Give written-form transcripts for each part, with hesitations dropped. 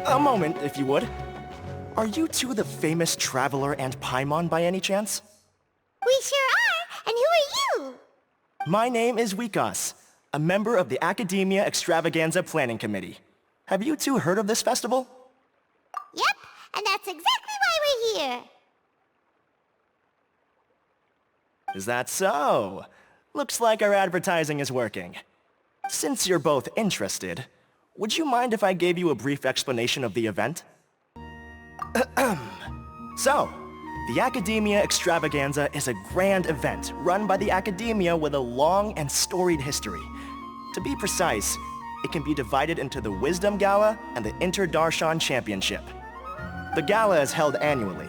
A moment, if you would. Are you two the famous Traveler and Paimon by any chance? We sure are! And who are you? My name is Wiqas, a member of the Academia Extravaganza Planning Committee. Have you two heard of this festival? Yep, and that's exactly why we're here. Is that so? Looks like our advertising is working. Since you're both interested, would you mind if I gave you a brief explanation of the event? So, the Academia Extravaganza is a grand event run by the Academia with a long and storied history. To be precise, it can be divided into the Wisdom Gala and the Inter-Darshan Championship. The gala is held annually.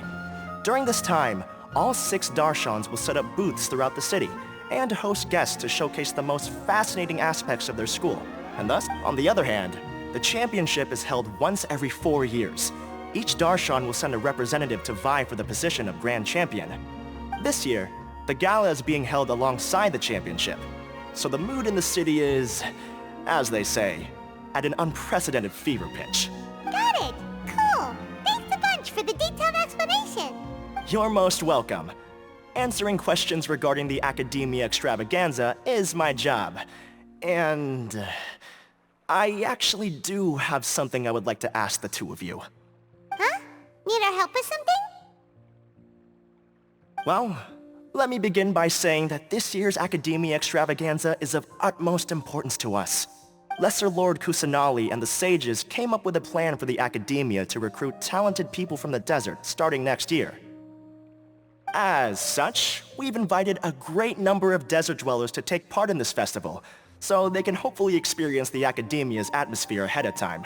During this time, all 6 Darshans will set up booths throughout the city and host guests to showcase the most fascinating aspects of their school. And thus, on the other hand, the championship is held once every 4 years. Each Darshan will send a representative to vie for the position of Grand Champion. This year, the gala is being held alongside the championship. So the mood in the city is, as they say, at an unprecedented fever pitch. Got it! Cool! Thanks a bunch for the detailed explanation! You're most welcome. Answering questions regarding the Academia Extravaganza is my job. And I actually do have something I would like to ask the two of you. Huh? Need our help with something? Well, let me begin by saying that this year's Academia Extravaganza is of utmost importance to us. Lesser Lord Kusanali and the sages came up with a plan for the Academia to recruit talented people from the desert starting next year. As such, we've invited a great number of desert dwellers to take part in this festival, so they can hopefully experience the Academia's atmosphere ahead of time.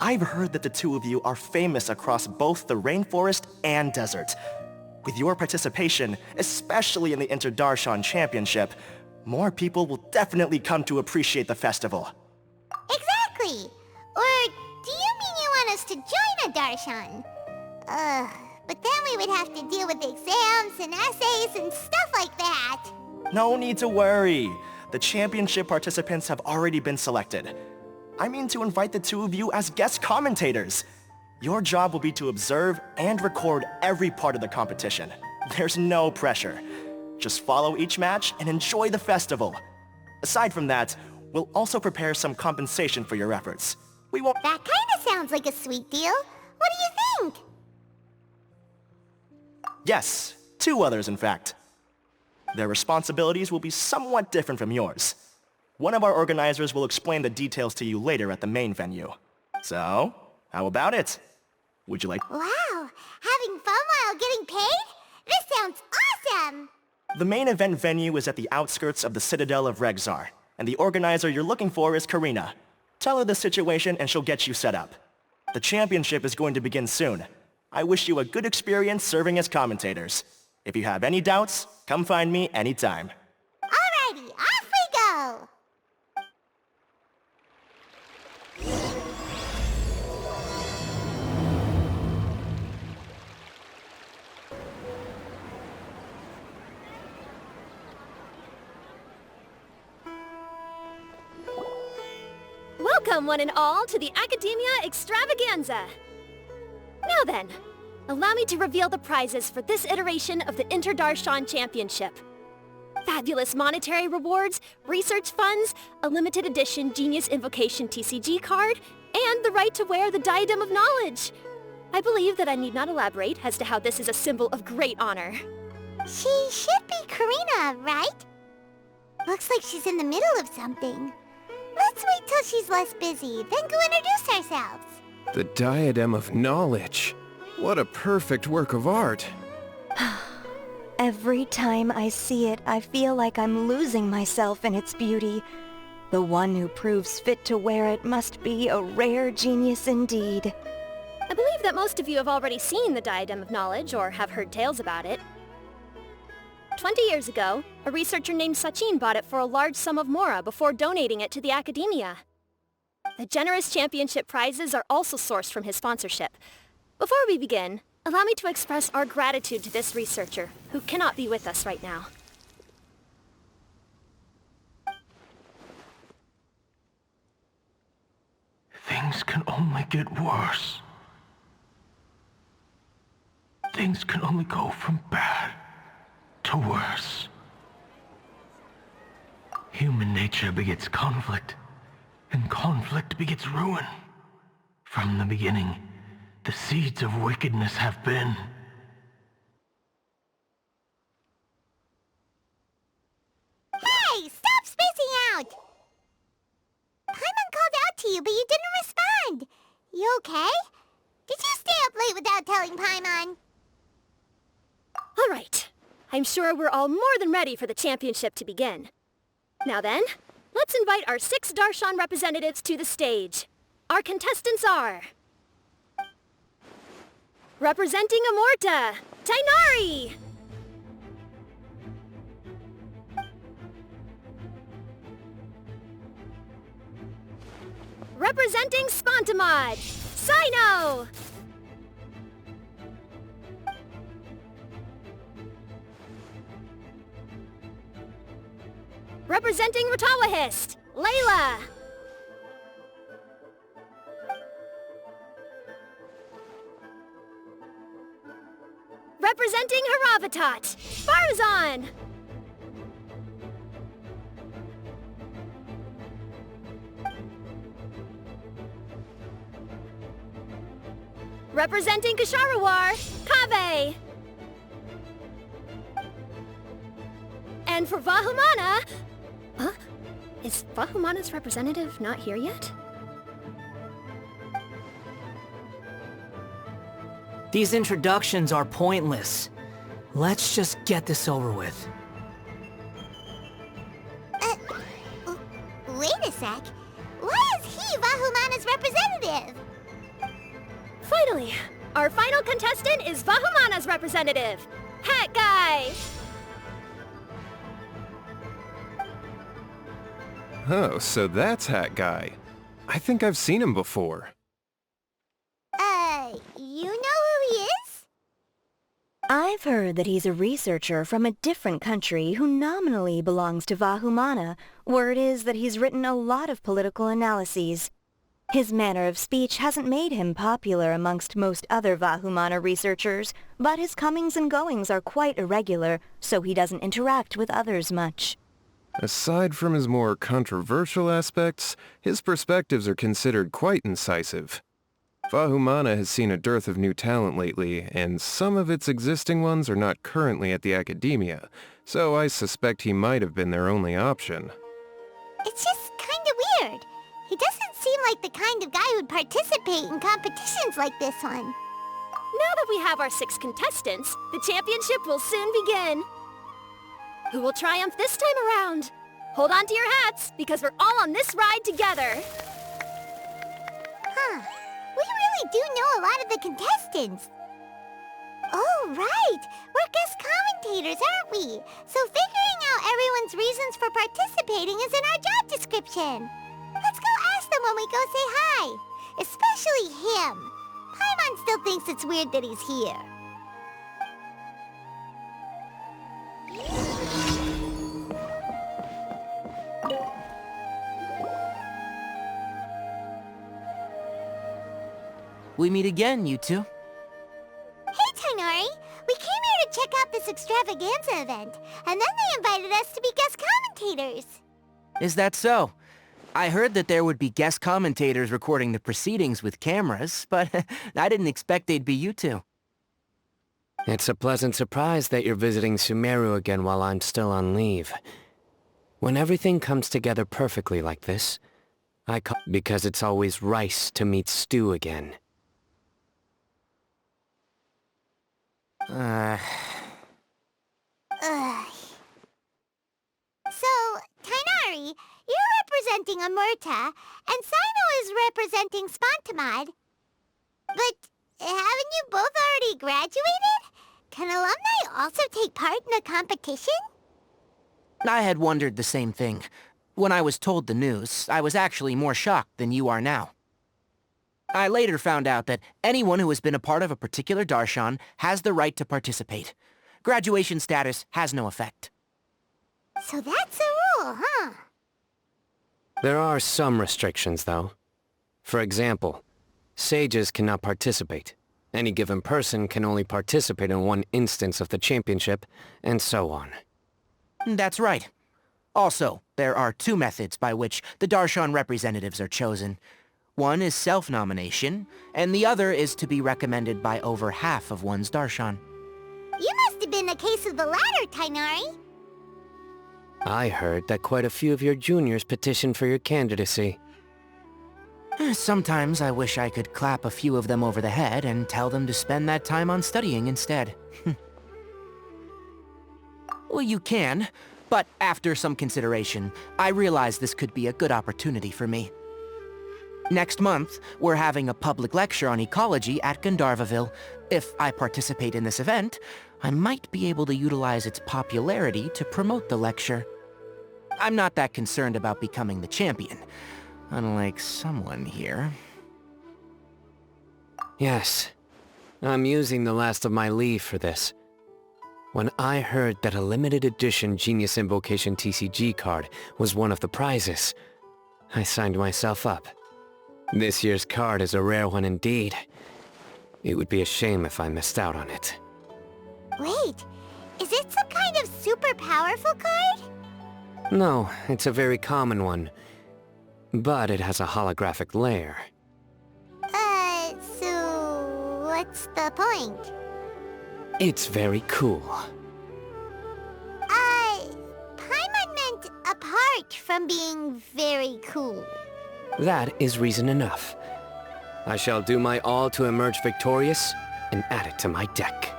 I've heard that the two of you are famous across both the rainforest and desert. With your participation, especially in the Inter-Darshan Championship, more people will definitely come to appreciate the festival. Exactly! Or do you mean you want us to join a Darshan? But then we would have to deal with exams and essays and stuff like that. No need to worry. The championship participants have already been selected. I mean to invite the two of you as guest commentators. Your job will be to observe and record every part of the competition. There's no pressure. Just follow each match and enjoy the festival. Aside from that, we'll also prepare some compensation for your efforts. We won't— That kinda sounds like a sweet deal. What do you think? Yes, 2 others in fact. Their responsibilities will be somewhat different from yours. One of our organizers will explain the details to you later at the main venue. So, how about it? Would you like— Wow! Having fun while getting paid? This sounds awesome! The main event venue is at the outskirts of the Citadel of Regzar, and the organizer you're looking for is Karina. Tell her the situation and she'll get you set up. The championship is going to begin soon. I wish you a good experience serving as commentators. If you have any doubts, come find me anytime. Alrighty, off we go! Welcome, one and all, to the Academia Extravaganza! Now then, allow me to reveal the prizes for this iteration of the Inter-Darshan Championship. Fabulous monetary rewards, research funds, a limited edition Genius Invocation TCG card, and the right to wear the Diadem of Knowledge. I believe that I need not elaborate as to how this is a symbol of great honor. She should be Karina, right? Looks like she's in the middle of something. Let's wait till she's less busy, then go introduce ourselves. The Diadem of Knowledge. What a perfect work of art. Every time I see it, I feel like I'm losing myself in its beauty. The one who proves fit to wear it must be a rare genius indeed. I believe that most of you have already seen the Diadem of Knowledge or have heard tales about it. 20 years ago, a researcher named Sachin bought it for a large sum of mora before donating it to the Academia. The generous championship prizes are also sourced from his sponsorship. Before we begin, allow me to express our gratitude to this researcher, who cannot be with us right now. Things Things can only get worse. Things can only go from bad to worse. Human nature begets conflict, and conflict begets ruin. From the beginning, the seeds of wickedness have been. Hey, stop spacing out! Paimon called out to you, but you didn't respond. You okay? Did you stay up late without telling Paimon? All right. I'm sure we're all more than ready for the championship to begin. Now then, let's invite our 6 Darshan representatives to the stage. Our contestants are... Representing Amorta, Tainari! Representing Spontamod, Sino! Representing Ratawahist, Laila! Representing Haravatat, Farazan! Representing Kasharawar, Kaveh! And for Vahumana... Huh? Is Vahumana's representative not here yet? These introductions are pointless. Let's just get this over with. Wait a sec. Why is he Vahumana's representative? Finally, our final contestant is Vahumana's representative, Hat Guy! Oh, so that's Hat Guy. I think I've seen him before. You know who he is? I've heard that he's a researcher from a different country who nominally belongs to Vahumana. Word is that he's written a lot of political analyses. His manner of speech hasn't made him popular amongst most other Vahumana researchers, but his comings and goings are quite irregular, so he doesn't interact with others much. Aside from his more controversial aspects, his perspectives are considered quite incisive. Vahumana has seen a dearth of new talent lately, and some of its existing ones are not currently at the academia, so I suspect he might have been their only option. It's just kinda weird. He doesn't seem like the kind of guy who'd participate in competitions like this one. Now that we have our 6 contestants, the championship will soon begin. Who will triumph this time around? Hold on to your hats, because we're all on this ride together. Huh. We really do know a lot of the contestants. Oh, right. We're guest commentators, aren't we? So figuring out everyone's reasons for participating is in our job description. Let's go ask them when we go say hi. Especially him. Paimon still thinks it's weird that he's here. We meet again, you two. Hey, Tainari! We came here to check out this extravaganza event, and then they invited us to be guest commentators. Is that so? I heard that there would be guest commentators recording the proceedings with cameras, but I didn't expect they'd be you two. It's a pleasant surprise that you're visiting Sumeru again while I'm still on leave. When everything comes together perfectly like this, because it's always rice to meet stew again. Ugh. So, Tainari, you're representing Amurta, and Sino is representing Spontamod. But haven't you both already graduated? Can alumni also take part in a competition? I had wondered the same thing. When I was told the news, I was actually more shocked than you are now. I later found out that anyone who has been a part of a particular darshan has the right to participate. Graduation status has no effect. So that's the rule, huh? There are some restrictions, though. For example, sages cannot participate. Any given person can only participate in one instance of the championship, and so on. That's right. Also, there are two methods by which the Darshan representatives are chosen. One is self-nomination, and the other is to be recommended by over half of one's Darshan. You must have been a case of the latter, Tighnari. I heard that quite a few of your juniors petitioned for your candidacy. Sometimes I wish I could clap a few of them over the head and tell them to spend that time on studying instead. Well, you can, but after some consideration, I realize this could be a good opportunity for me. Next month, we're having a public lecture on ecology at Gandharvaville. If I participate in this event, I might be able to utilize its popularity to promote the lecture. I'm not that concerned about becoming the champion, unlike someone here. Yes, I'm using the last of my leave for this. When I heard that a limited edition Genius Invocation TCG card was one of the prizes, I signed myself up. This year's card is a rare one indeed. It would be a shame if I missed out on it. Wait, is it some kind of super powerful card? No, it's a very common one. But it has a holographic layer. So what's the point? It's very cool. Paimon meant apart from being very cool. That is reason enough. I shall do my all to emerge victorious and add it to my deck.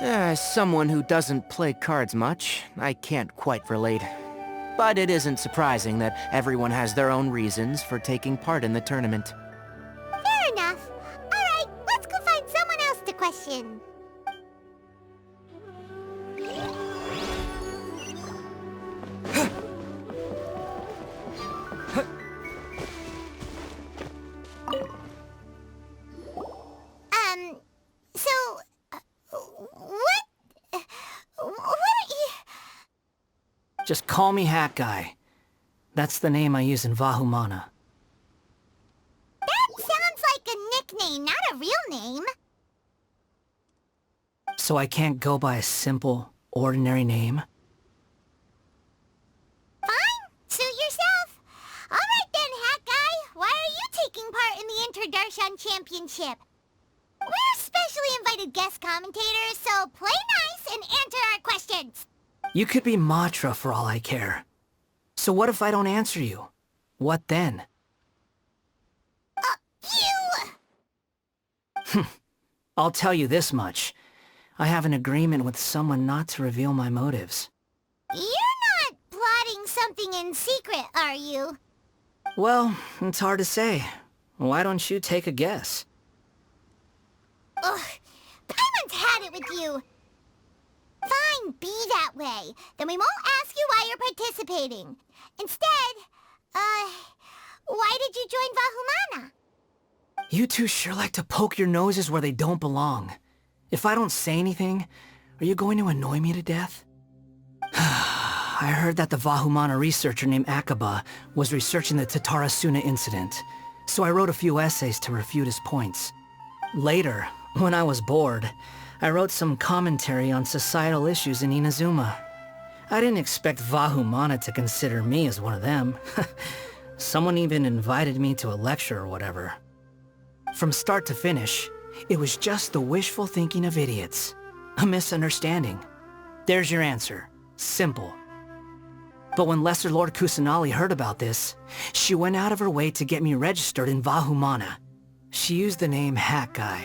As someone who doesn't play cards much, I can't quite relate. But it isn't surprising that everyone has their own reasons for taking part in the tournament. Fair enough. Alright, let's go find someone else to question. Just call me Hat Guy. That's the name I use in Vahumana. That sounds like a nickname, not a real name. So I can't go by a simple, ordinary name? Fine, suit yourself. Alright then, Hat Guy. Why are you taking part in the Inter-Darshan Championship? We're specially invited guest commentators, so play nice and answer our questions. You could be Matra for all I care. So what if I don't answer you? What then? You! I'll tell you this much. I have an agreement with someone not to reveal my motives. You're not plotting something in secret, are you? Well, it's hard to say. Why don't you take a guess? Ugh, Paimon's had it with you. Fine, be that way. Then we won't ask you why you're participating. Instead, why did you join Vahumana? You two sure like to poke your noses where they don't belong. If I don't say anything, are you going to annoy me to death? I heard that the Vahumana researcher named Akaba was researching the Tatarasuna incident, so I wrote a few essays to refute his points. Later, when I was bored, I wrote some commentary on societal issues in Inazuma. I didn't expect Vahumana to consider me as one of them. Someone even invited me to a lecture or whatever. From start to finish, it was just the wishful thinking of idiots. A misunderstanding. There's your answer. Simple. But when Lesser Lord Kusanali heard about this, she went out of her way to get me registered in Vahumana. She used the name Hat Guy.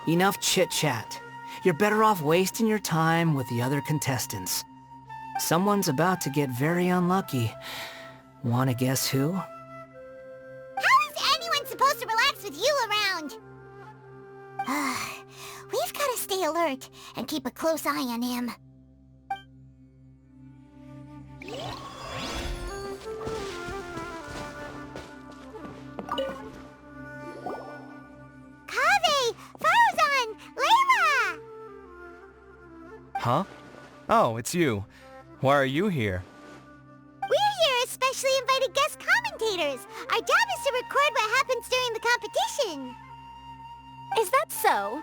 Enough chit-chat. You're better off wasting your time with the other contestants. Someone's about to get very unlucky. Wanna guess who? How is anyone supposed to relax with you around? We've gotta stay alert and keep a close eye on him. Kaveh! Farzan! Laila! Huh? Oh, it's you. Why are you here? We're here as specially invited guest commentators. Our job is to record what happens during the competition. Is that so?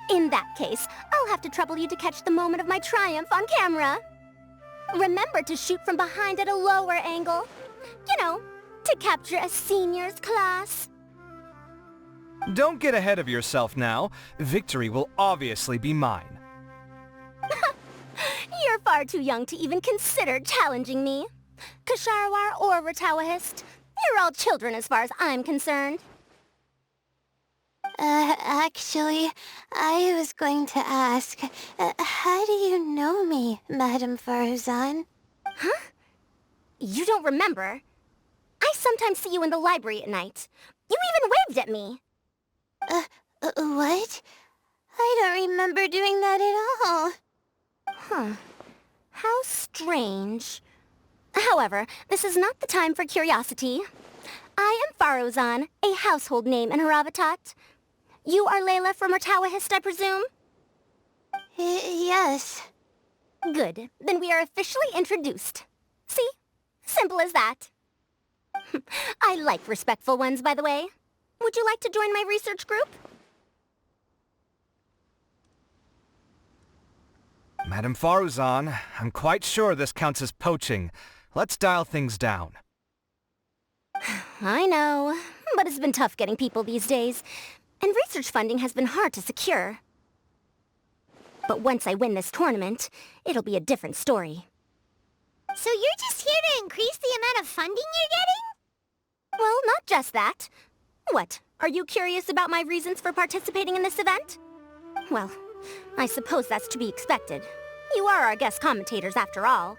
In that case, I'll have to trouble you to catch the moment of my triumph on camera. Remember to shoot from behind at a lower angle. You know, to capture a seniors class. Don't get ahead of yourself now. Victory will obviously be mine. You're far too young to even consider challenging me. Kasharwar or Ratawahist, you're all children as far as I'm concerned. Actually, I was going to ask, how do you know me, Madame Faruzan? Huh? You don't remember? I sometimes see you in the library at night. You even waved at me. What? I don't remember doing that at all. Huh. How strange. However, this is not the time for curiosity. I am Faruzan, a household name in Haravatat. You are Laila from Ratawahist, I presume? Yes. Good. Then we are officially introduced. See? Simple as that. I like respectful ones, by the way. Would you like to join my research group? Madame Faruzan, I'm quite sure this counts as poaching. Let's dial things down. I know, but it's been tough getting people these days, and research funding has been hard to secure. But once I win this tournament, it'll be a different story. So you're just here to increase the amount of funding you're getting? Well, not just that. What, are you curious about my reasons for participating in this event? Well, I suppose that's to be expected. You are our guest commentators after all.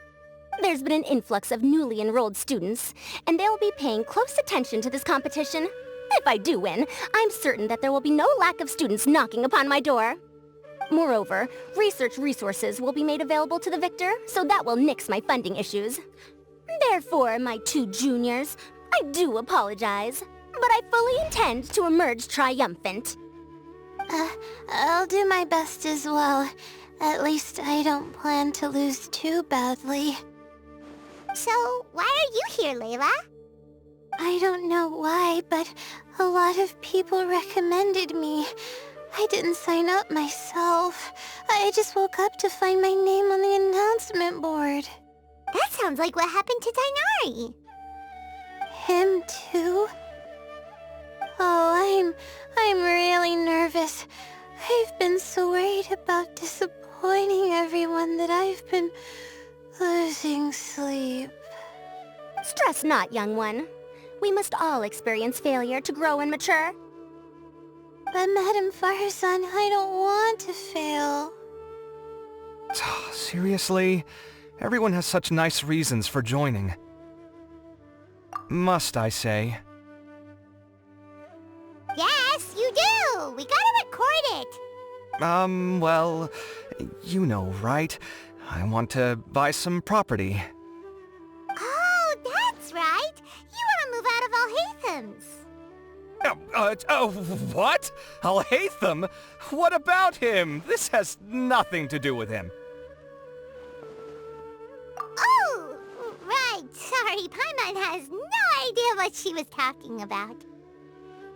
There's been an influx of newly enrolled students, and they'll be paying close attention to this competition. If I do win, I'm certain that there will be no lack of students knocking upon my door. Moreover, research resources will be made available to the victor, so that will nix my funding issues. Therefore, my two juniors, I do apologize, but I fully intend to emerge triumphant. I'll do my best as well. At least I don't plan to lose too badly. So, why are you here, Layla? I don't know why, but a lot of people recommended me. I didn't sign up myself. I just woke up to find my name on the announcement board. That sounds like what happened to Tainari. Him too? Oh, I'm really nervous. I've been so worried about disappointing everyone that I've been losing sleep. Stress not, young one. We must all experience failure to grow and mature. But Madame Faruzan, I don't want to fail. Seriously? Everyone has such nice reasons for joining. Must I say? Yes, you do! We gotta record it! Well, you know, right? I want to buy some property. Oh, that's right! You want to move out of Alhatham's. What? Alhatham? What about him? This has nothing to do with him. Oh, right. Sorry, Paimon has no idea what she was talking about.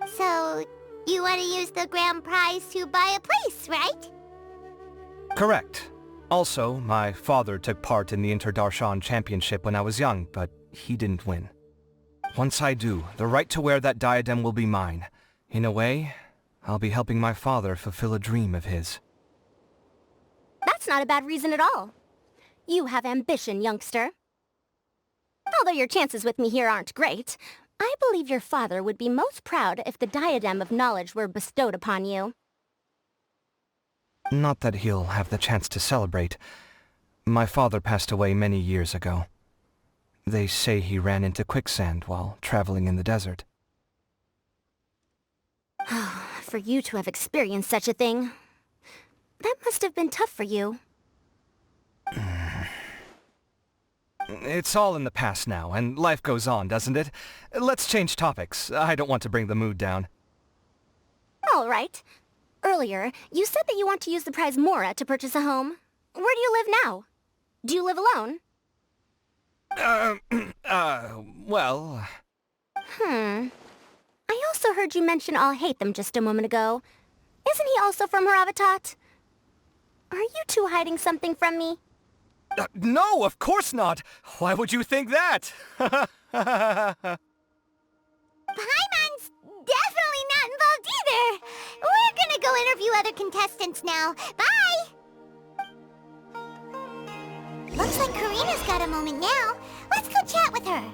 So, you want to use the grand prize to buy a place, right? Correct. Also, my father took part in the Interdarshan Championship when I was young, but he didn't win. Once I do, the right to wear that diadem will be mine. In a way, I'll be helping my father fulfill a dream of his. That's not a bad reason at all. You have ambition, youngster. Although your chances with me here aren't great, I believe your father would be most proud if the diadem of knowledge were bestowed upon you. Not that he'll have the chance to celebrate. My father passed away many years ago. They say he ran into quicksand while traveling in the desert. For you to have experienced such a thing, that must have been tough for you. It's all in the past now, and life goes on, doesn't it? Let's change topics. I don't want to bring the mood down. All right. Earlier, you said that you want to use the prize Mora to purchase a home. Where do you live now? Do you live alone? Well... I also heard you mention Alhacén just a moment ago. Isn't he also from Haravatat? Are you two hiding something from me? No, of course not! Why would you think that? Paimon's definitely not involved either! We're gonna go interview other contestants now. Bye! Looks like Karina's got a moment now. Let's go chat with her.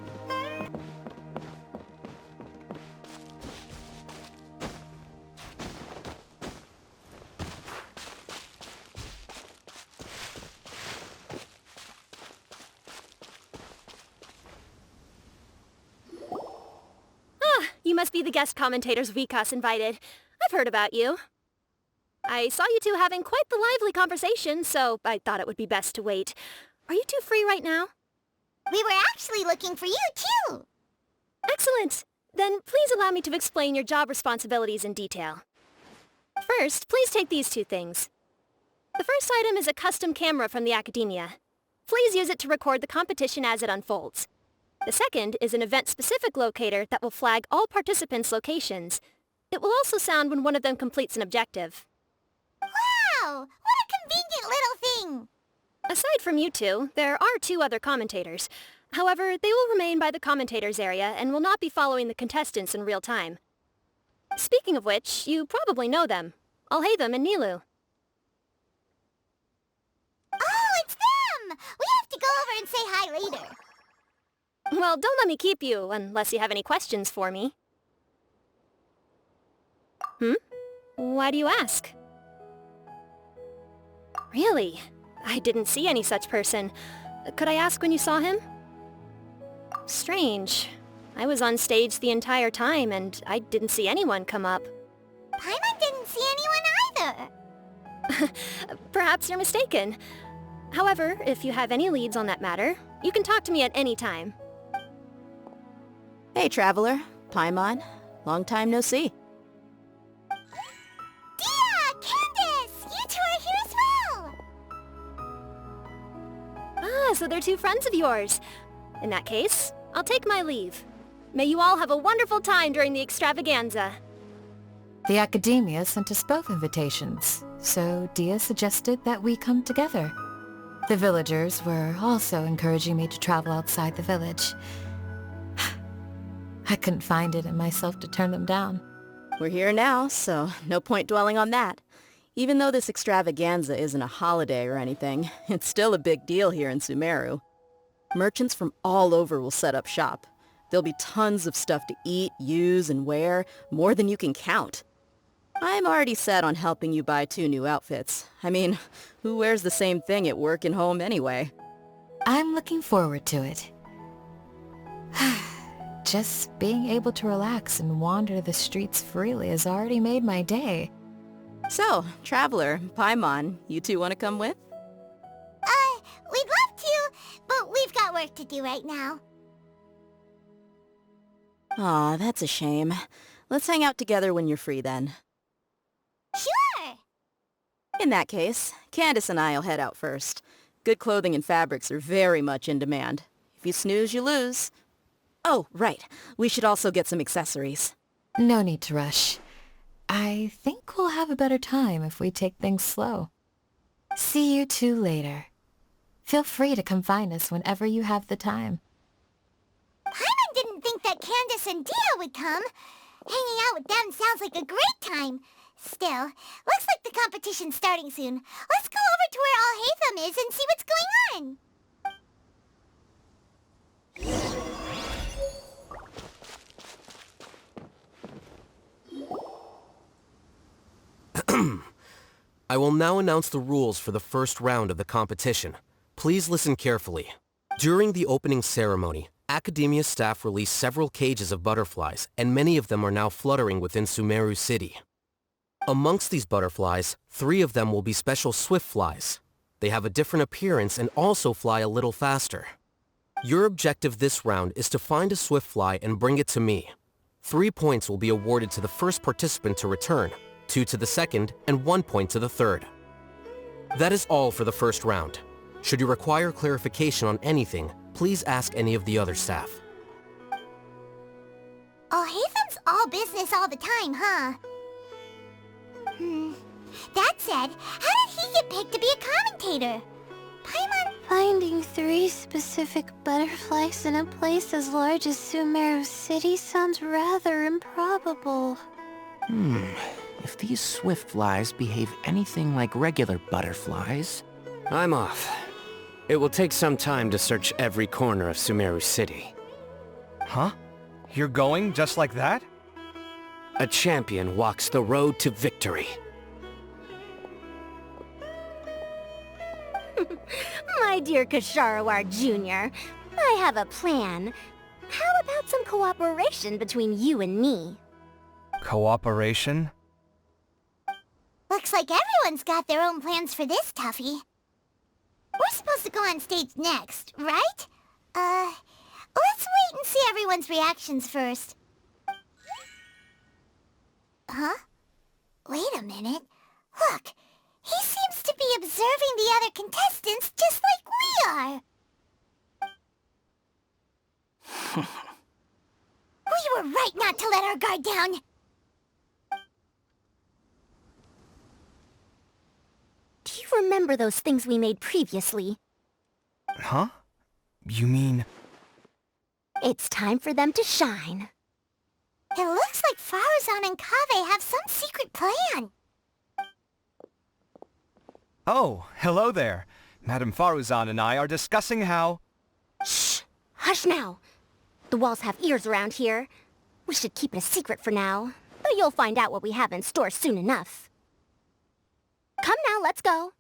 You must be the guest commentators Wiqas invited. I've heard about you. I saw you two having quite the lively conversation, so I thought it would be best to wait. Are you two free right now? We were actually looking for you, too! Excellent! Then please allow me to explain your job responsibilities in detail. First, please take these two things. The first item is a custom camera from the Academia. Please use it to record the competition as it unfolds. The second is an event-specific locator that will flag all participants' locations. It will also sound when one of them completes an objective. Wow! What a convenient little thing! Aside from you two, there are two other commentators. However, they will remain by the commentators area and will not be following the contestants in real time. Speaking of which, you probably know them. Alhacén and Nilou. Oh, it's them! We have to go over and say hi later. Well, don't let me keep you, unless you have any questions for me. Why do you ask? Really? I didn't see any such person. Could I ask when you saw him? Strange. I was on stage the entire time, and I didn't see anyone come up. Paimon didn't see anyone either. Perhaps you're mistaken. However, if you have any leads on that matter, you can talk to me at any time. Hey, Traveler. Paimon. Long time no see. Dia! Candace! You two are here as well! Ah, so they're two friends of yours. In that case, I'll take my leave. May you all have a wonderful time during the extravaganza. The Academia sent us both invitations, so Dia suggested that we come together. The villagers were also encouraging me to travel outside the village. I couldn't find it in myself to turn them down. We're here now, so no point dwelling on that. Even though this extravaganza isn't a holiday or anything, it's still a big deal here in Sumeru. Merchants from all over will set up shop. There'll be tons of stuff to eat, use, and wear, more than you can count. I'm already set on helping you buy 2 new outfits. I mean, who wears the same thing at work and home anyway? I'm looking forward to it. Just being able to relax and wander the streets freely has already made my day. So, Traveler, Paimon, you two want to come with? We'd love to, but we've got work to do right now. Aw, that's a shame. Let's hang out together when you're free then. Sure! In that case, Candace and I'll head out first. Good clothing and fabrics are very much in demand. If you snooze, you lose. Oh, right. We should also get some accessories. No need to rush. I think we'll have a better time if we take things slow. See you two later. Feel free to come find us whenever you have the time. Paimon didn't think that Candace and Dia would come. Hanging out with them sounds like a great time. Still, looks like the competition's starting soon. Let's go over to where Alhacén is and see what's going on. I will now announce the rules for the first round of the competition. Please listen carefully. During the opening ceremony, Academia staff released several cages of butterflies, and many of them are now fluttering within Sumeru City. Amongst these butterflies, 3 of them will be special swift flies. They have a different appearance and also fly a little faster. Your objective this round is to find a swift fly and bring it to me. 3 points will be awarded to the first participant to return, 2 to the second, and 1 point to the third. That is all for the first round. Should you require clarification on anything, please ask any of the other staff. all business all the time, huh? That said, how did he get picked to be a commentator? Paimon... Finding 3 specific butterflies in a place as large as Sumeru City sounds rather improbable. If these swift flies behave anything like regular butterflies... I'm off. It will take some time to search every corner of Sumeru City. Huh? You're going just like that? A champion walks the road to victory. My dear Kasharawar Jr., I have a plan. How about some cooperation between you and me? Cooperation? Looks like everyone's got their own plans for this, Tuffy. We're supposed to go on stage next, right? Let's wait and see everyone's reactions first. Huh? Wait a minute. Look, he seems to be observing the other contestants just like we are. We were right not to let our guard down. Do you remember those things we made previously? Huh? You mean... It's time for them to shine. It looks like Faruzan and Kaveh have some secret plan. Oh, hello there. Madame Faruzan and I are discussing how... Shh! Hush now! The walls have ears around here. We should keep it a secret for now, though you'll find out what we have in store soon enough. Come now, let's go.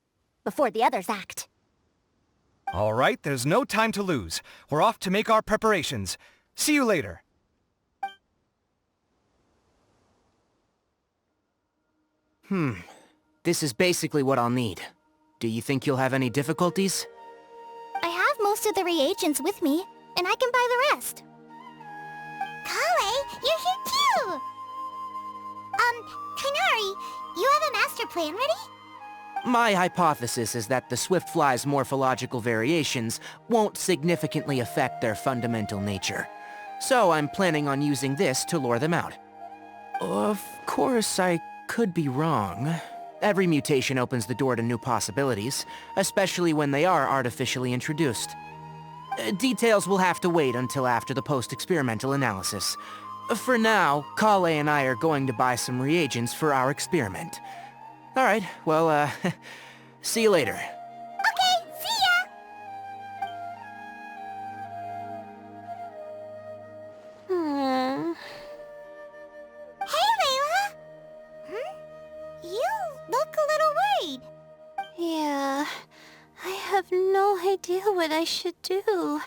Before the others act. All right, there's no time to lose. We're off to make our preparations. See you later. This is basically what I'll need. Do you think you'll have any difficulties? I have most of the reagents with me, and I can buy the rest. Kale, you're here too! Kainari, you have a master plan ready? My hypothesis is that the swift fly's morphological variations won't significantly affect their fundamental nature. So I'm planning on using this to lure them out. Of course, I could be wrong. Every mutation opens the door to new possibilities, especially when they are artificially introduced. Details will have to wait until after the post-experimental analysis. For now, Kale and I are going to buy some reagents for our experiment. Alright, well, see you later. Okay, see ya! Hey, Layla! You look a little worried. Yeah, I have no idea what I should do.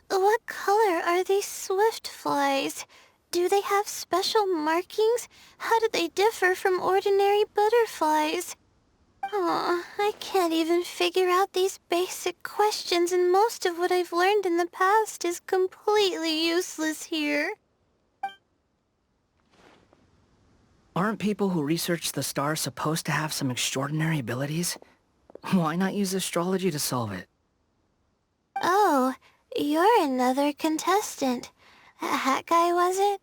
What color are these swift flies? Do they have special markings? How do they differ from ordinary butterflies? I can't even figure out these basic questions, and most of what I've learned in the past is completely useless here. Aren't people who research the stars supposed to have some extraordinary abilities? Why not use astrology to solve it? Oh, you're another contestant. That guy, was it?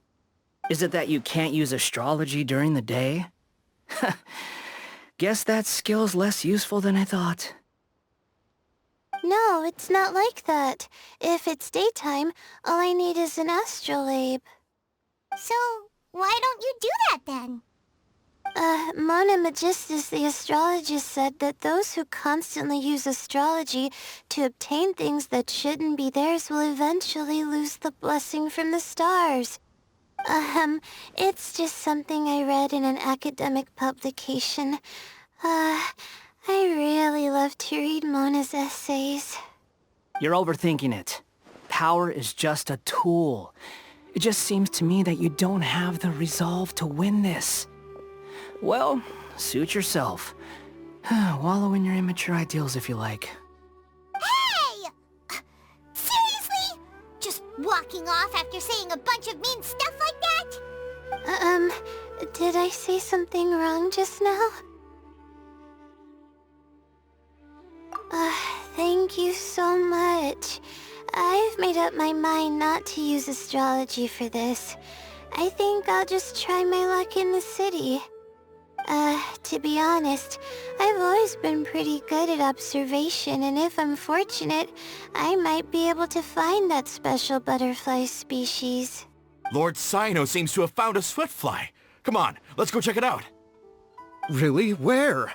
Is it that you can't use astrology during the day? Guess that skill's less useful than I thought. No, it's not like that. If it's daytime, all I need is an astrolabe. So, why don't you do that then? Mona Magistus the astrologist said that those who constantly use astrology to obtain things that shouldn't be theirs will eventually lose the blessing from the stars. It's just something I read in an academic publication. I really love to read Mona's essays. You're overthinking it. Power is just a tool. It just seems to me that you don't have the resolve to win this. Well, suit yourself. Wallow in your immature ideals if you like. Hey! Seriously? Just walking off after saying a bunch of mean stuff like that? Did I say something wrong just now? Thank you so much. I've made up my mind not to use astrology for this. I think I'll just try my luck in the city. To be honest, I've always been pretty good at observation, and if I'm fortunate, I might be able to find that special butterfly species. Lord Cyno seems to have found a swiftfly. Come on, let's go check it out. Really? Where?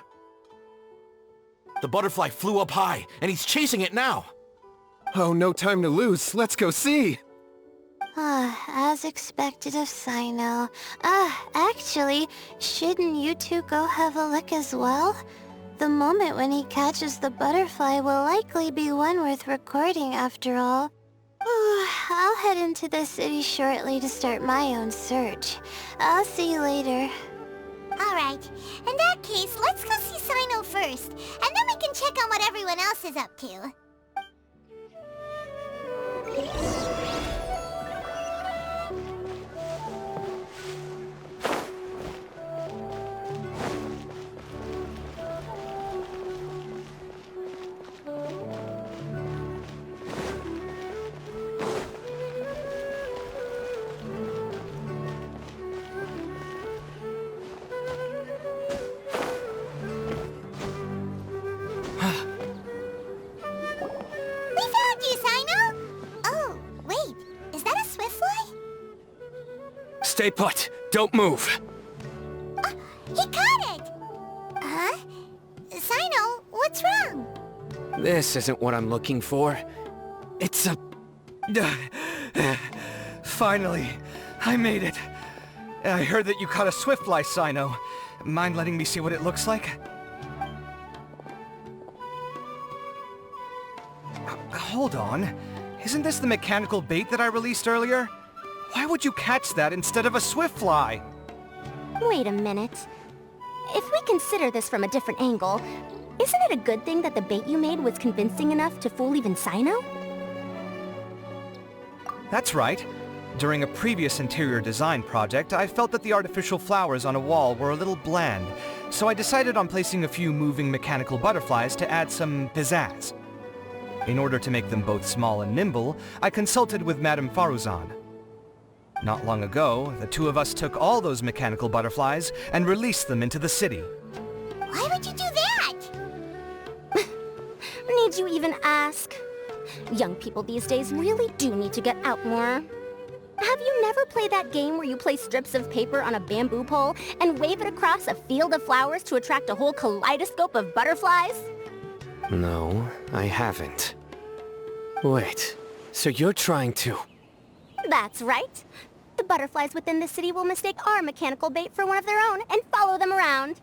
The butterfly flew up high, and he's chasing it now. Oh, no time to lose. Let's go see. As expected of Cyno. Actually, shouldn't you two go have a look as well? The moment when he catches the butterfly will likely be one worth recording after all. I'll head into the city shortly to start my own search. I'll see you later. Alright, in that case, let's go see Cyno first, and then we can check on what everyone else is up to. Stay put. Don't move. He caught it! Huh? Cyno, what's wrong? This isn't what I'm looking for. It's a... Finally, I made it. I heard that you caught a swiftfly, Cyno. Mind letting me see what it looks like? Hold on. Isn't this the mechanical bait that I released earlier? Why would you catch that instead of a swiftfly? Wait a minute. If we consider this from a different angle, isn't it a good thing that the bait you made was convincing enough to fool even Cyno? That's right. During a previous interior design project, I felt that the artificial flowers on a wall were a little bland, so I decided on placing a few moving mechanical butterflies to add some pizzazz. In order to make them both small and nimble, I consulted with Madame Faruzan. Not long ago, the two of us took all those mechanical butterflies and released them into the city. Why would you do that? Need you even ask? Young people these days really do need to get out more. Have you never played that game where you place strips of paper on a bamboo pole and wave it across a field of flowers to attract a whole kaleidoscope of butterflies? No, I haven't. Wait, so you're trying to... That's right. The butterflies within the city will mistake our mechanical bait for one of their own and follow them around.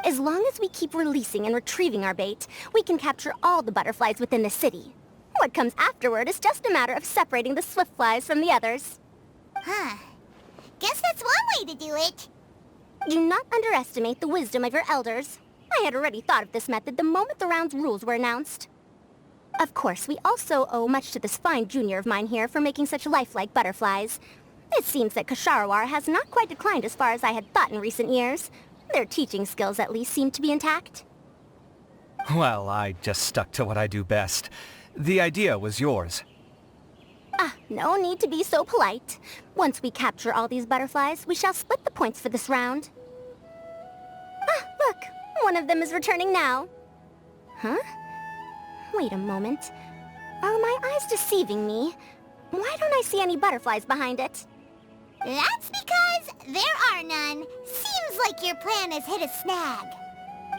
As long as we keep releasing and retrieving our bait, we can capture all the butterflies within the city. What comes afterward is just a matter of separating the swiftflies from the others. Huh. Guess that's one way to do it. Do not underestimate the wisdom of your elders. I had already thought of this method the moment the round's rules were announced. Of course, we also owe much to this fine junior of mine here for making such lifelike butterflies. It seems that Kasharawar has not quite declined as far as I had thought in recent years. Their teaching skills at least seem to be intact. Well, I just stuck to what I do best. The idea was yours. No need to be so polite. Once we capture all these butterflies, we shall split the points for this round. Look! One of them is returning now. Huh? Wait a moment. Are my eyes deceiving me? Why don't I see any butterflies behind it? That's because there are none. Seems like your plan has hit a snag.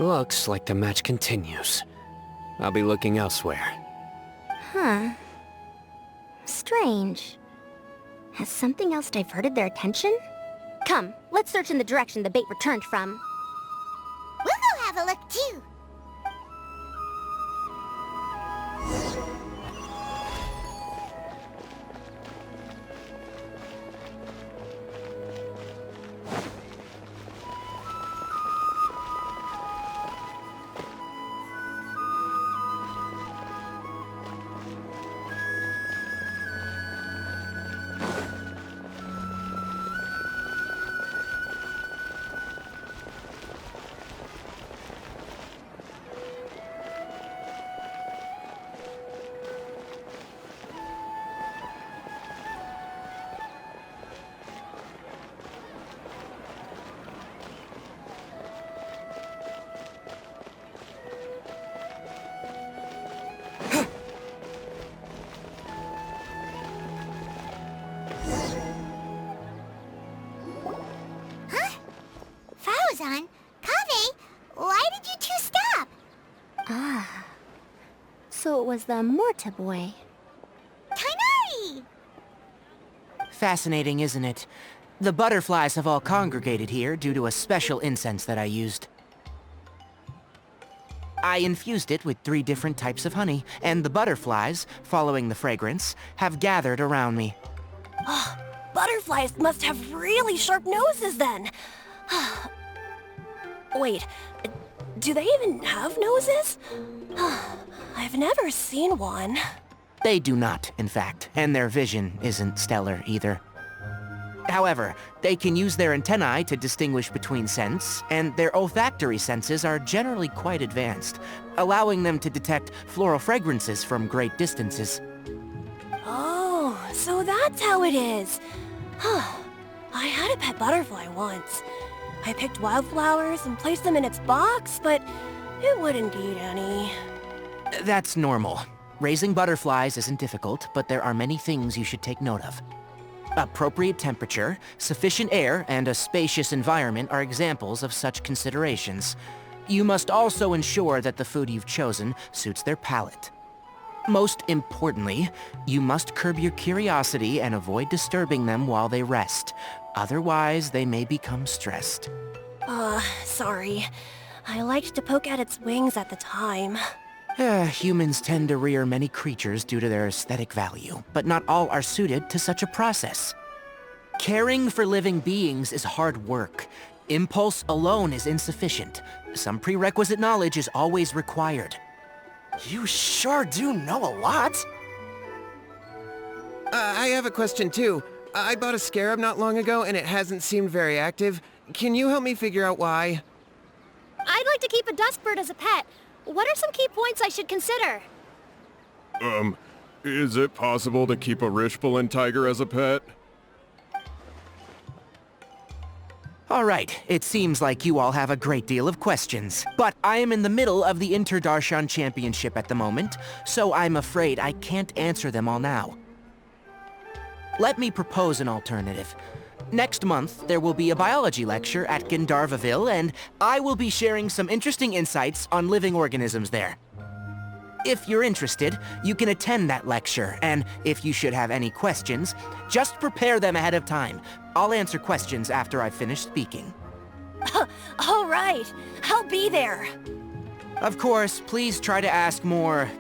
Looks like the match continues. I'll be looking elsewhere. Huh. Strange. Has something else diverted their attention? Come, let's search in the direction the bait returned from. We'll go have a look too. So it was the Morta boy. Tainari! Fascinating, isn't it? The butterflies have all congregated here due to a special incense that I used. I infused it with 3 different types of honey, and the butterflies, following the fragrance, have gathered around me. Butterflies must have really sharp noses then. Wait, do they even have noses? I've never seen one. They do not, in fact, and their vision isn't stellar either. However, they can use their antennae to distinguish between scents, and their olfactory senses are generally quite advanced, allowing them to detect floral fragrances from great distances. Oh, so that's how it is. I had a pet butterfly once. I picked wildflowers and placed them in its box, but it wouldn't eat any. That's normal. Raising butterflies isn't difficult, but there are many things you should take note of. Appropriate temperature, sufficient air, and a spacious environment are examples of such considerations. You must also ensure that the food you've chosen suits their palate. Most importantly, you must curb your curiosity and avoid disturbing them while they rest. Otherwise, they may become stressed. Sorry. I liked to poke at its wings at the time. Humans tend to rear many creatures due to their aesthetic value, but not all are suited to such a process. Caring for living beings is hard work. Impulse alone is insufficient. Some prerequisite knowledge is always required. You sure do know a lot. I have a question too. I bought a scarab not long ago and it hasn't seemed very active. Can you help me figure out why? I'd like to keep a dustbird as a pet. What are some key points I should consider? Is it possible to keep a Rishbalin tiger as a pet? All right, it seems like you all have a great deal of questions, but I am in the middle of the Interdarshan Championship at the moment, so I'm afraid I can't answer them all now. Let me propose an alternative. Next month, there will be a biology lecture at Gandharvaville, and I will be sharing some interesting insights on living organisms there. If you're interested, you can attend that lecture, and if you should have any questions, just prepare them ahead of time. I'll answer questions after I've finished speaking. All right, I'll be there. Of course, please try to ask more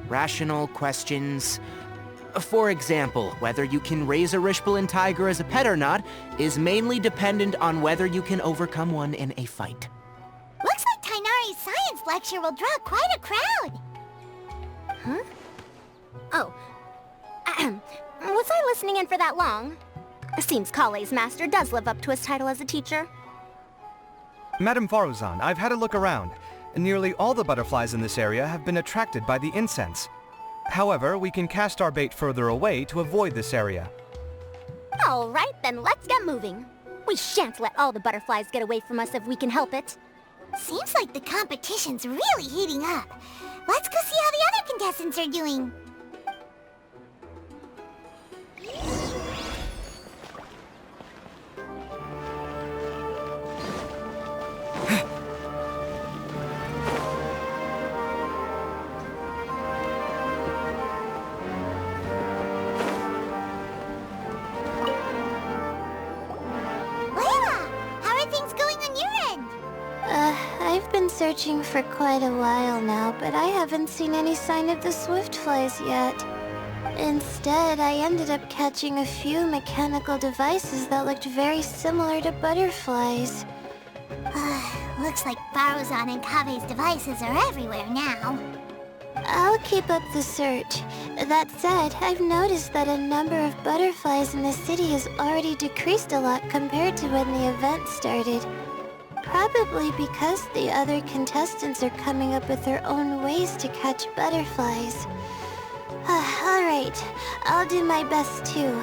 rational questions. For example, whether you can raise a Rishbalin tiger as a pet or not is mainly dependent on whether you can overcome one in a fight. Looks like Tainari's science lecture will draw quite a crowd. Huh? Oh. Was I listening in for that long? Seems Kale's master does live up to his title as a teacher. Madame Faruzan, I've had a look around. Nearly all the butterflies in this area have been attracted by the incense. However, we can cast our bait further away to avoid this area. All right, then let's get moving. We shan't let all the butterflies get away from us if we can help it. Seems like the competition's really heating up. Let's go see how the other contestants are doing. I've been searching for quite a while now, but I haven't seen any sign of the swiftflies yet. Instead, I ended up catching a few mechanical devices that looked very similar to butterflies. Looks like Faruzan and Kabe's devices are everywhere now. I'll keep up the search. That said, I've noticed that a number of butterflies in the city has already decreased a lot compared to when the event started. Probably because the other contestants are coming up with their own ways to catch butterflies. Alright, I'll do my best too.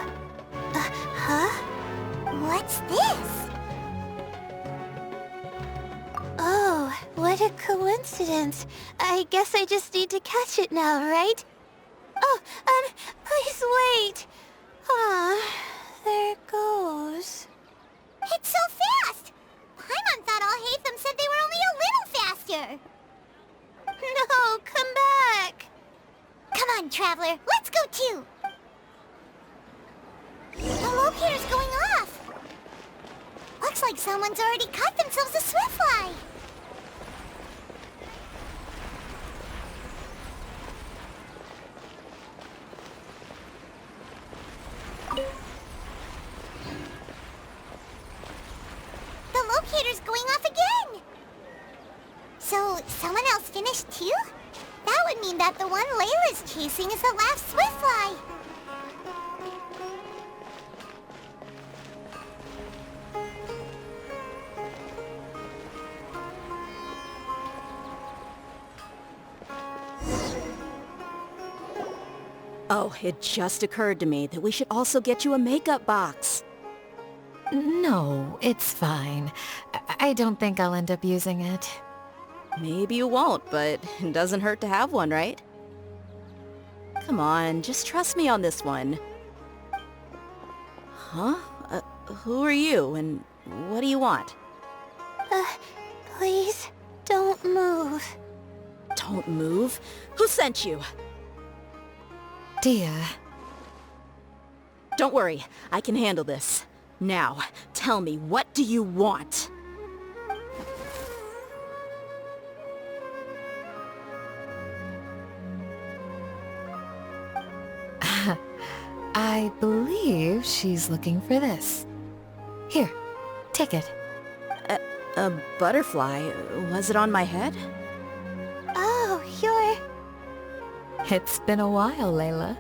Huh? What's this? Oh, what a coincidence. I guess I just need to catch it now, right? Oh, please wait. There it goes. It's so fast! Paimon thought all Hatham said they were only a little faster. No, come back. on, Traveler. Let's go too. The locator's going off. Looks like someone's already caught themselves a swiftfly. The locator's going off again. So, someone else finished too? That would mean that the one Layla's chasing is the last swiftfly. Oh, it just occurred to me that we should also get you a makeup box. No, it's fine. I don't think I'll end up using it. Maybe you won't, but it doesn't hurt to have one, right? Come on, just trust me on this one. Huh? Who are you, and what do you want? Please, don't move. Don't move? Who sent you? Dear. Don't worry, I can handle this. Now, tell me, what do you want? I believe she's looking for this. Here, take it. A butterfly? Was it on my head? Oh, you're... It's been a while, Layla.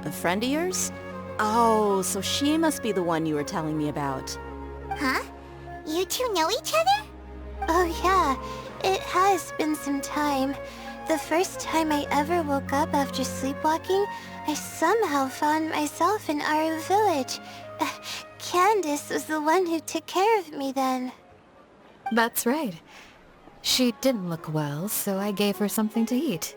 A friend of yours? Oh, so she must be the one you were telling me about. Huh? You two know each other? Oh yeah, it has been some time. The first time I ever woke up after sleepwalking, I somehow found myself in our village. Candace was the one who took care of me then. That's right. She didn't look well, so I gave her something to eat.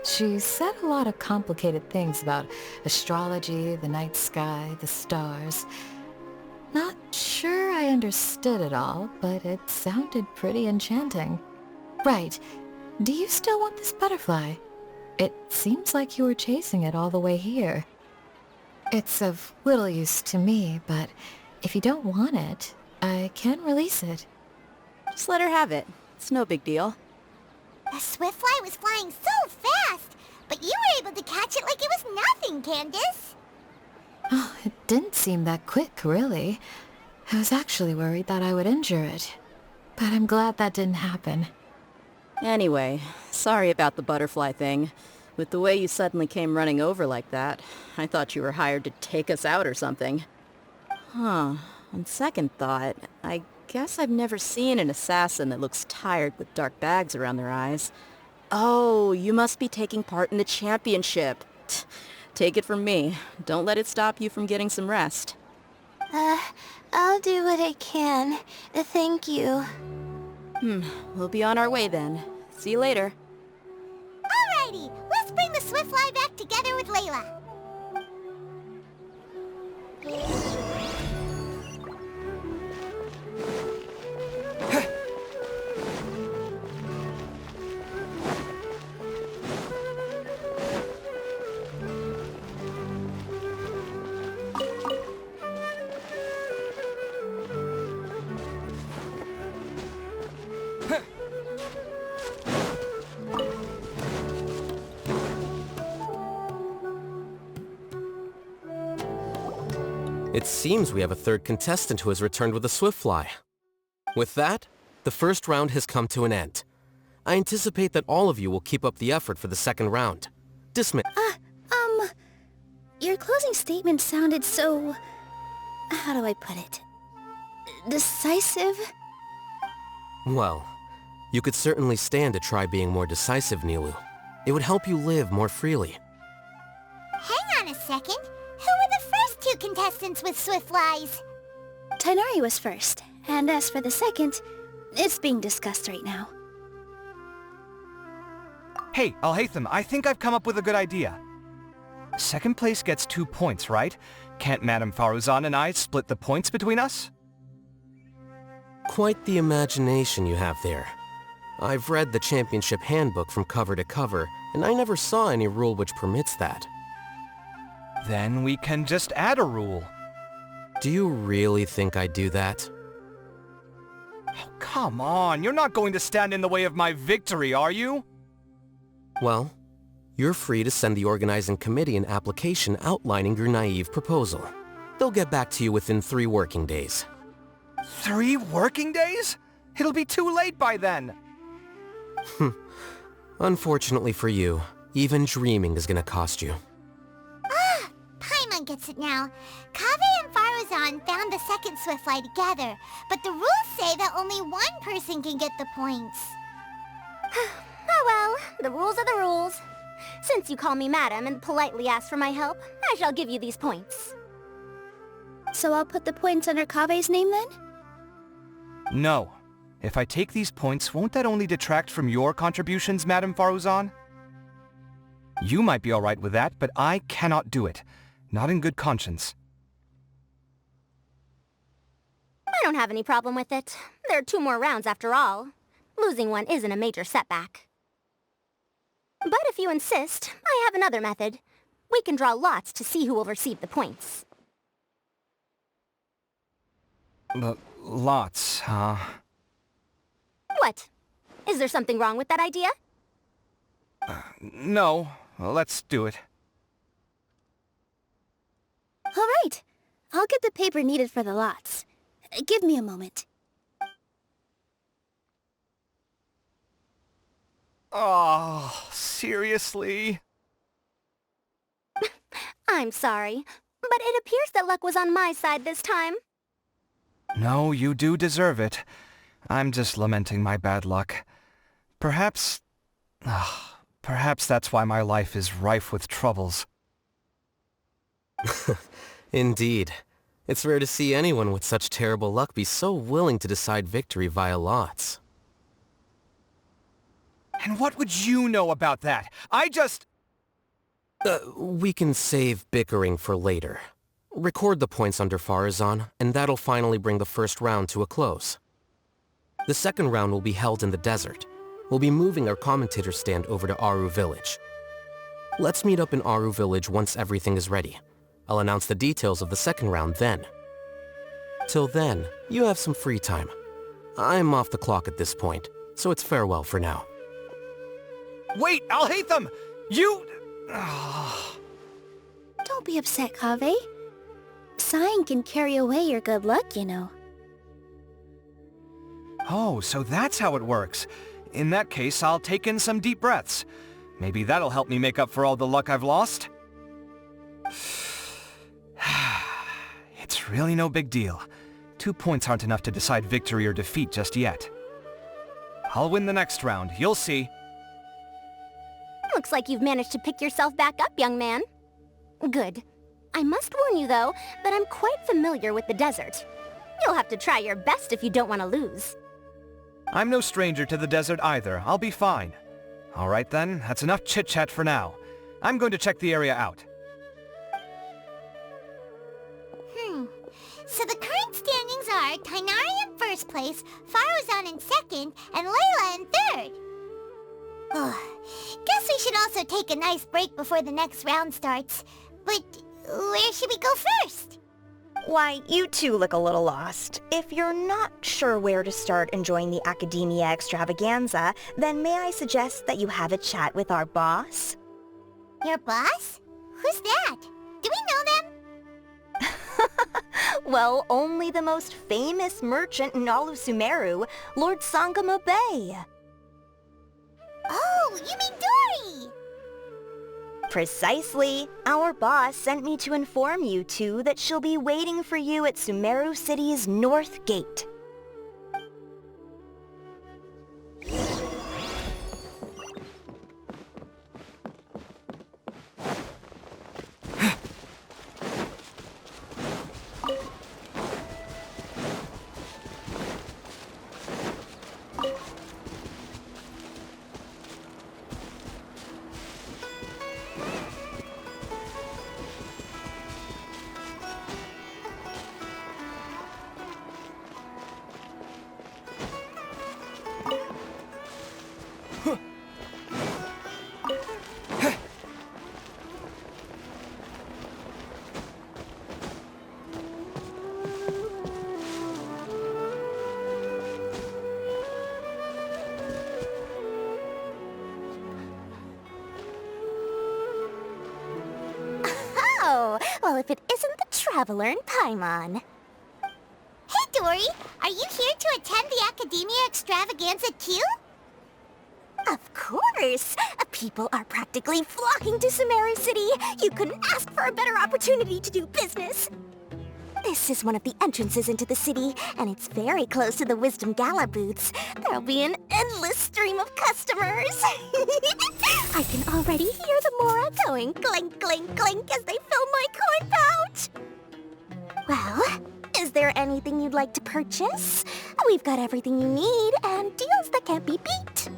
She said a lot of complicated things about astrology, the night sky, the stars. Not sure I understood it all, but it sounded pretty enchanting. Right. Do you still want this butterfly? It seems like you were chasing it all the way here. It's of little use to me, but if you don't want it, I can release it. Just let her have it. It's no big deal. The swiftfly was flying so fast, but you were able to catch it like it was nothing, Candace. Oh, it didn't seem that quick, really. I was actually worried that I would injure it. But I'm glad that didn't happen. Anyway, sorry about the butterfly thing. With the way you suddenly came running over like that, I thought you were hired to take us out or something. Huh. On second thought, I guess I've never seen an assassin that looks tired with dark bags around their eyes. Oh, you must be taking part in the championship. Take it from me. Don't let it stop you from getting some rest. I'll do what I can. Thank you. We'll be on our way then. See you later. Alrighty, let's bring the swiftfly back together with Layla. It seems we have a third contestant who has returned with a swiftfly. With that, the first round has come to an end. I anticipate that all of you will keep up the effort for the second round. Your closing statement sounded so... how do I put it? Decisive? Well, you could certainly stand to try being more decisive, Nilu. It would help you live more freely. Hang on a second. Who were the first two contestants with swiftflies? Tighnari was first, and as for the second, it's being discussed right now. Hey, Alhacén, I think I've come up with a good idea. Second place gets 2 points, right? Can't Madame Faruzan and I split the points between us? Quite the imagination you have there. I've read the championship handbook from cover to cover, and I never saw any rule which permits that. Then we can just add a rule. Do you really think I'd do that? Oh, come on, you're not going to stand in the way of my victory, are you? Well, you're free to send the organizing committee an application outlining your naive proposal. They'll get back to you within 3 working days. 3 working days? It'll be too late by then. Unfortunately for you, even dreaming is gonna cost you. Ah! Paimon gets it now. Kaveh and Faruzan found the second Swiftfly together, but the rules say that only one person can get the points. Oh well, the rules are the rules. Since you call me madam and politely ask for my help, I shall give you these points. So I'll put the points under Kaveh's name then? No. If I take these points, won't that only detract from your contributions, Madam Faruzan? You might be alright with that, but I cannot do it. Not in good conscience. I don't have any problem with it. There are 2 more rounds after all. Losing one isn't a major setback. But if you insist, I have another method. We can draw lots to see who will receive the points. Lots, huh? What? Is there something wrong with that idea? No. Well, let's do it. All right. I'll get the paper needed for the lots. Give me a moment. Oh, seriously? I'm sorry, but it appears that luck was on my side this time. No, you do deserve it. I'm just lamenting my bad luck. Perhaps that's why my life is rife with troubles. Indeed. It's rare to see anyone with such terrible luck be so willing to decide victory via lots. And what would you know about that? We can save bickering for later. Record the points under Faruzan, and that'll finally bring the first round to a close. The second round will be held in the desert. We'll be moving our commentator stand over to Aru Village. Let's meet up in Aru Village once everything is ready. I'll announce the details of the second round then. Till then, you have some free time. I'm off the clock at this point, so it's farewell for now. Wait, I'll hate them! You... Don't be upset, Kaveh. Sighing can carry away your good luck, you know. Oh, so that's how it works. In that case, I'll take in some deep breaths. Maybe that'll help me make up for all the luck I've lost. It's really no big deal. 2 points aren't enough to decide victory or defeat just yet. I'll win the next round, you'll see. Looks like you've managed to pick yourself back up, young man. Good. I must warn you, though, that I'm quite familiar with the desert. You'll have to try your best if you don't want to lose. I'm no stranger to the desert either. I'll be fine. All right then, that's enough chit-chat for now. I'm going to check the area out. So the current standings are Tighnari in first place, Faruzan in second, and Laila in third. Guess we should also take a nice break before the next round starts. But where should we go first? Why, you two look a little lost. If you're not sure where to start enjoying the Academia extravaganza, then may I suggest that you have a chat with our boss? Your boss? Who's that? Do we know them? Well, only the most famous merchant in all of Sumeru, Lord Sangamo Bay. Oh, you mean Dory! Precisely. Our boss sent me to inform you two that she'll be waiting for you at Sumeru City's North Gate. Well, if it isn't the Traveler in Paimon. Hey, Dory! Are you here to attend the Academia Extravaganza too? Of course! People are practically flocking to Sumeru City! You couldn't ask for a better opportunity to do business! This is one of the entrances into the city, and it's very close to the Wisdom Gala booths. There'll be an endless stream of customers! I can already hear the Mora going clink, clink, clink as they fill my coin pouch! Well, is there anything you'd like to purchase? We've got everything you need, and deals that can't be beat.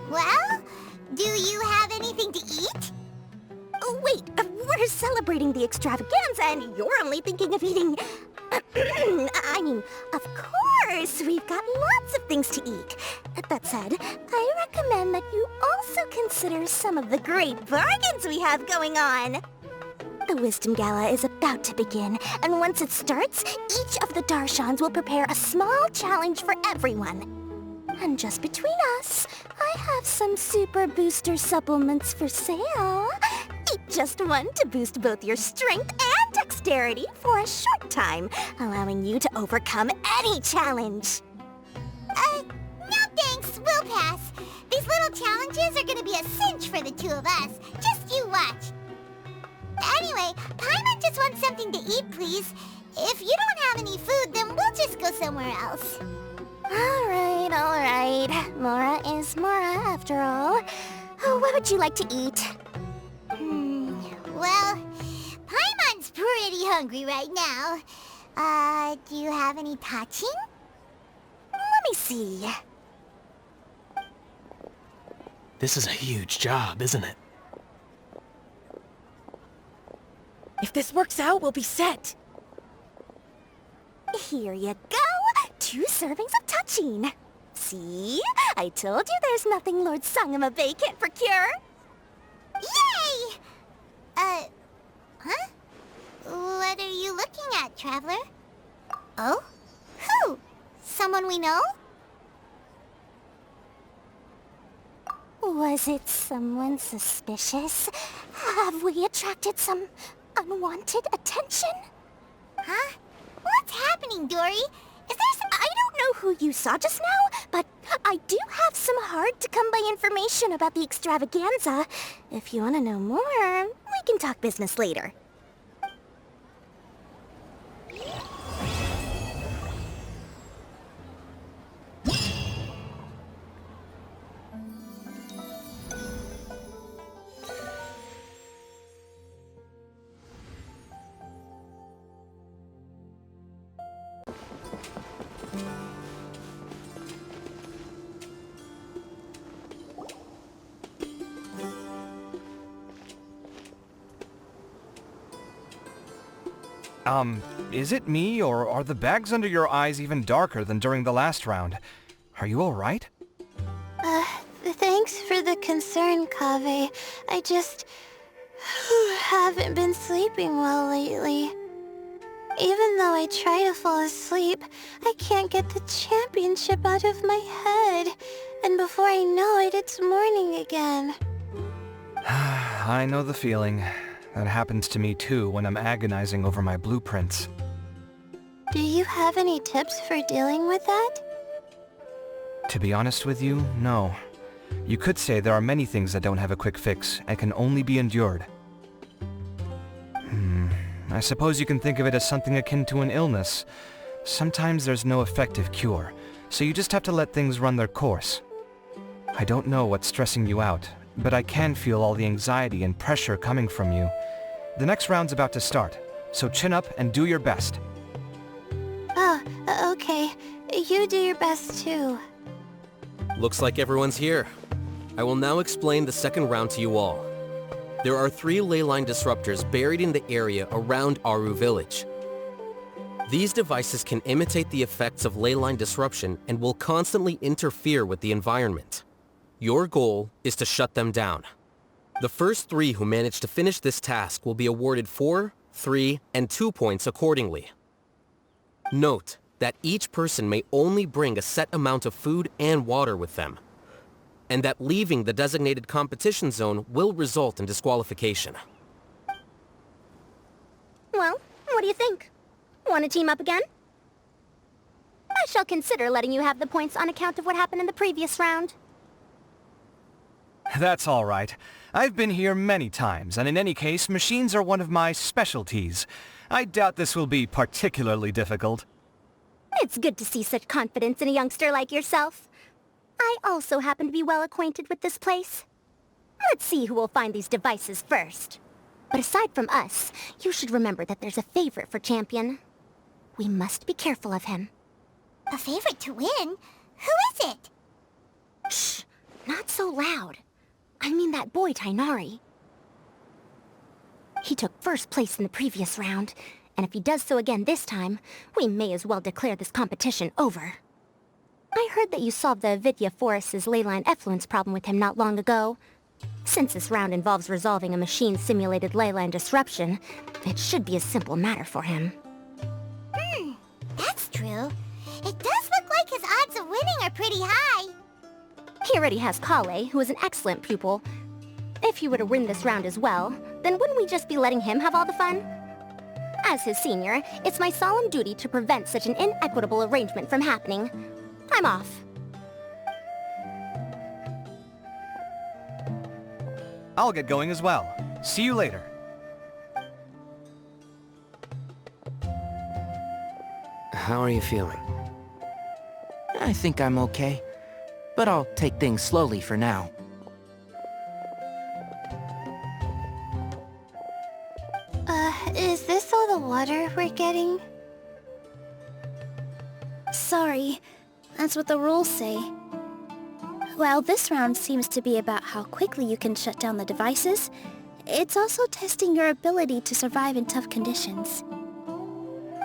Well, do you have anything to eat? Oh, wait, we're celebrating the extravaganza and you're only thinking of eating... I mean, of course, we've got lots of things to eat. That said, I recommend that you also consider some of the great bargains we have going on. The Wisdom Gala is about to begin, and once it starts, each of the Darshans will prepare a small challenge for everyone. And just between us, I have some super booster supplements for sale. Eat just one to boost both your strength and dexterity for a short time, allowing you to overcome any challenge. No thanks, we'll pass. These little challenges are gonna be a cinch for the two of us. Just you watch. Anyway, Paimon just wants something to eat, please. If you don't have any food, then we'll just go somewhere else. Alright. Mora is Mora, after all. What would you like to eat? Well, Paimon's pretty hungry right now. Do you have any touching? Let me see. This is a huge job, isn't it? If this works out, we'll be set. Here you go. 2 servings of touching. See? I told you there's nothing Lord Sangamabe can't procure. Yay! Huh? What are you looking at, Traveler? Oh? Who? Someone we know? Was it someone suspicious? Have we attracted some unwanted attention? Huh? What's happening, Dory? Is there some... I don't know who you saw just now, but I do have some hard-to-come-by information about the extravaganza. If you want to know more, we can talk business later. Is it me, or are the bags under your eyes even darker than during the last round? Are you alright? Thanks for the concern, Kaveh. I just... haven't been sleeping well lately. Even though I try to fall asleep, I can't get the championship out of my head. And before I know it, it's morning again. I know the feeling. That happens to me too when I'm agonizing over my blueprints. Do you have any tips for dealing with that? To be honest with you, no. You could say there are many things that don't have a quick fix and can only be endured. I suppose you can think of it as something akin to an illness. Sometimes there's no effective cure, so you just have to let things run their course. I don't know what's stressing you out, but I can feel all the anxiety and pressure coming from you. The next round's about to start, so chin up and do your best. Oh, okay. You do your best too. Looks like everyone's here. I will now explain the second round to you all. There are 3 ley line disruptors buried in the area around Aru village. These devices can imitate the effects of ley line disruption and will constantly interfere with the environment. Your goal is to shut them down. The first 3 who manage to finish this task will be awarded 4, 3, and 2 points accordingly. Note that each person may only bring a set amount of food and water with them. and that leaving the designated competition zone will result in disqualification. Well, what do you think? Want to team up again? I shall consider letting you have the points on account of what happened in the previous round. That's all right. I've been here many times, and in any case, machines are one of my specialties. I doubt this will be particularly difficult. It's good to see such confidence in a youngster like yourself. I also happen to be well acquainted with this place. Let's see who will find these devices first. But aside from us, you should remember that there's a favorite for champion. We must be careful of him. A favorite to win? Who is it? Shh! Not so loud. I mean that boy Tighnari. He took first place in the previous round, and if he does so again this time, we may as well declare this competition over. I heard that you solved the Avidya Forest's leyline effluence problem with him not long ago. Since this round involves resolving a machine-simulated leyline disruption, it should be a simple matter for him. That's true. It does look like his odds of winning are pretty high. He already has Kale, who is an excellent pupil. If he were to win this round as well, then wouldn't we just be letting him have all the fun? As his senior, it's my solemn duty to prevent such an inequitable arrangement from happening. I'm off. I'll get going as well. See you later. How are you feeling? I think I'm okay, but I'll take things slowly for now. Is this all the water we're getting? Sorry, that's what the rules say. While this round seems to be about how quickly you can shut down the devices, it's also testing your ability to survive in tough conditions.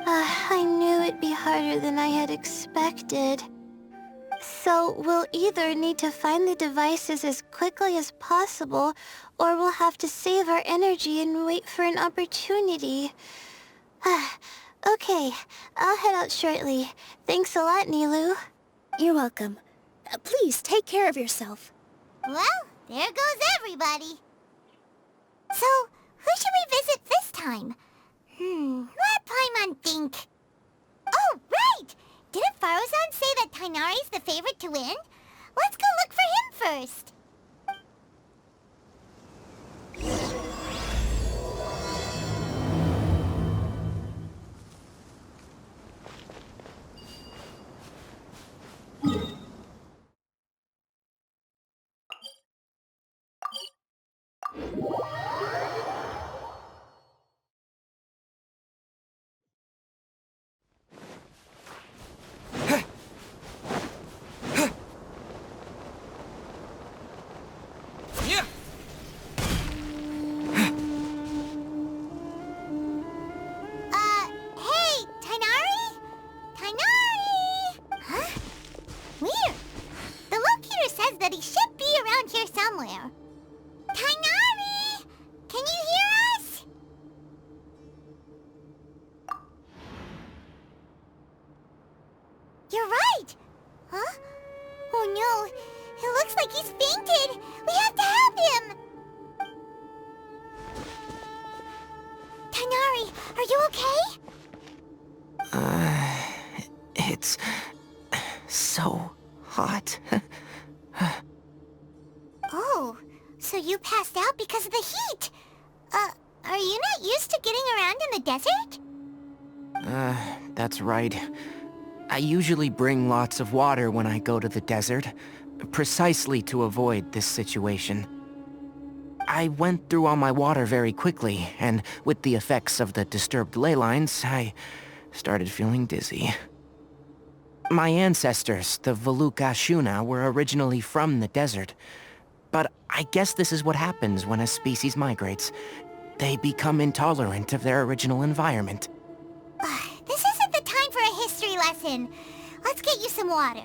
I knew it'd be harder than I had expected. So we'll either need to find the devices as quickly as possible, or we'll have to save our energy and wait for an opportunity. Okay, I'll head out shortly. Thanks a lot, Nilou. You're welcome. Please take care of yourself. Well, there goes everybody. So, who should we visit this time? Let Paimon think. Oh, right! Didn't Faruzan say that Tighnari's the favorite to win? Let's go look for him first. It's so hot. Oh, so you passed out because of the heat. Are you not used to getting around in the desert? That's right. I usually bring lots of water when I go to the desert, precisely to avoid this situation. I went through all my water very quickly, and with the effects of the disturbed ley lines, I started feeling dizzy. My ancestors, the Voluka Shuna, were originally from the desert. But I guess this is what happens when a species migrates. They become intolerant of their original environment. This isn't the time for a history lesson. Let's get you some water.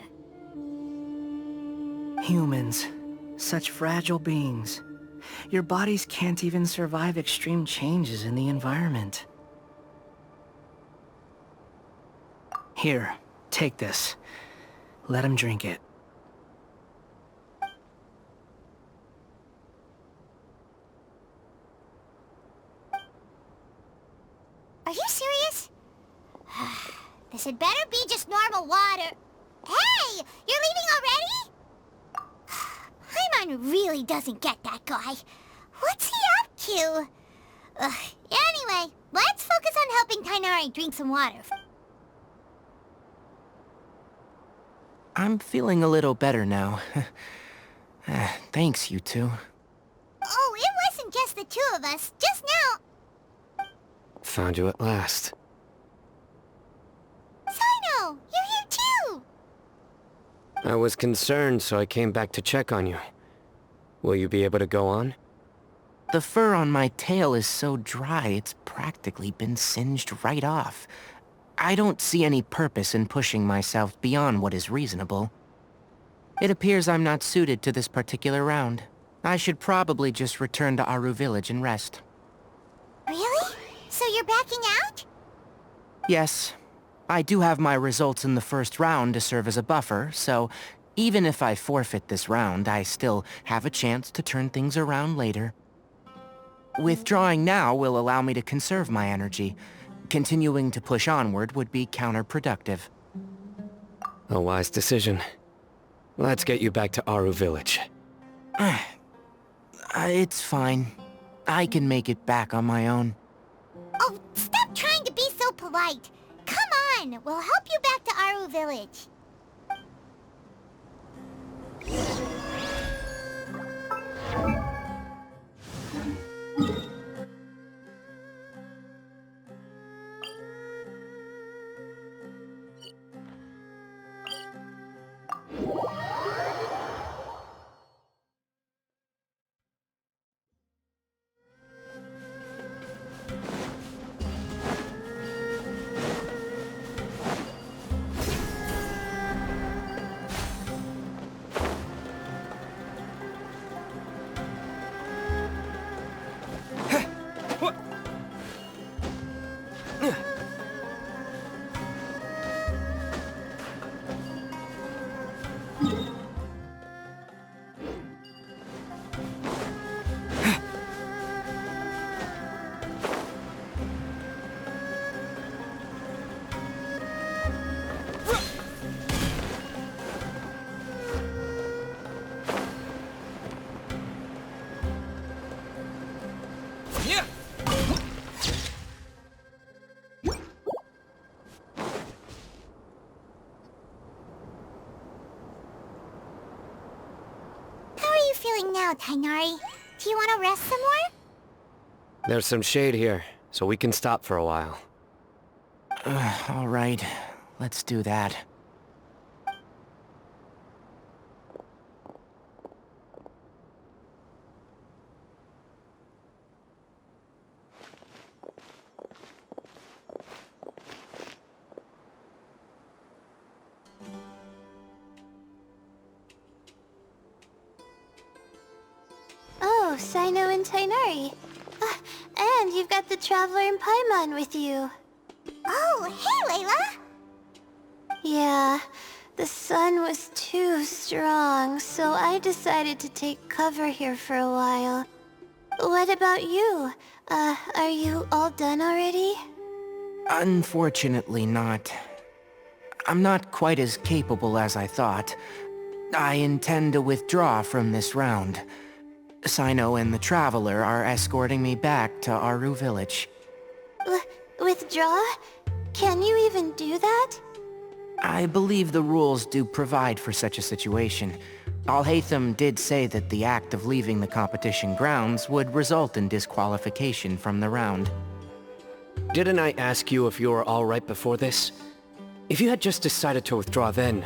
Humans. Such fragile beings. Your bodies can't even survive extreme changes in the environment. Here, take this. Let him drink it. just normal water. Hey! You're leaving already? Paimon really doesn't get that guy. What's he up to? Anyway, let's focus on helping Tighnari drink some water. I'm feeling a little better now. Thanks, you two. Oh, it wasn't just the two of us. Just now. Found you at last. Sino, you're here too! I was concerned, so I came back to check on you. Will you be able to go on? The fur on my tail is so dry, it's practically been singed right off. I don't see any purpose in pushing myself beyond what is reasonable. It appears I'm not suited to this particular round. I should probably just return to Aaru village and rest. Really? So you're backing out? Yes. I do have my results in the first round to serve as a buffer, so even if I forfeit this round, I still have a chance to turn things around later. Withdrawing now will allow me to conserve my energy. Continuing to push onward would be counterproductive. A wise decision. Let's get you back to Aaru village. It's fine. I can make it back on my own. Oh, stop trying to be so polite. Come on, we'll help you back to Aaru village. Now, Tighnari, do you want to rest some more? There's some shade here, so we can stop for a while. All right, let's do that. Oh, Sino and Tighnari. And you've got the Traveler and Paimon with you. Oh, hey, Laila! Yeah, the sun was too strong, so I decided to take cover here for a while. What about you? Are you all done already? Unfortunately not. I'm not quite as capable as I thought. I intend to withdraw from this round. Sino and the Traveler are escorting me back to Aaru village. Withdraw? Can you even do that? I believe the rules do provide for such a situation. Alhaitham did say that the act of leaving the competition grounds would result in disqualification from the round. Didn't I ask you if you were alright before this? If you had just decided to withdraw then,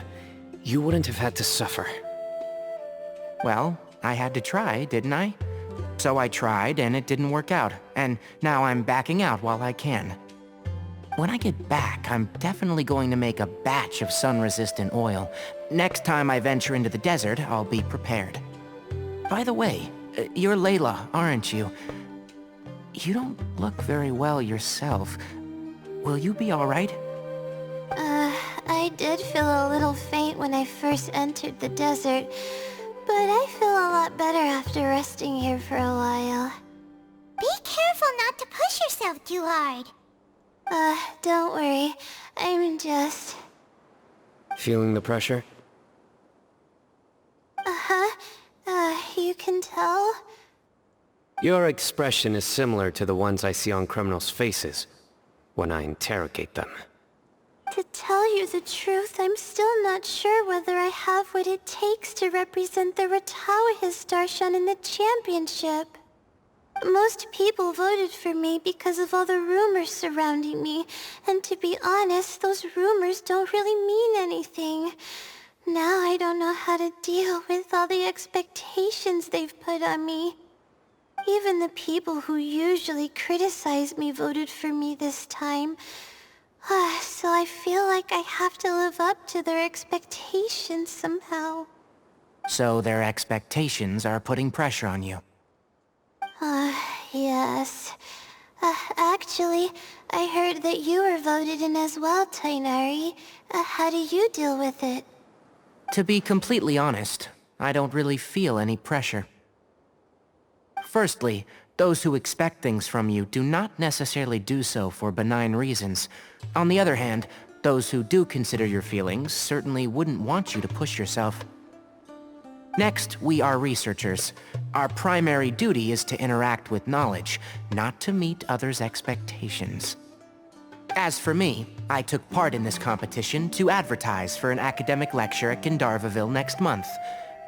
you wouldn't have had to suffer. Well, I had to try, didn't I? So I tried, and it didn't work out, and now I'm backing out while I can. When I get back, I'm definitely going to make a batch of sun-resistant oil. Next time I venture into the desert, I'll be prepared. By the way, you're Laila, aren't you? You don't look very well yourself. Will you be alright? I did feel a little faint when I first entered the desert, but I feel a lot better after resting here for a while. Be careful not to push yourself too hard. Don't worry. I'm just... Feeling the pressure? You can tell? Your expression is similar to the ones I see on criminals' faces when I interrogate them. To tell you the truth, I'm still not sure whether I have what it takes to represent the Ratawahis Darshan in the championship. Most people voted for me because of all the rumors surrounding me, and to be honest, those rumors don't really mean anything. Now I don't know how to deal with all the expectations they've put on me. Even the people who usually criticize me voted for me this time. So I feel like I have to live up to their expectations somehow. So their expectations are putting pressure on you. Yes. Actually, I heard that you were voted in as well, Tighnari. How do you deal with it? To be completely honest, I don't really feel any pressure. Firstly, those who expect things from you do not necessarily do so for benign reasons. On the other hand, those who do consider your feelings certainly wouldn't want you to push yourself. Next, we are researchers. Our primary duty is to interact with knowledge, not to meet others' expectations. As for me, I took part in this competition to advertise for an academic lecture at Gandharvaville next month.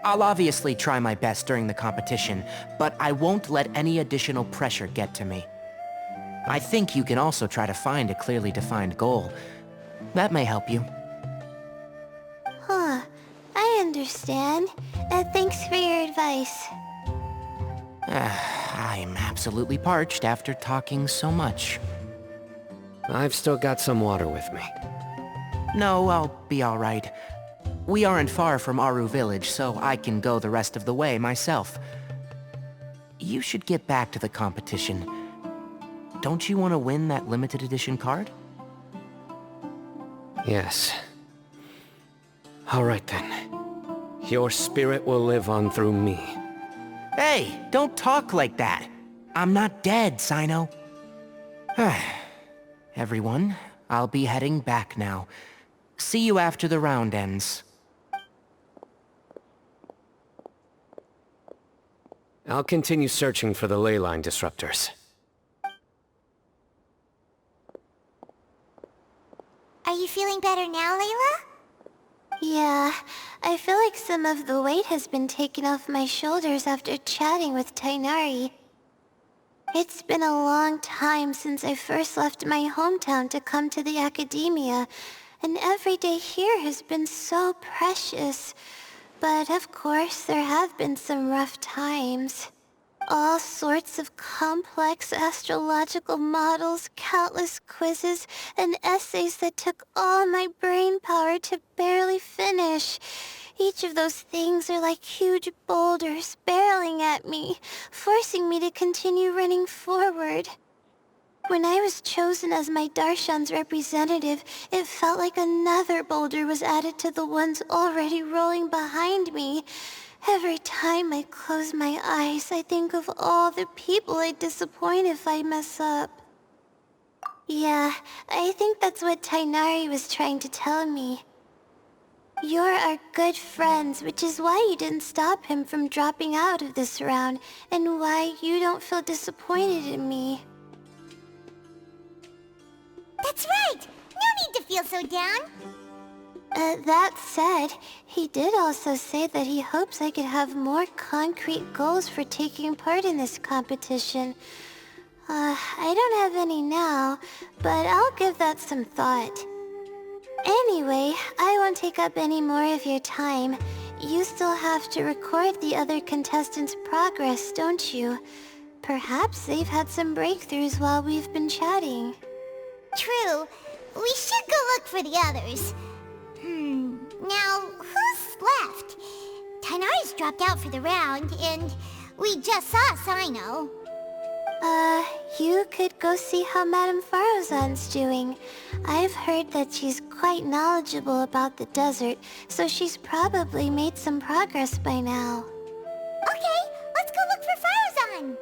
I'll obviously try my best during the competition, but I won't let any additional pressure get to me. I think you can also try to find a clearly defined goal. That may help you. I understand. Thanks for your advice. I'm absolutely parched after talking so much. I've still got some water with me. No, I'll be all right. We aren't far from Aru village, so I can go the rest of the way myself. You should get back to the competition. Don't you want to win that limited edition card? Yes. All right then. Your spirit will live on through me. Hey, don't talk like that. I'm not dead, Sino. Everyone, I'll be heading back now. See you after the round ends. I'll continue searching for the ley line disruptors. Are you feeling better now, Layla? Yeah, I feel like some of the weight has been taken off my shoulders after chatting with Tighnari. It's been a long time since I first left my hometown to come to the academia, and every day here has been so precious. But of course, there have been some rough times. All sorts of complex astrological models, countless quizzes, and essays that took all my brain power to barely finish. Each of those things are like huge boulders barreling at me, forcing me to continue running forward. When I was chosen as my Darshan's representative, it felt like another boulder was added to the ones already rolling behind me. Every time I close my eyes, I think of all the people I'd disappoint if I mess up. Yeah, I think that's what Tighnari was trying to tell me. You're our good friends, which is why you didn't stop him from dropping out of this round, and why you don't feel disappointed in me. That's right! No need to feel so down! That said, he did also say that he hopes I could have more concrete goals for taking part in this competition. I don't have any now, but I'll give that some thought. Anyway, I won't take up any more of your time. You still have to record the other contestants' progress, don't you? Perhaps they've had some breakthroughs while we've been chatting. True. We should go look for the others. Now, who's left? Tighnari's dropped out for the round, and we just saw Sino. You could go see how Madame Farozan's doing. I've heard that she's quite knowledgeable about the desert, so she's probably made some progress by now. Okay, let's go look for Farozan!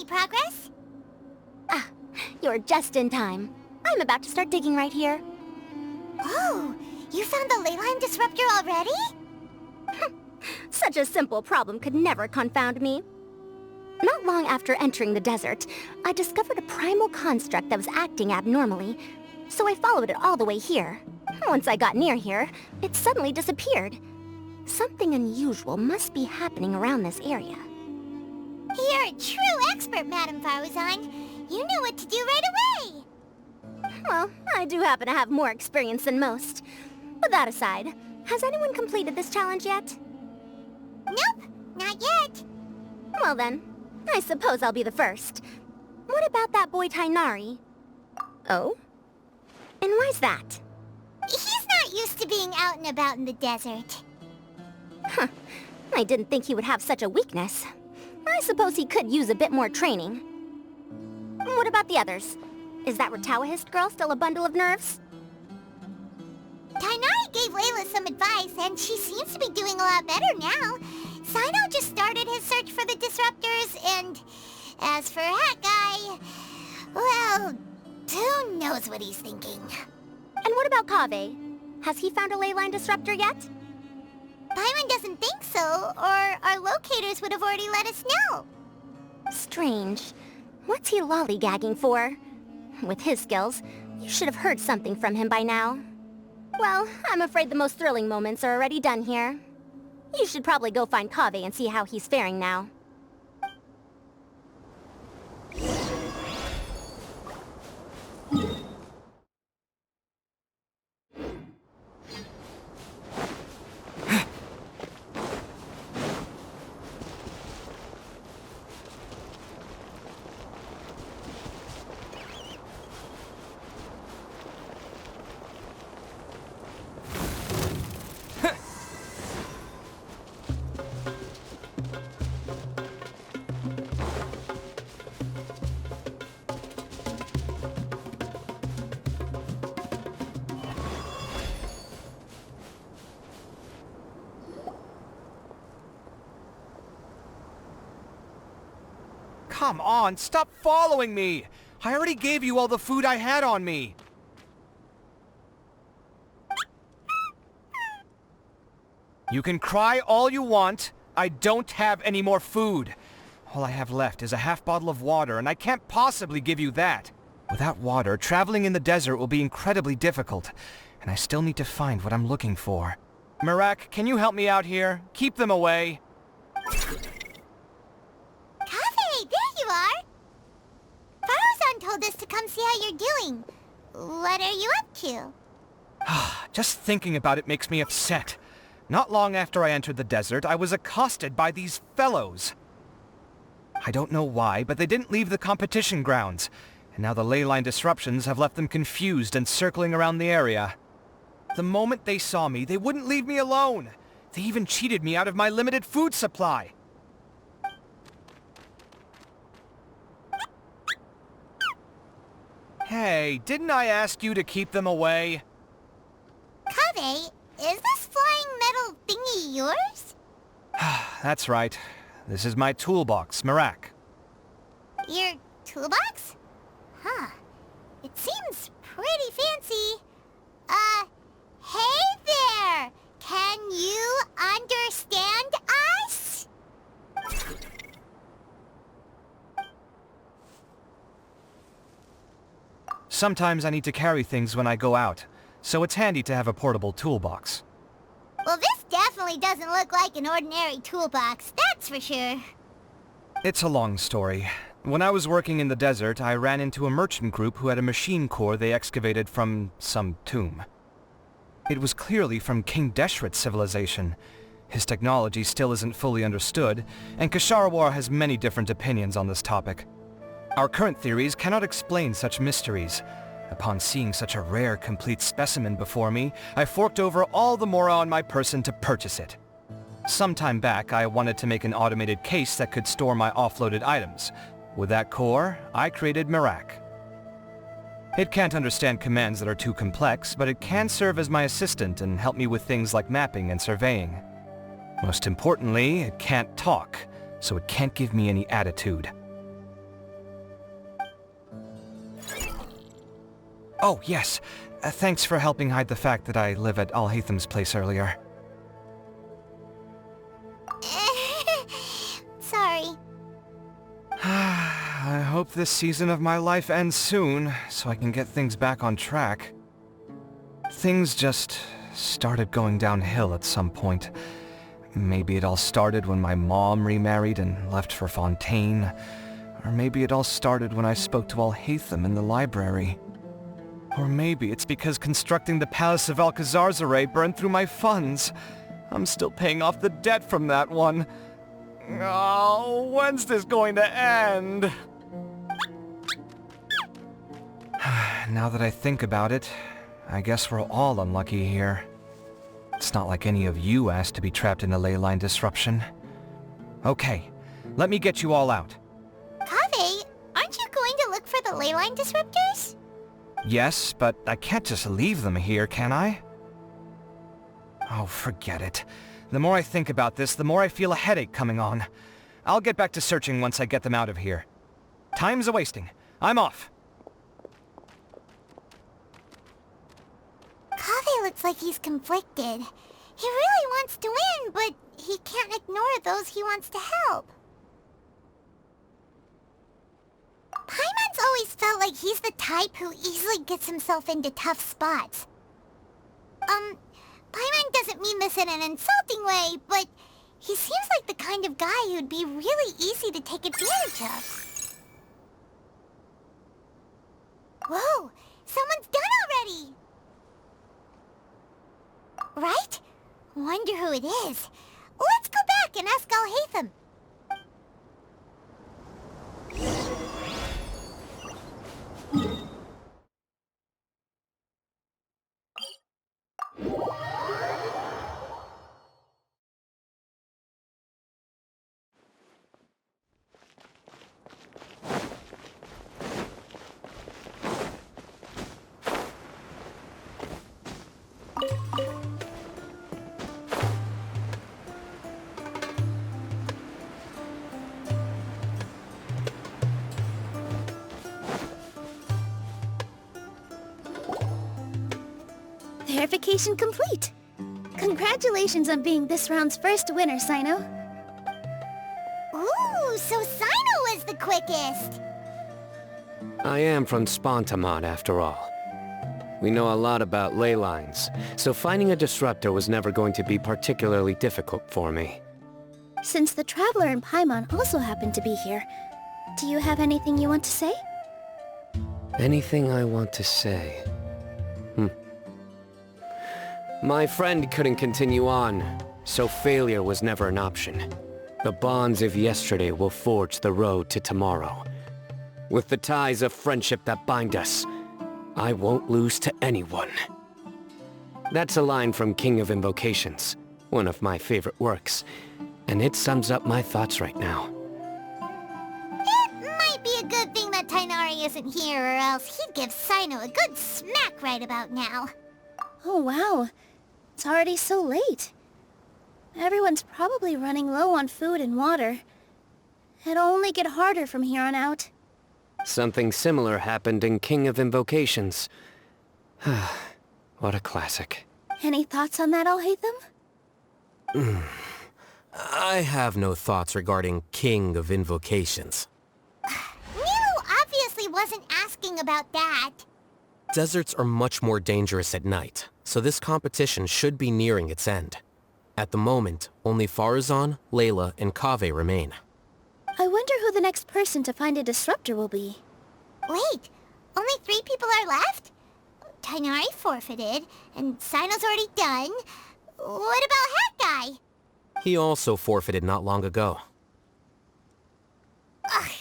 any progress? Ah, you're just in time. I'm about to start digging right here. Oh, you found the ley line disruptor already? Such a simple problem could never confound me. Not long after entering the desert, I discovered a primal construct that was acting abnormally, so I followed it all the way here. Once I got near here, it suddenly disappeared. Something unusual must be happening around this area. You're a true expert, Madame Faruzan. You knew what to do right away. Well, I do happen to have more experience than most. But that aside, has anyone completed this challenge yet? Nope, not yet. Well then, I suppose I'll be the first. What about that boy Tainari? Oh? And why's that? He's not used to being out and about in the desert. Huh. I didn't think he would have such a weakness. I suppose he could use a bit more training. What about the others? Is that Rotawahist girl still a bundle of nerves? Tainari gave Layla some advice, and she seems to be doing a lot better now. Sino just started his search for the disruptors, and as for that guy, well, who knows what he's thinking. And what about Kaveh? Has he found a ley line disruptor yet? Paimon doesn't think so, or our locators would have already let us know. Strange. What's he lollygagging for? With his skills, you should have heard something from him by now. Well, I'm afraid the most thrilling moments are already done here. You should probably go find Kaveh and see how he's faring now. Come on, stop following me! I already gave you all the food I had on me! You can cry all you want. I don't have any more food. All I have left is a half bottle of water, and I can't possibly give you that. Without water, traveling in the desert will be incredibly difficult, and I still need to find what I'm looking for. Merak, can you help me out here? Keep them away. Kaveh, there you are! Faruzan told us to come see how you're doing. What are you up to? Just thinking about it makes me upset. Not long after I entered the desert, I was accosted by these fellows. I don't know why, but they didn't leave the competition grounds, and now the ley line disruptions have left them confused and circling around the area. The moment they saw me, they wouldn't leave me alone. They even cheated me out of my limited food supply. Hey, didn't I ask you to keep them away? Kaveh, is this flying metal thingy yours? That's right. This is my toolbox, Merak. Your toolbox? Huh. It seems pretty fancy. Hey there! Can you understand us? Sometimes I need to carry things when I go out, so it's handy to have a portable toolbox. Well, this definitely doesn't look like an ordinary toolbox, that's for sure. It's a long story. When I was working in the desert, I ran into a merchant group who had a machine core they excavated from some tomb. It was clearly from King Deshret's civilization. His technology still isn't fully understood, and Kasharawar has many different opinions on this topic. Our current theories cannot explain such mysteries. Upon seeing such a rare, complete specimen before me, I forked over all the mora on my person to purchase it. Some time back, I wanted to make an automated case that could store my offloaded items. With that core, I created Merak. It can't understand commands that are too complex, but it can serve as my assistant and help me with things like mapping and surveying. Most importantly, it can't talk, so it can't give me any attitude. Oh, yes. Thanks for helping hide the fact that I live at Alhacén's place earlier. Sorry. I hope this season of my life ends soon, so I can get things back on track. Things just started going downhill at some point. Maybe it all started when my mom remarried and left for Fontaine. Or maybe it all started when I spoke to Alhacén in the library. Or maybe it's because constructing the Palace of Alcazar's burned through my funds. I'm still paying off the debt from that one. Oh, when's this going to end? Now that I think about it, I guess we're all unlucky here. It's not like any of you asked to be trapped in a ley line disruption. Okay, let me get you all out. Kaveh, aren't you going to look for the ley line disruptors? Yes, but I can't just leave them here, can I? Oh, forget it. The more I think about this, the more I feel a headache coming on. I'll get back to searching once I get them out of here. Time's a-wasting. I'm off. Kaveh looks like he's conflicted. He really wants to win, but he can't ignore those he wants to help. Paimon's always felt like he's the type who easily gets himself into tough spots. Paimon doesn't mean this in an insulting way, but he seems like the kind of guy who'd be really easy to take advantage of. Whoa! Someone's done already! Right? Wonder who it is. Let's go back and ask Alhacén. Verification complete. Congratulations on being this round's first winner, Sino. Ooh, so Sino was the quickest. I am from Spontamod, after all. We know a lot about ley lines, so finding a disruptor was never going to be particularly difficult for me. Since the Traveler and Paimon also happen to be here, do you have anything you want to say? Anything I want to say? My friend couldn't continue on, so failure was never an option. The bonds of yesterday will forge the road to tomorrow. With the ties of friendship that bind us, I won't lose to anyone. That's a line from King of Invocations, one of my favorite works, and it sums up my thoughts right now. It might be a good thing that Tighnari isn't here, or else he'd give Sino a good smack right about now. Oh wow, it's already so late. Everyone's probably running low on food and water. It'll only get harder from here on out. Something similar happened in King of Invocations. What a classic. Any thoughts on that, Alhacén? I have no thoughts regarding King of Invocations. Milu obviously wasn't asking about that. Deserts are much more dangerous at night, so this competition should be nearing its end. At the moment, only Farazan, Laila, and Kaveh remain. I wonder who the next person to find a disruptor will be. Wait, only 3 people are left? Tighnari forfeited, and Sino's already done. What about Hat Guy? He also forfeited not long ago. Ugh,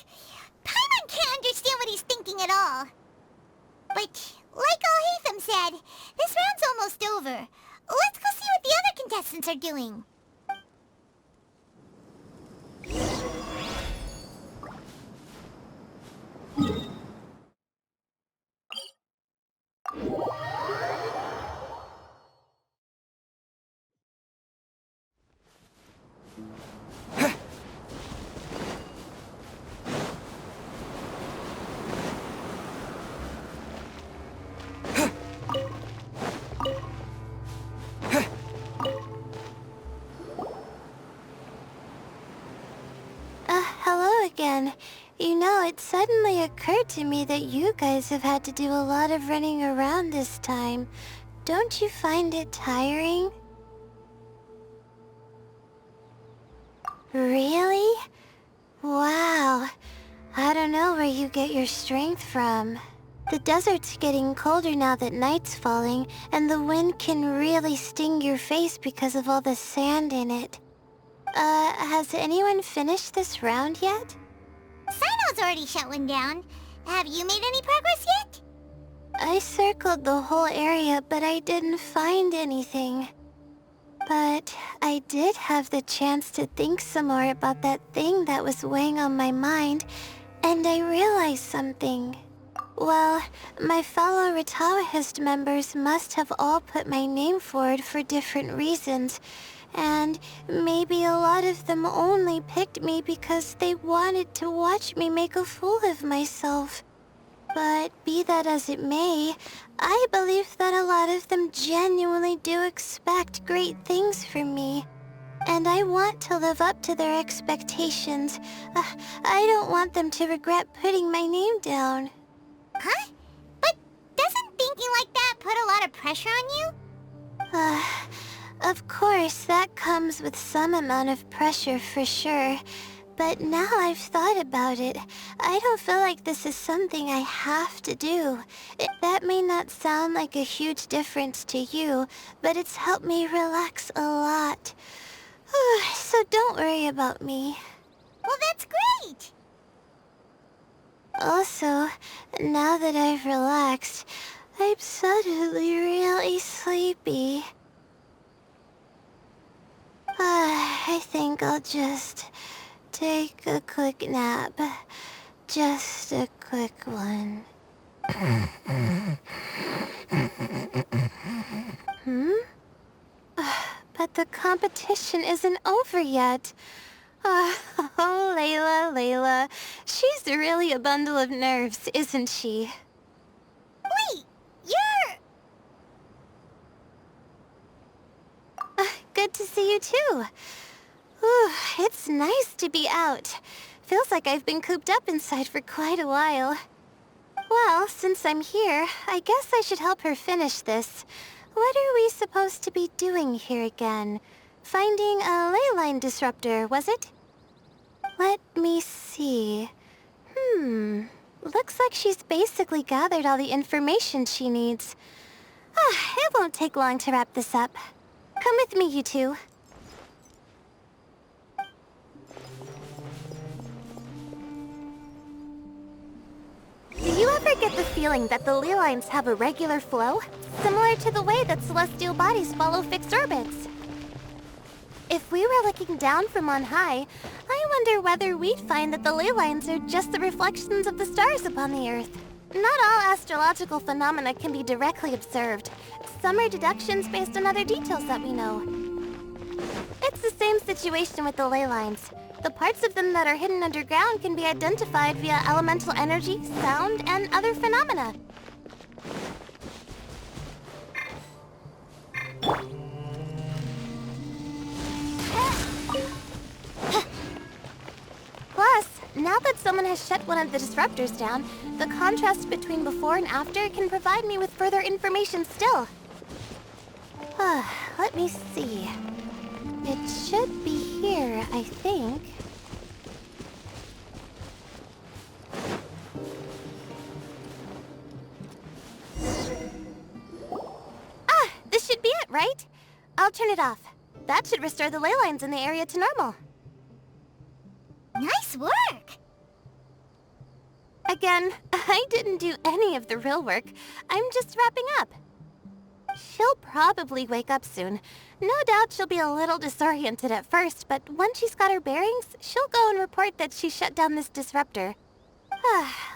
Paimon can't understand what he's thinking at all. But, like Alhacén said, this round's almost over. Let's go see what the other contestants are doing. It suddenly occurred to me that you guys have had to do a lot of running around this time. Don't you find it tiring? Really? Wow. I don't know where you get your strength from. The desert's getting colder now that night's falling, and the wind can really sting your face because of all the sand in it. Has anyone finished this round yet? Sino's already shut one down. Have you made any progress yet? I circled the whole area, but I didn't find anything. But I did have the chance to think some more about that thing that was weighing on my mind, and I realized something. Well, my fellow Retaoist members must have all put my name forward for different reasons, and maybe a lot of them only picked me because they wanted to watch me make a fool of myself. But be that as it may, I believe that a lot of them genuinely do expect great things from me. And I want to live up to their expectations. I don't want them to regret putting my name down. Huh? But doesn't thinking like that put a lot of pressure on you? Of course, that comes with some amount of pressure for sure. But now I've thought about it, I don't feel like this is something I have to do. That may not sound like a huge difference to you, but it's helped me relax a lot. So don't worry about me. Well, that's great! Also, now that I've relaxed, I'm suddenly really sleepy. I think I'll just take a quick nap. Just a quick one. But the competition isn't over yet. Oh, Layla. She's really a bundle of nerves, isn't she? Wait, you're... Good to see you too. Ooh, it's nice to be out. Feels like I've been cooped up inside for quite a while. Well, since I'm here, I guess I should help her finish this. What are we supposed to be doing here again? Finding a ley line disruptor, was it? Let me see. Looks like she's basically gathered all the information she needs. It won't take long to wrap this up. Come with me, you two. Do you ever get the feeling that the ley lines have a regular flow? Similar to the way that celestial bodies follow fixed orbits? If we were looking down from on high, I wonder whether we'd find that the ley lines are just the reflections of the stars upon the Earth. Not all astrological phenomena can be directly observed. Some are deductions based on other details that we know. It's the same situation with the ley lines. The parts of them that are hidden underground can be identified via elemental energy, sound, and other phenomena. Plus, now that someone has shut one of the disruptors down, the contrast between before and after can provide me with further information still. Let me see. It should be here, I think. This should be it, right? I'll turn it off. That should restore the ley lines in the area to normal. Nice work! Again, I didn't do any of the real work. I'm just wrapping up. She'll probably wake up soon. No doubt she'll be a little disoriented at first, but once she's got her bearings, she'll go and report that she shut down this disruptor.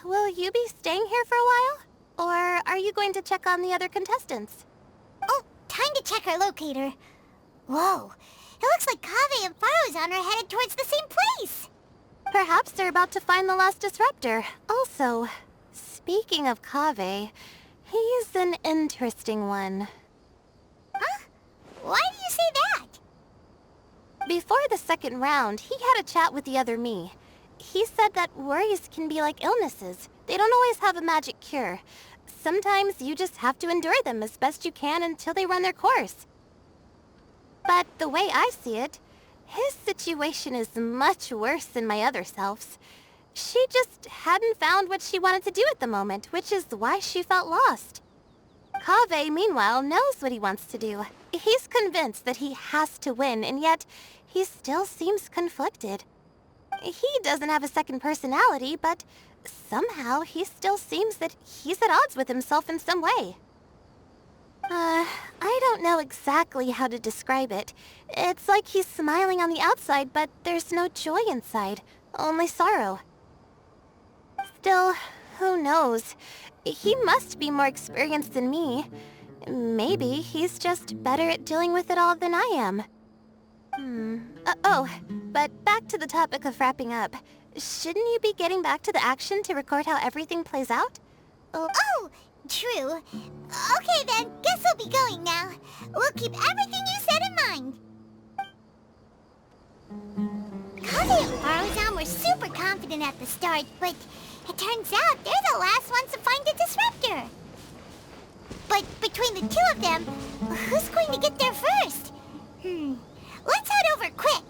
Will you be staying here for a while? Or are you going to check on the other contestants? Oh, time to check our locator. Whoa, it looks like Kaveh and Farozan are headed towards the same place. Perhaps they're about to find the last disruptor. Also, speaking of Kaveh, he's an interesting one. Huh? Why do you say that? Before the second round, he had a chat with the other me. He said that worries can be like illnesses. They don't always have a magic cure. Sometimes you just have to endure them as best you can until they run their course. But the way I see it, his situation is much worse than my other self's. She just hadn't found what she wanted to do at the moment, which is why she felt lost. Kaveh, meanwhile, knows what he wants to do. He's convinced that he has to win, and yet he still seems conflicted. He doesn't have a second personality, but somehow he still seems that he's at odds with himself in some way. I don't know exactly how to describe it. It's like he's smiling on the outside, but there's no joy inside, only sorrow. Still, who knows? He must be more experienced than me. Maybe he's just better at dealing with it all than I am. But back to the topic of wrapping up. Shouldn't you be getting back to the action to record how everything plays out? Oh, true. Okay then, guess we'll be going now. We'll keep everything you said in mind. Kaveh and Faruzan were super confident at the start, but it turns out they're the last ones to find the disruptor. But between the two of them, who's going to get there first? Let's head over quick.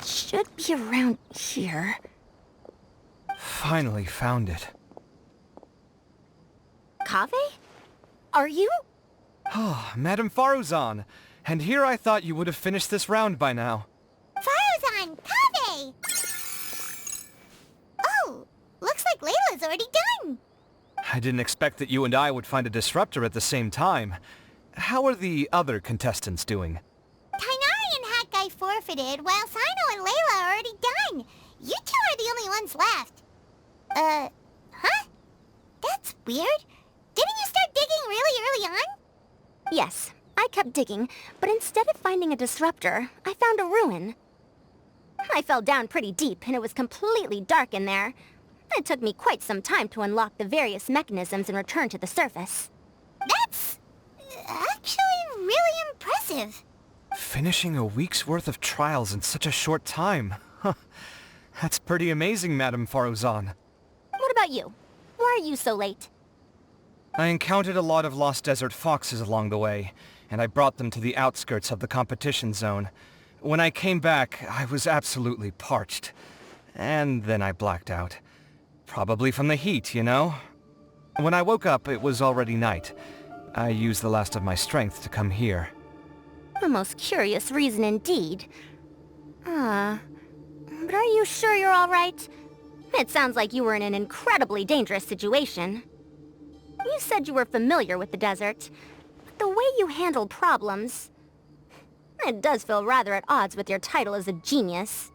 Should be around here. Finally found it. Kaveh? Are you? Oh, Madame Faruzan. And here I thought you would have finished this round by now. Faruzan! Kaveh! Oh, looks like Layla's already done. I didn't expect that you and I would find a disruptor at the same time. How are the other contestants doing? Tainari and Hakai forfeited, while Sino and Layla are already done. You two are the only ones left. Huh? That's weird. Didn't you start digging really early on? Yes, I kept digging, but instead of finding a disruptor, I found a ruin. I fell down pretty deep, and it was completely dark in there. It took me quite some time to unlock the various mechanisms and return to the surface. That's actually really impressive. Finishing a week's worth of trials in such a short time. Huh. That's pretty amazing, Madame Faruzan. What about you? Why are you so late? I encountered a lot of lost desert foxes along the way, and I brought them to the outskirts of the competition zone. When I came back, I was absolutely parched. And then I blacked out. Probably from the heat, you know? When I woke up, it was already night. I used the last of my strength to come here. A most curious reason indeed. But are you sure you're all right? It sounds like you were in an incredibly dangerous situation. You said you were familiar with the desert, but the way you handled problems... It does feel rather at odds with your title as a genius.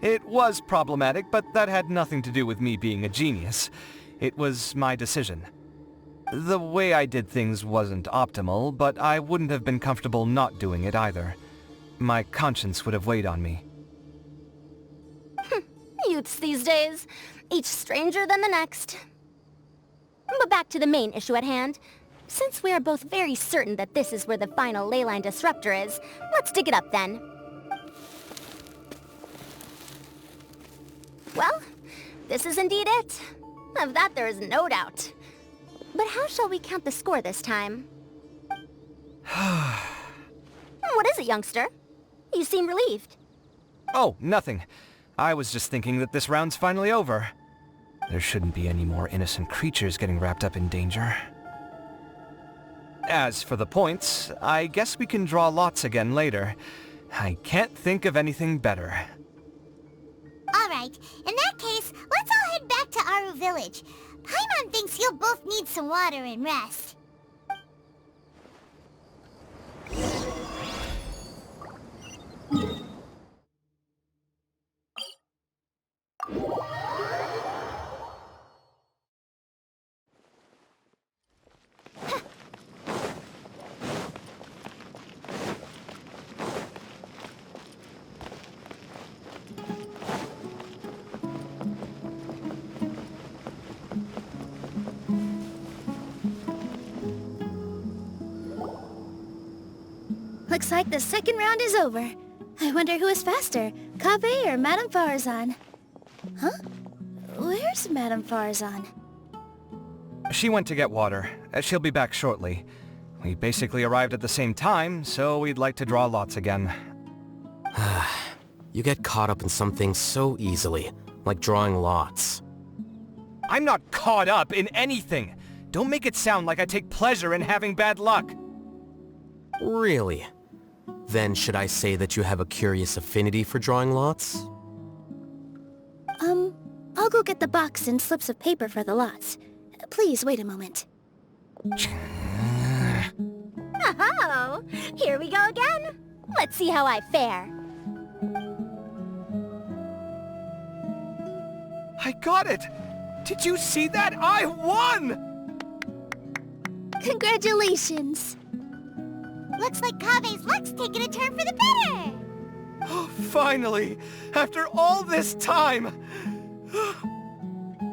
It was problematic, but that had nothing to do with me being a genius. It was my decision. The way I did things wasn't optimal, but I wouldn't have been comfortable not doing it either. My conscience would have weighed on me. Youths these days, each stranger than the next. But back to the main issue at hand. Since we are both very certain that this is where the final leyline disruptor is, let's dig it up then. Well, this is indeed it. Of that there is no doubt. But how shall we count the score this time? What is it, youngster? You seem relieved. Oh, nothing. I was just thinking that this round's finally over. There shouldn't be any more innocent creatures getting wrapped up in danger. As for the points, I guess we can draw lots again later. I can't think of anything better. Alright, in that case, let's all head back to Aru Village. Paimon thinks you'll both need some water and rest. Looks like the second round is over. I wonder who is faster, Kaveh or Madame Farazan? Huh? Where's Madame Farazan? She went to get water. She'll be back shortly. We basically arrived at the same time, so we'd like to draw lots again. You get caught up in some things so easily, like drawing lots. I'm not caught up in anything! Don't make it sound like I take pleasure in having bad luck! Really? Then should I say that you have a curious affinity for drawing lots? I'll go get the box and slips of paper for the lots. Please wait a moment. Oh, here we go again. Let's see how I fare. I got it! Did you see that? I won! Congratulations! Looks like Kaveh's luck's taking a turn for the better! Oh, finally! After all this time!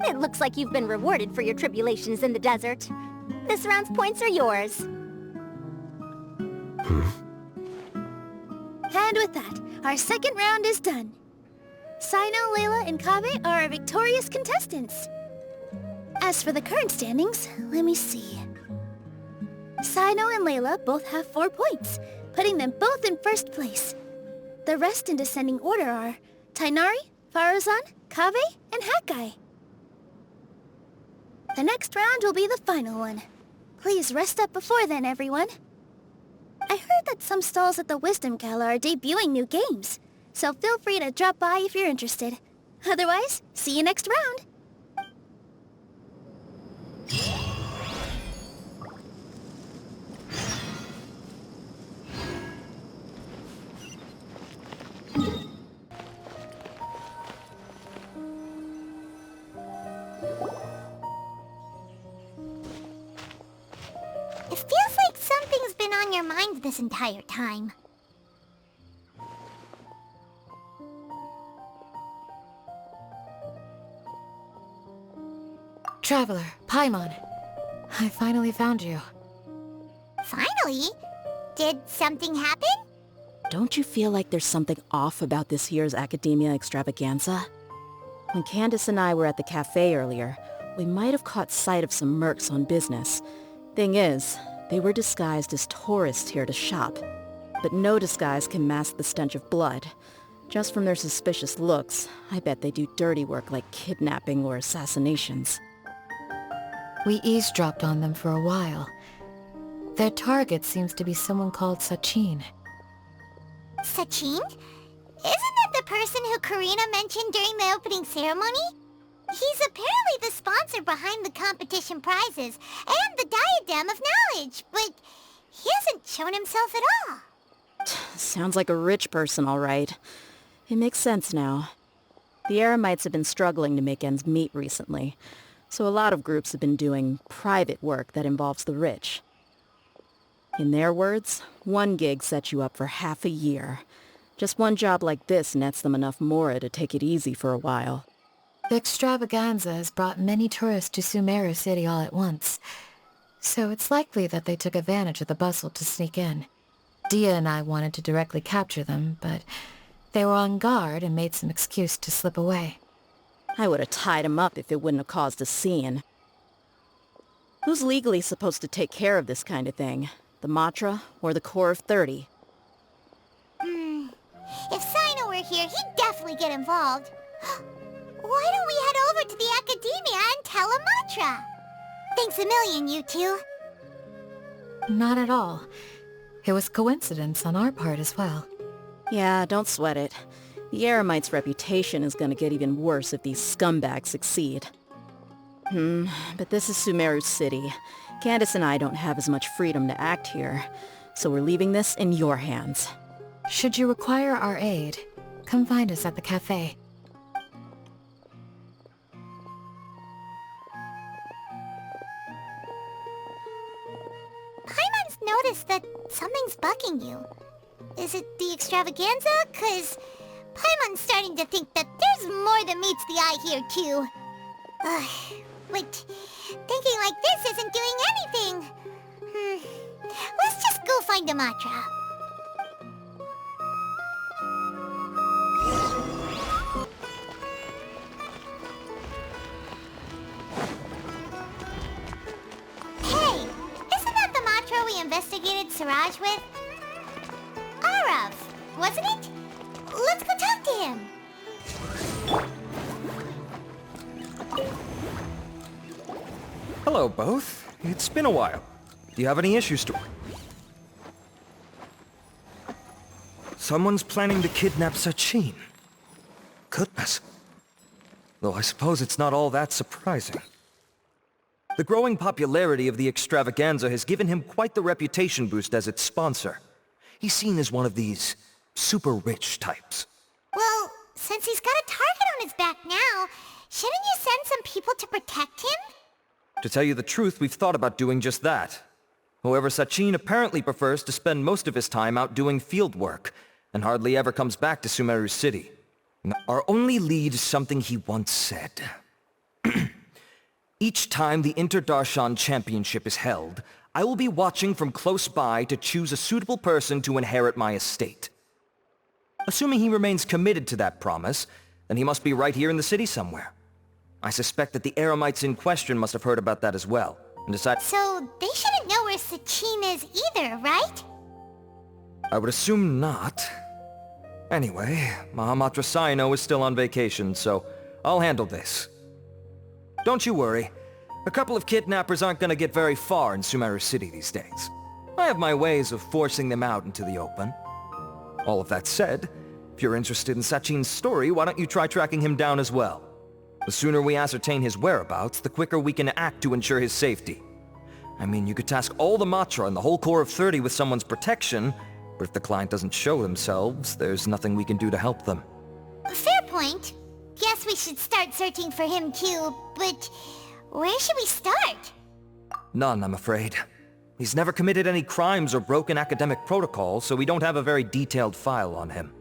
It looks like you've been rewarded for your tribulations in the desert. This round's points are yours. And with that, our second round is done. Sino, Layla, and Kaveh are our victorious contestants. As for the current standings, let me see. Sino and Layla both have 4 points, putting them both in first place. The rest in descending order are Tainari, Farazan, Kaveh, and Hakai. The next round will be the final one. Please rest up before then, everyone. I heard that some stalls at the Wisdom Gala are debuting new games, so feel free to drop by if you're interested. Otherwise, see you next round! It feels like something's been on your mind this entire time. Traveler, Paimon. I finally found you. Finally? Did something happen? Don't you feel like there's something off about this year's Academia Extravaganza? When Candace and I were at the cafe earlier, we might have caught sight of some mercs on business. Thing is, they were disguised as tourists here to shop. But no disguise can mask the stench of blood. Just from their suspicious looks, I bet they do dirty work like kidnapping or assassinations. We eavesdropped on them for a while. Their target seems to be someone called Sachin. Sachin? Isn't that the person who Karina mentioned during the opening ceremony? He's apparently the sponsor behind the competition prizes and the diadem of knowledge, but he hasn't shown himself at all. Sounds like a rich person, all right. It makes sense now. The Eremites have been struggling to make ends meet recently, so a lot of groups have been doing private work that involves the rich. In their words, one gig sets you up for half a year. Just one job like this nets them enough mora to take it easy for a while. The extravaganza has brought many tourists to Sumeru City all at once, so it's likely that they took advantage of the bustle to sneak in. Dia and I wanted to directly capture them, but they were on guard and made some excuse to slip away. I would have tied him up if it wouldn't have caused a scene. Who's legally supposed to take care of this kind of thing? The Matra or the Corps of 30? If Sino were here, he'd definitely get involved. Why don't we head over to the Academia and tell Matra? Thanks a million, you two. Not at all. It was coincidence on our part as well. Yeah, don't sweat it. The Eremites' reputation is gonna get even worse if these scumbags succeed. But this is Sumeru City. Candace and I don't have as much freedom to act here, so we're leaving this in your hands. Should you require our aid, come find us at the cafe. Paimon's noticed that something's bugging you. Is it the extravaganza? 'Cause Paimon's starting to think that there's more than meets the eye here, too. But thinking like this isn't doing anything. Let's just go find Matra. investigated Siraj with? Aarav, wasn't it? Let's go talk to him. Hello, both. It's been a while. Do you have any issues to... Someone's planning to kidnap Sachin. Goodness. Though I suppose it's not all that surprising. The growing popularity of the extravaganza has given him quite the reputation boost as its sponsor. He's seen as one of these super rich types. Well, since he's got a target on his back now, shouldn't you send some people to protect him? To tell you the truth, we've thought about doing just that. However, Sachin apparently prefers to spend most of his time out doing field work, and hardly ever comes back to Sumeru City. Our only lead is something he once said. Each time the Inter-Darshan Championship is held, I will be watching from close by to choose a suitable person to inherit my estate. Assuming he remains committed to that promise, then he must be right here in the city somewhere. I suspect that the Eremites in question must have heard about that as well, and decided... So, they shouldn't know where Sachin is either, right? I would assume not. Anyway, Mahamatra Saino is still on vacation, so I'll handle this. Don't you worry. A couple of kidnappers aren't gonna get very far in Sumeru City these days. I have my ways of forcing them out into the open. All of that said, if you're interested in Sachin's story, why don't you try tracking him down as well? The sooner we ascertain his whereabouts, the quicker we can act to ensure his safety. I mean, you could task all the Matra and the whole Corps of 30 with someone's protection, but if the client doesn't show themselves, there's nothing we can do to help them. Fair point. Guess we should start searching for him too, but where should we start? None, I'm afraid. He's never committed any crimes or broken academic protocol, so we don't have a very detailed file on him.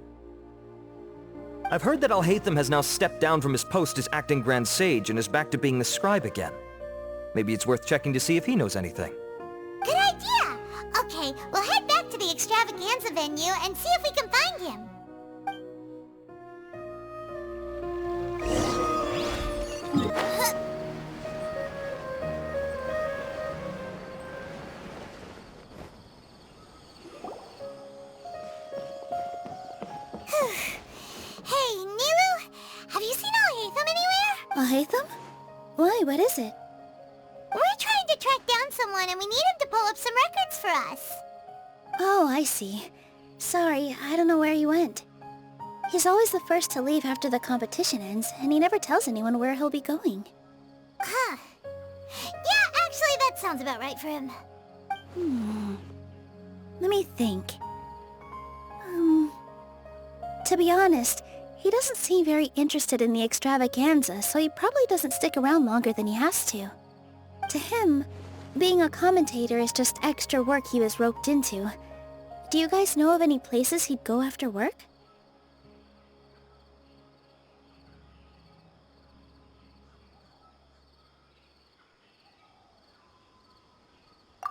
I've heard that Alhacén has now stepped down from his post as acting Grand Sage and is back to being the scribe again. Maybe it's worth checking to see if he knows anything. Good idea! Okay, we'll head back to the extravaganza venue and see if we can find him. Hey, Nilu! Have you seen Alhacén anywhere? Alhacén? Why, what is it? We're trying to track down someone and we need him to pull up some records for us. Oh, I see. Sorry, I don't know where he went. He's always the first to leave after the competition ends, and he never tells anyone where he'll be going. Huh. Yeah, actually that sounds about right for him. Let me think. To be honest, he doesn't seem very interested in the extravaganza, so he probably doesn't stick around longer than he has to. To him, being a commentator is just extra work he was roped into. Do you guys know of any places he'd go after work?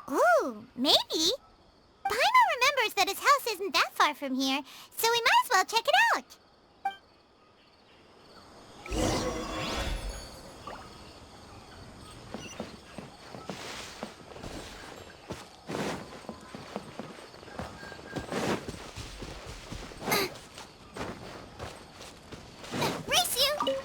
Ooh, maybe. Paimon remembers that his house isn't that far from here, so we might as well check it out. Race you!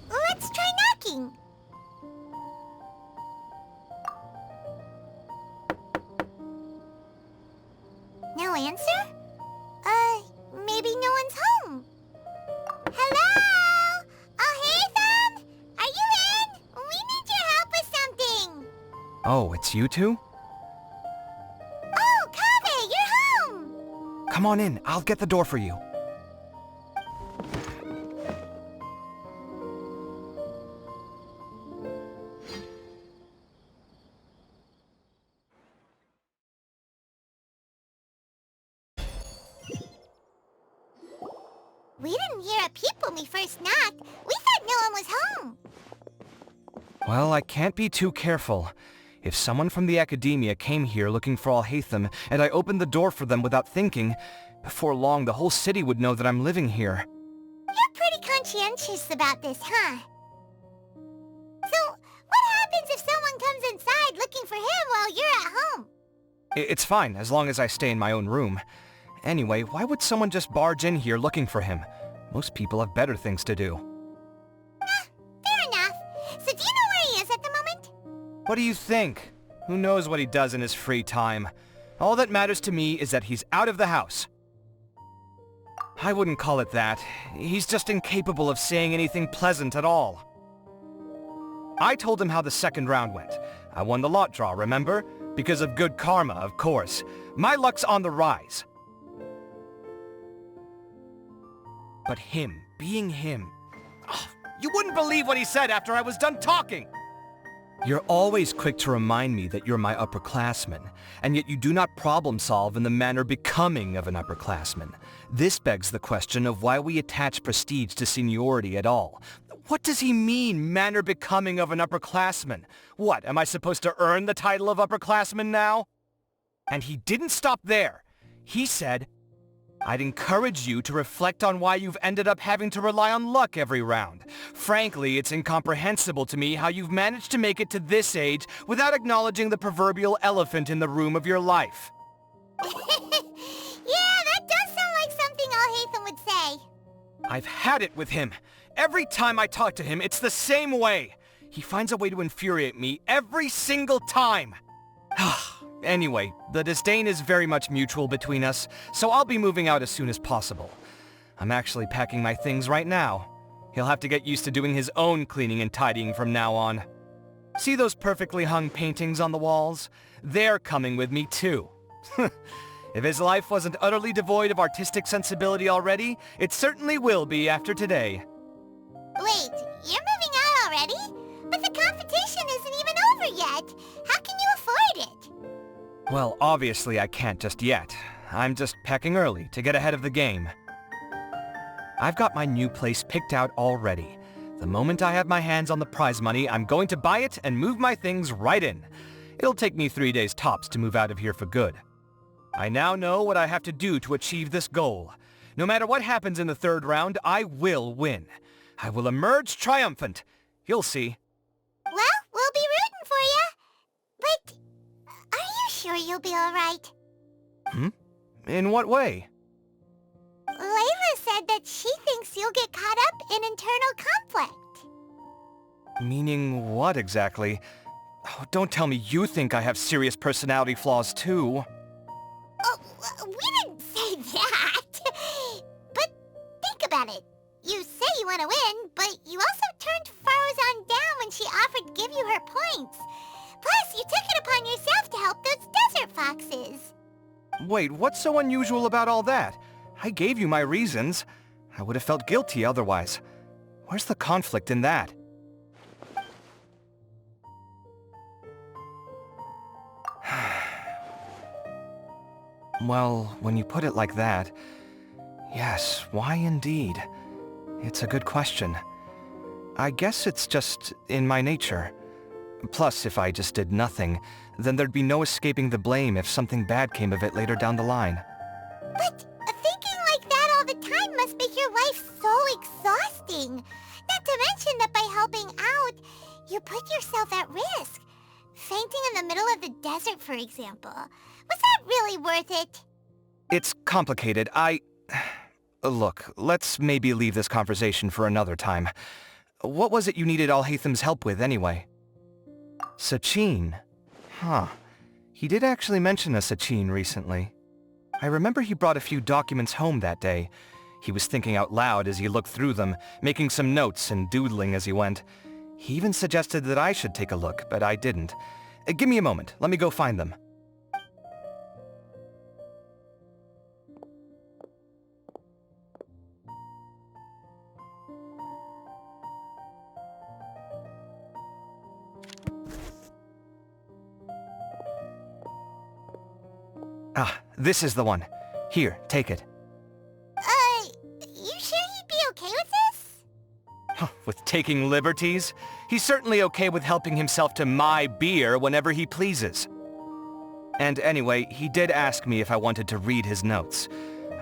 Let's try knocking. No answer? Maybe no one's home. Hello? Alhacén? Are you in? We need your help with something. Oh, it's you two? Oh, Kaveh, you're home. Come on in, I'll get the door for you. We didn't hear a peep when we first knocked. We thought no one was home. Well, I can't be too careful. If someone from the academia came here looking for Alhaitham, and I opened the door for them without thinking, before long the whole city would know that I'm living here. You're pretty conscientious about this, huh? So, what happens if someone comes inside looking for him while you're at home? It's fine, as long as I stay in my own room. Anyway, why would someone just barge in here looking for him? Most people have better things to do. Fair enough. So do you know where he is at the moment? What do you think? Who knows what he does in his free time? All that matters to me is that he's out of the house. I wouldn't call it that. He's just incapable of saying anything pleasant at all. I told him how the second round went. I won the lot draw, remember? Because of good karma, of course. My luck's on the rise. But him, being him... Oh, you wouldn't believe what he said after I was done talking! You're always quick to remind me that you're my upperclassman, and yet you do not problem solve in the manner becoming of an upperclassman. This begs the question of why we attach prestige to seniority at all. What does he mean, manner becoming of an upperclassman? What, am I supposed to earn the title of upperclassman now? And he didn't stop there. He said, I'd encourage you to reflect on why you've ended up having to rely on luck every round. Frankly, it's incomprehensible to me how you've managed to make it to this age without acknowledging the proverbial elephant in the room of your life. Yeah, that does sound like something Alhaitham would say. I've had it with him. Every time I talk to him, it's the same way. He finds a way to infuriate me every single time. Anyway, the disdain is very much mutual between us, so I'll be moving out as soon as possible. I'm actually packing my things right now. He'll have to get used to doing his own cleaning and tidying from now on. See those perfectly hung paintings on the walls? They're coming with me too. If his life wasn't utterly devoid of artistic sensibility already, it certainly will be after today. Wait, you're moving out already? But the competition isn't even over yet. How can you afford it? Well, obviously I can't just yet. I'm just packing early to get ahead of the game. I've got my new place picked out already. The moment I have my hands on the prize money, I'm going to buy it and move my things right in. It'll take me 3 days tops to move out of here for good. I now know what I have to do to achieve this goal. No matter what happens in the third round, I will win. I will emerge triumphant. You'll see. Well, we'll be rooting for you. But are you sure you'll be alright? In what way? Layla said that she thinks you'll get caught up in internal conflict. Meaning what exactly? Oh, don't tell me you think I have serious personality flaws too. Oh, we didn't say that. But think about it. You say you want to win, but you also turned Farozan down when she offered to give you her points. Plus, you took it upon yourself to help those desert foxes. Wait, what's so unusual about all that? I gave you my reasons. I would have felt guilty otherwise. Where's the conflict in that? Well, when you put it like that, yes, why indeed? It's a good question. I guess it's just in my nature. Plus, if I just did nothing, then there'd be no escaping the blame if something bad came of it later down the line. But thinking like that all the time must make your life so exhausting. Not to mention that by helping out, you put yourself at risk. Fainting in the middle of the desert, for example. Was that really worth it? It's complicated. Look, let's maybe leave this conversation for another time. What was it you needed Alhaitham's help with, anyway? Sachin? Huh. He did actually mention a Sachin recently. I remember he brought a few documents home that day. He was thinking out loud as he looked through them, making some notes and doodling as he went. He even suggested that I should take a look, but I didn't. Give me a moment. Let me go find them. Ah, this is the one. Here, take it. You sure With taking liberties? He's certainly okay with helping himself to my beer whenever he pleases. And anyway, he did ask me if I wanted to read his notes.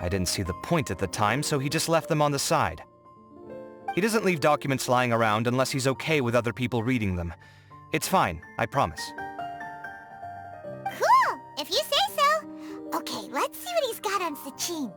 I didn't see the point at the time, so he just left them on the side. He doesn't leave documents lying around unless he's okay with other people reading them. It's fine, I promise. Cool, if you say so. Okay, let's see what he's got on Sachin.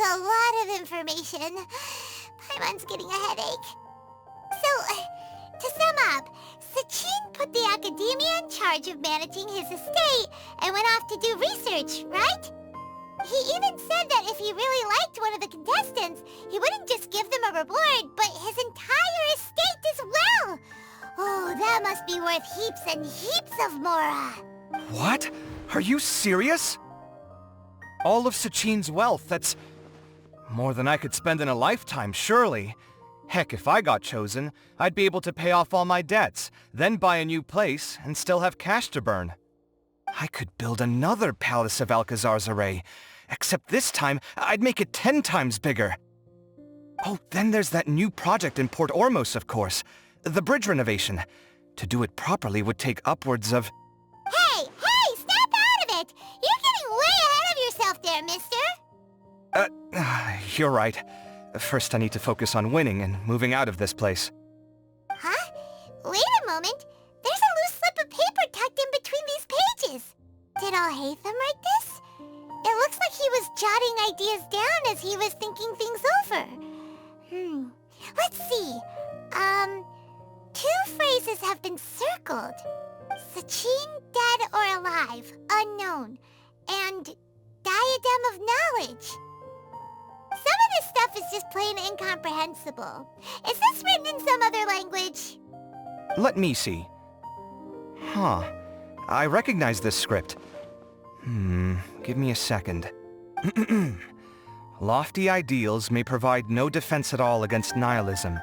A lot of information. Paimon's getting a headache. So, to sum up, Sachin put the academia in charge of managing his estate and went off to do research, right? He even said that if he really liked one of the contestants, he wouldn't just give them a reward, but his entire estate as well. Oh, that must be worth heaps and heaps of mora. What? Are you serious? All of Sachin's wealth, that's more than I could spend in a lifetime, surely. Heck, if I got chosen, I'd be able to pay off all my debts, then buy a new place, and still have cash to burn. I could build another Palace of Alcazar's Array, except this time, I'd make it 10 times bigger. Oh, then there's that new project in Port Ormos, of course. The bridge renovation. To do it properly would take upwards of... Hey, snap out of it! You're getting way ahead of yourself there, mister! You're right. First I need to focus on winning and moving out of this place. Huh? Wait a moment. There's a loose slip of paper tucked in between these pages. Did Alhacén write this? It looks like he was jotting ideas down as he was thinking things over. Let's see. 2 phrases have been circled. Sachin, dead or alive, unknown. And diadem of knowledge. Some of this stuff is just plain incomprehensible. Is this written in some other language? Let me see. Huh. I recognize this script. Give me a second. Lofty ideals may provide no defense at all against nihilism,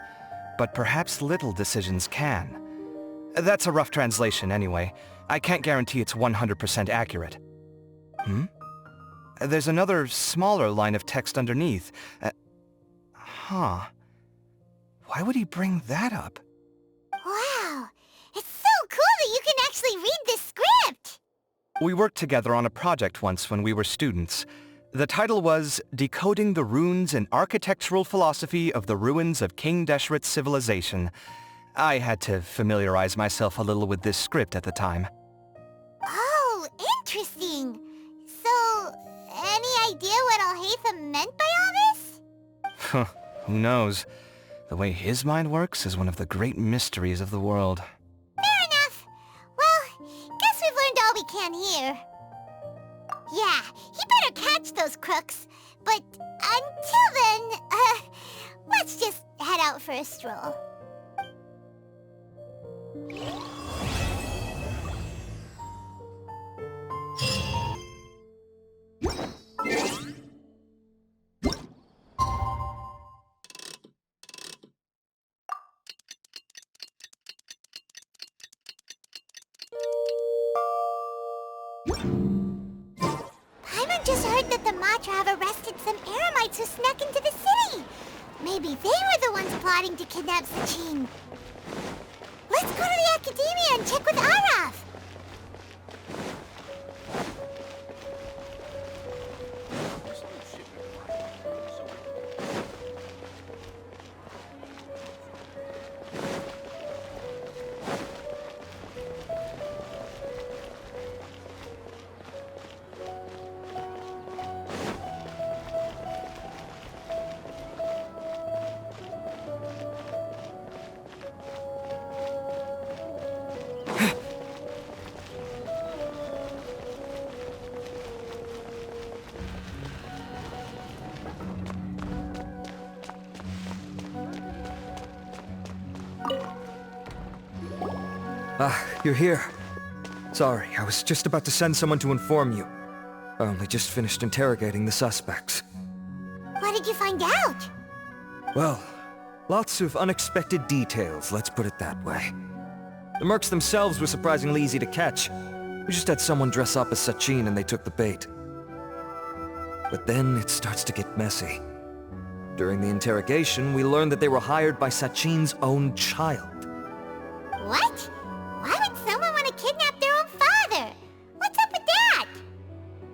but perhaps little decisions can. That's a rough translation anyway. I can't guarantee it's 100% accurate. There's another smaller line of text underneath. Why would he bring that up? Wow! It's so cool that you can actually read this script! We worked together on a project once when we were students. The title was Decoding the Runes and Architectural Philosophy of the Ruins of King Deshret's Civilization. I had to familiarize myself a little with this script at the time. Oh, interesting! So, any idea what Alhacén meant by all this? Who knows? The way his mind works is one of the great mysteries of the world. Fair enough. Well, guess we've learned all we can here. Yeah, he better catch those crooks. But until then, let's just head out for a stroll. Paimon just heard that the Matra have arrested some Eremites who snuck into the city. Maybe they were the ones plotting to kidnap Sachin. Let's go to the Academia and check with Aarav. You're here. Sorry, I was just about to send someone to inform you. I only just finished interrogating the suspects. What did you find out? Well, lots of unexpected details, let's put it that way. The mercs themselves were surprisingly easy to catch. We just had someone dress up as Sachin and they took the bait. But then it starts to get messy. During the interrogation, we learned that they were hired by Sachin's own child. What? Why would someone want to kidnap their own father? What's up with that?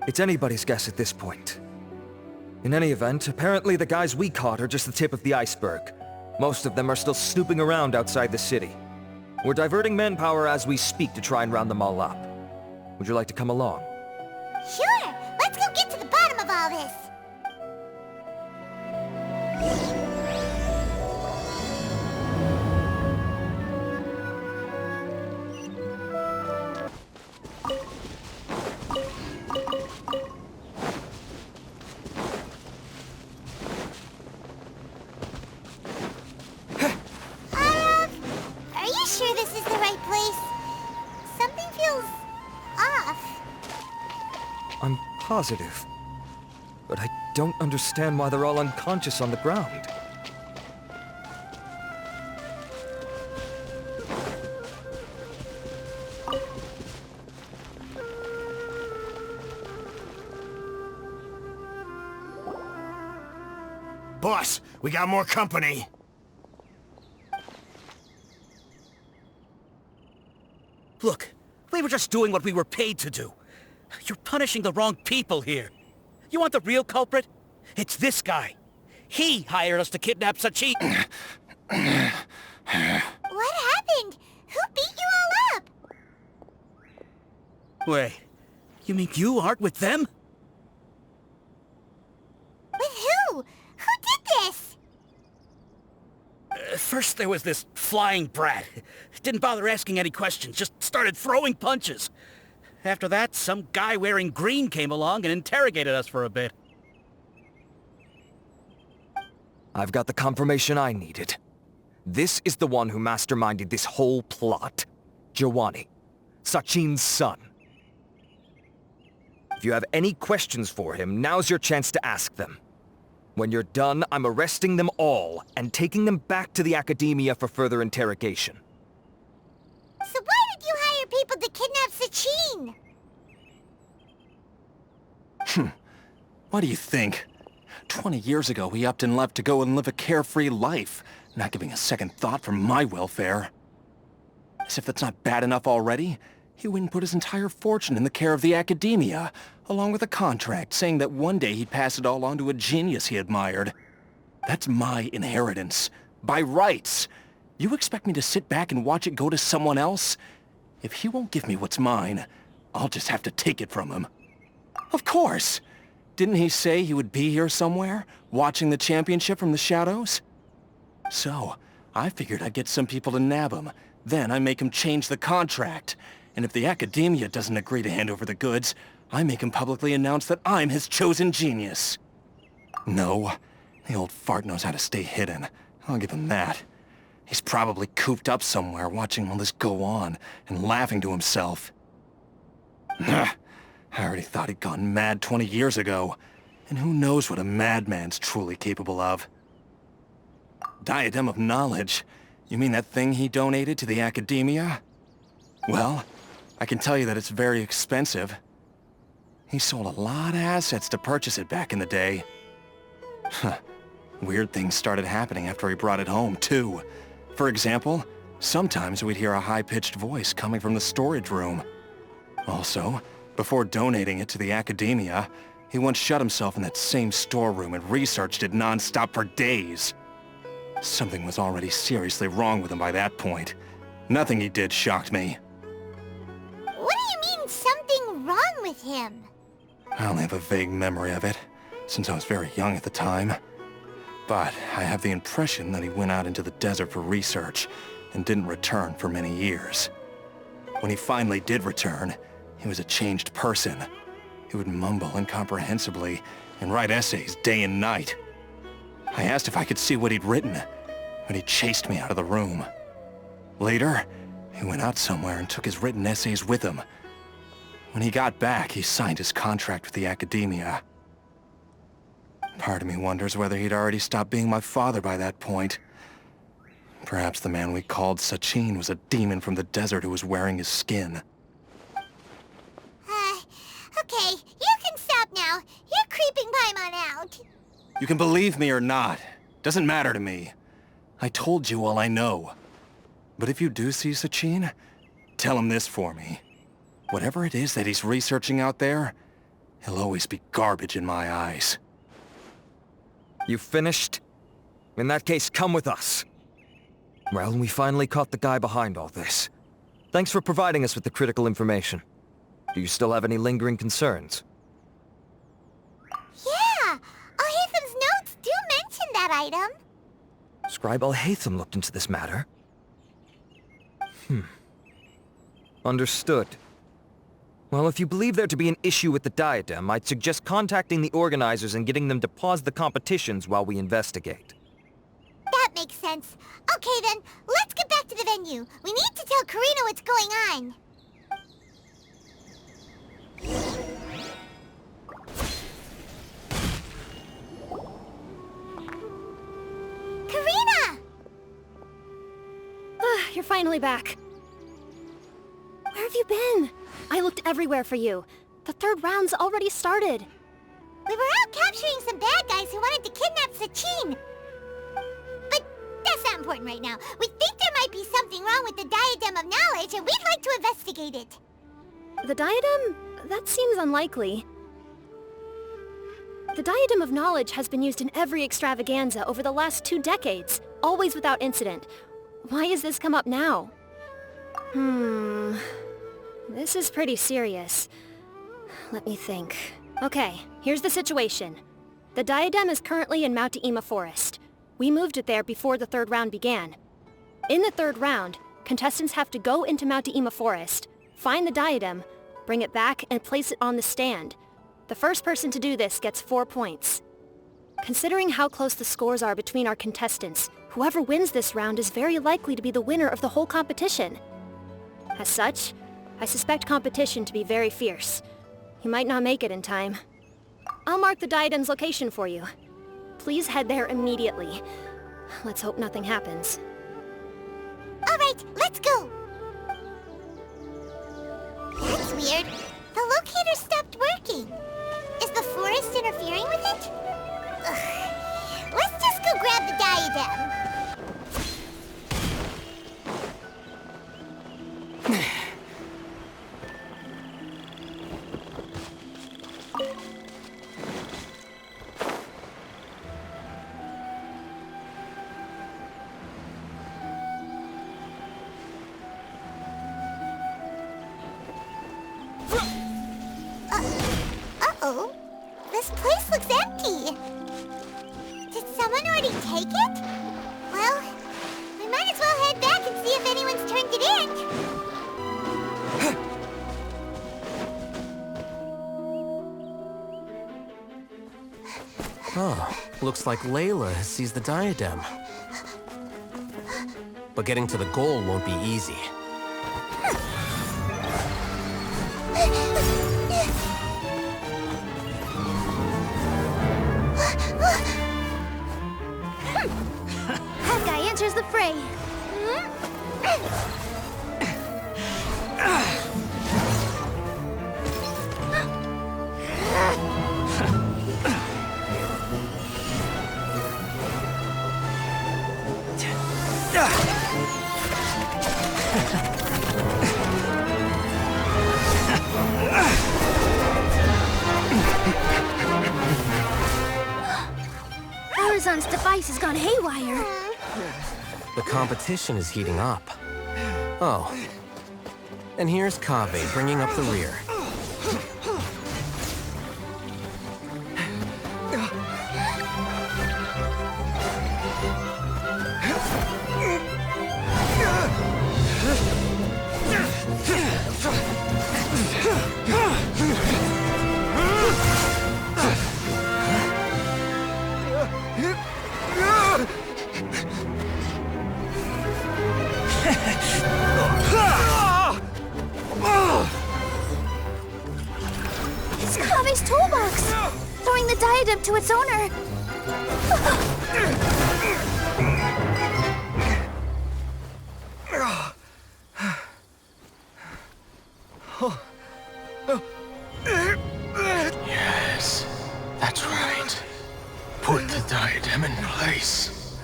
It's anybody's guess at this point. In any event, apparently the guys we caught are just the tip of the iceberg. Most of them are still snooping around outside the city. We're diverting manpower as we speak to try and round them all up. Would you like to come along? Sure! Let's go get to the bottom of all this! Are you sure this is the right place? Something feels off. I'm positive. But I don't understand why they're all unconscious on the ground. Boss, we got more company. Look, we were just doing what we were paid to do. You're punishing the wrong people here. You want the real culprit? It's this guy. He hired us to kidnap Sachin. What happened? Who beat you all up? Wait, you mean you aren't with them? With who? Who did this? First there was this flying brat. Didn't bother asking any questions, just started throwing punches. After that, some guy wearing green came along and interrogated us for a bit. I've got the confirmation I needed. This is the one who masterminded this whole plot. Jawani, Sachin's son. If you have any questions for him, now's your chance to ask them. When you're done, I'm arresting them all and taking them back to the Academia for further interrogation. So why did you hire people to kidnap Sachin? What do you think? 20 years ago, he upped and left to go and live a carefree life, not giving a second thought for my welfare. As if that's not bad enough already, he went and put his entire fortune in the care of the Academia, along with a contract saying that one day he'd pass it all on to a genius he admired. That's my inheritance. By rights. You expect me to sit back and watch it go to someone else? If he won't give me what's mine, I'll just have to take it from him. Of course! Didn't he say he would be here somewhere, watching the championship from the shadows? So, I figured I'd get some people to nab him. Then I make him change the contract. And if the Academia doesn't agree to hand over the goods, I make him publicly announce that I'm his chosen genius. No, the old fart knows how to stay hidden. I'll give him that. He's probably cooped up somewhere watching all this go on and laughing to himself. I already thought he'd gone mad 20 years ago. And who knows what a madman's truly capable of. Diadem of Knowledge? You mean that thing he donated to the Academia? Well, I can tell you that it's very expensive. He sold a lot of assets to purchase it back in the day. Weird things started happening after he brought it home, too. For example, sometimes we'd hear a high-pitched voice coming from the storage room. Also, before donating it to the Academia, he once shut himself in that same storeroom and researched it non-stop for days. Something was already seriously wrong with him by that point. Nothing he did shocked me. What do you mean, something wrong with him? I only have a vague memory of it, since I was very young at the time. But I have the impression that he went out into the desert for research and didn't return for many years. When he finally did return, he was a changed person. He would mumble incomprehensibly and write essays day and night. I asked if I could see what he'd written, but he chased me out of the room. Later, He went out somewhere and took his written essays with him. When he got back, he signed his contract with the Academia. Part of me wonders whether he'd already stopped being my father by that point. Perhaps the man we called Sachin was a demon from the desert who was wearing his skin. Okay, you can stop now. You're creeping Paimon out. You can believe me or not. Doesn't matter to me. I told you all I know. But if you do see Sachin, tell him this for me. Whatever it is that he's researching out there, he'll always be garbage in my eyes. You finished? In that case, come with us. Well, we finally caught the guy behind all this. Thanks for providing us with the critical information. Do you still have any lingering concerns? Yeah! Alhatham's notes do mention that item. Scribe Alhatham looked into this matter. Understood. Well, if you believe there to be an issue with the diadem, I'd suggest contacting the organizers and getting them to pause the competitions while we investigate. That makes sense. Okay then, let's get back to the venue. We need to tell Karina what's going on. Karina! You're finally back. Where have you been? I looked everywhere for you. The third round's already started. We were out capturing some bad guys who wanted to kidnap Sachin. But that's not important right now. We think there might be something wrong with the Diadem of Knowledge, and we'd like to investigate it. The diadem? That seems unlikely. The Diadem of Knowledge has been used in every extravaganza over the last 2 decades, always without incident. Why has this come up now? This is pretty serious. Let me think. Okay, here's the situation. The diadem is currently in Mount Ima Forest. We moved it there before the third round began. In the third round, contestants have to go into Mount Ima Forest, find the diadem, bring it back, and place it on the stand. The first person to do this gets 4 points. Considering how close the scores are between our contestants, whoever wins this round is very likely to be the winner of the whole competition. As such, I suspect competition to be very fierce. You might not make it in time. I'll mark the diadem's location for you. Please head there immediately. Let's hope nothing happens. All right, let's go! That's weird. The locator stopped working. Is the forest interfering with it? Ugh. Let's just go grab the diadem. Uh-oh. This place looks empty. Did someone already take it? Well, we might as well head back and see if anyone's turned it in. Oh, looks like Laila has seized the diadem. But getting to the goal won't be easy. That guy enters the fray. Arizon's device has gone haywire. The competition is heating up. Oh. And here's Kaveh bringing up the rear. back to its owner. Yes, that's right. Put the diadem in place,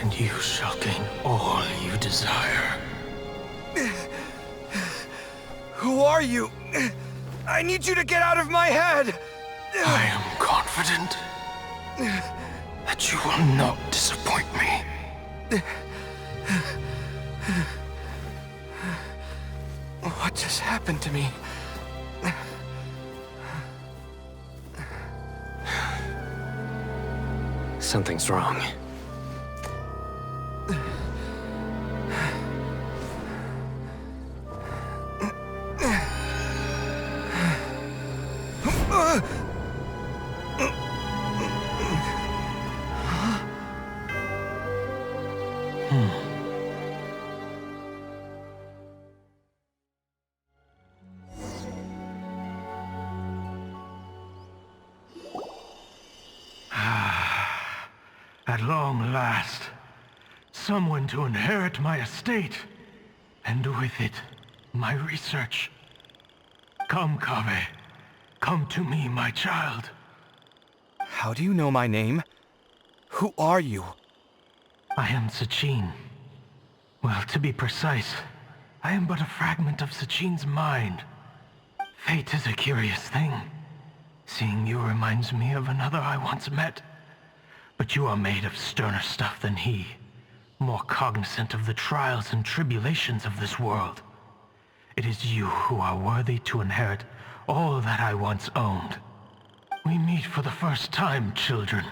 and you shall gain all you desire. Who are you? I need you to get out of my head! I am confident that you will not disappoint me. What just happened to me? Something's wrong. At long last, someone to inherit my estate, and with it, my research. Come, Kaveh. Come to me, my child. How do you know my name? Who are you? I am Sachin. Well, to be precise, I am but a fragment of Sachin's mind. Fate is a curious thing. Seeing you reminds me of another I once met. But you are made of sterner stuff than he, more cognizant of the trials and tribulations of this world. It is you who are worthy to inherit all that I once owned. We meet for the first time, children.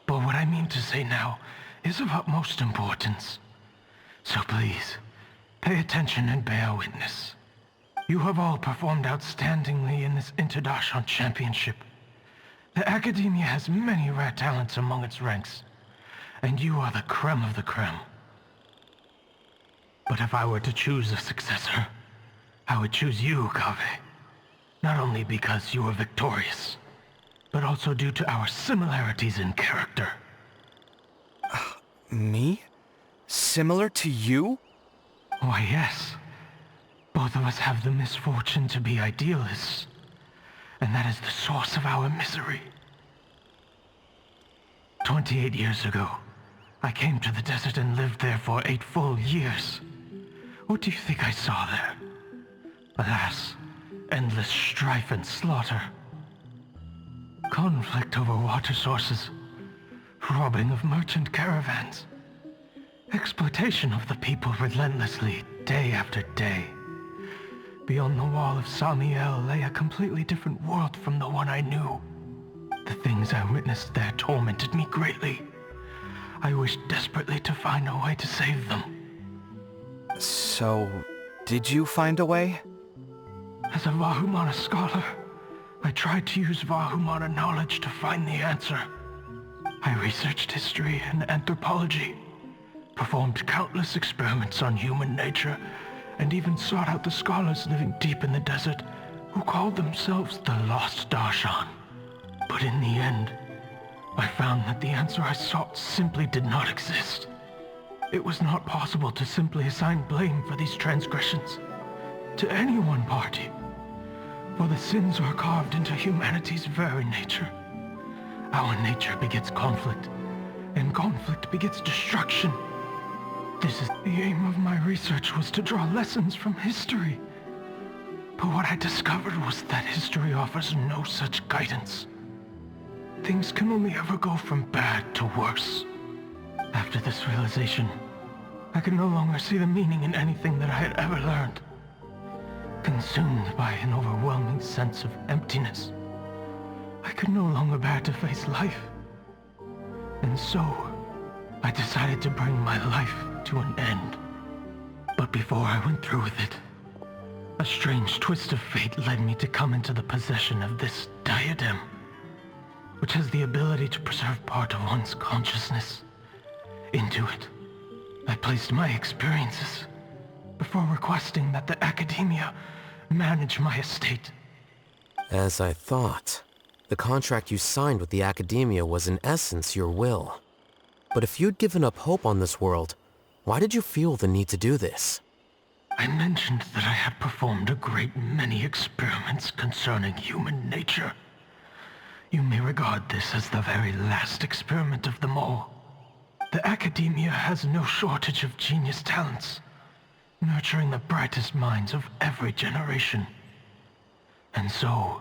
But what I mean to say now is of utmost importance. So please, pay attention and bear witness. You have all performed outstandingly in this Interdarshan Championship. The Academia has many rare talents among its ranks, and you are the creme of the creme. But if I were to choose a successor, I would choose you, Kaveh. Not only because you were victorious, but also due to our similarities in character. Me? Similar to you? Why, yes. Both of us have the misfortune to be idealists. And that is the source of our misery. 28 years ago, I came to the desert and lived there for 8 full years. What do you think I saw there? Alas, endless strife and slaughter. Conflict over water sources. Robbing of merchant caravans. Exploitation of the people relentlessly, day after day. Beyond the wall of Samiel lay a completely different world from the one I knew. The things I witnessed there tormented me greatly. I wished desperately to find a way to save them. So, did you find a way? As a Vahumana scholar, I tried to use Vahumana knowledge to find the answer. I researched history and anthropology, performed countless experiments on human nature, and even sought out the scholars living deep in the desert who called themselves the Lost Darshan. But in the end, I found that the answer I sought simply did not exist. It was not possible to simply assign blame for these transgressions to any one party, for the sins are carved into humanity's very nature. Our nature begets conflict, and conflict begets destruction. This is the aim of my research, was to draw lessons from history. But what I discovered was that history offers no such guidance. Things can only ever go from bad to worse. After this realization, I could no longer see the meaning in anything that I had ever learned. Consumed by an overwhelming sense of emptiness, I could no longer bear to face life. And so, I decided to bring my life to an end. But before I went through with it, a strange twist of fate led me to come into the possession of this diadem, which has the ability to preserve part of one's consciousness. Into it, I placed my experiences before requesting that the Academia manage my estate. As I thought. The contract you signed with the Academia was in essence your will. But if you'd given up hope on this world, why did you feel the need to do this? I mentioned that I had performed a great many experiments concerning human nature. You may regard this as the very last experiment of them all. The Academia has no shortage of genius talents, nurturing the brightest minds of every generation. And so,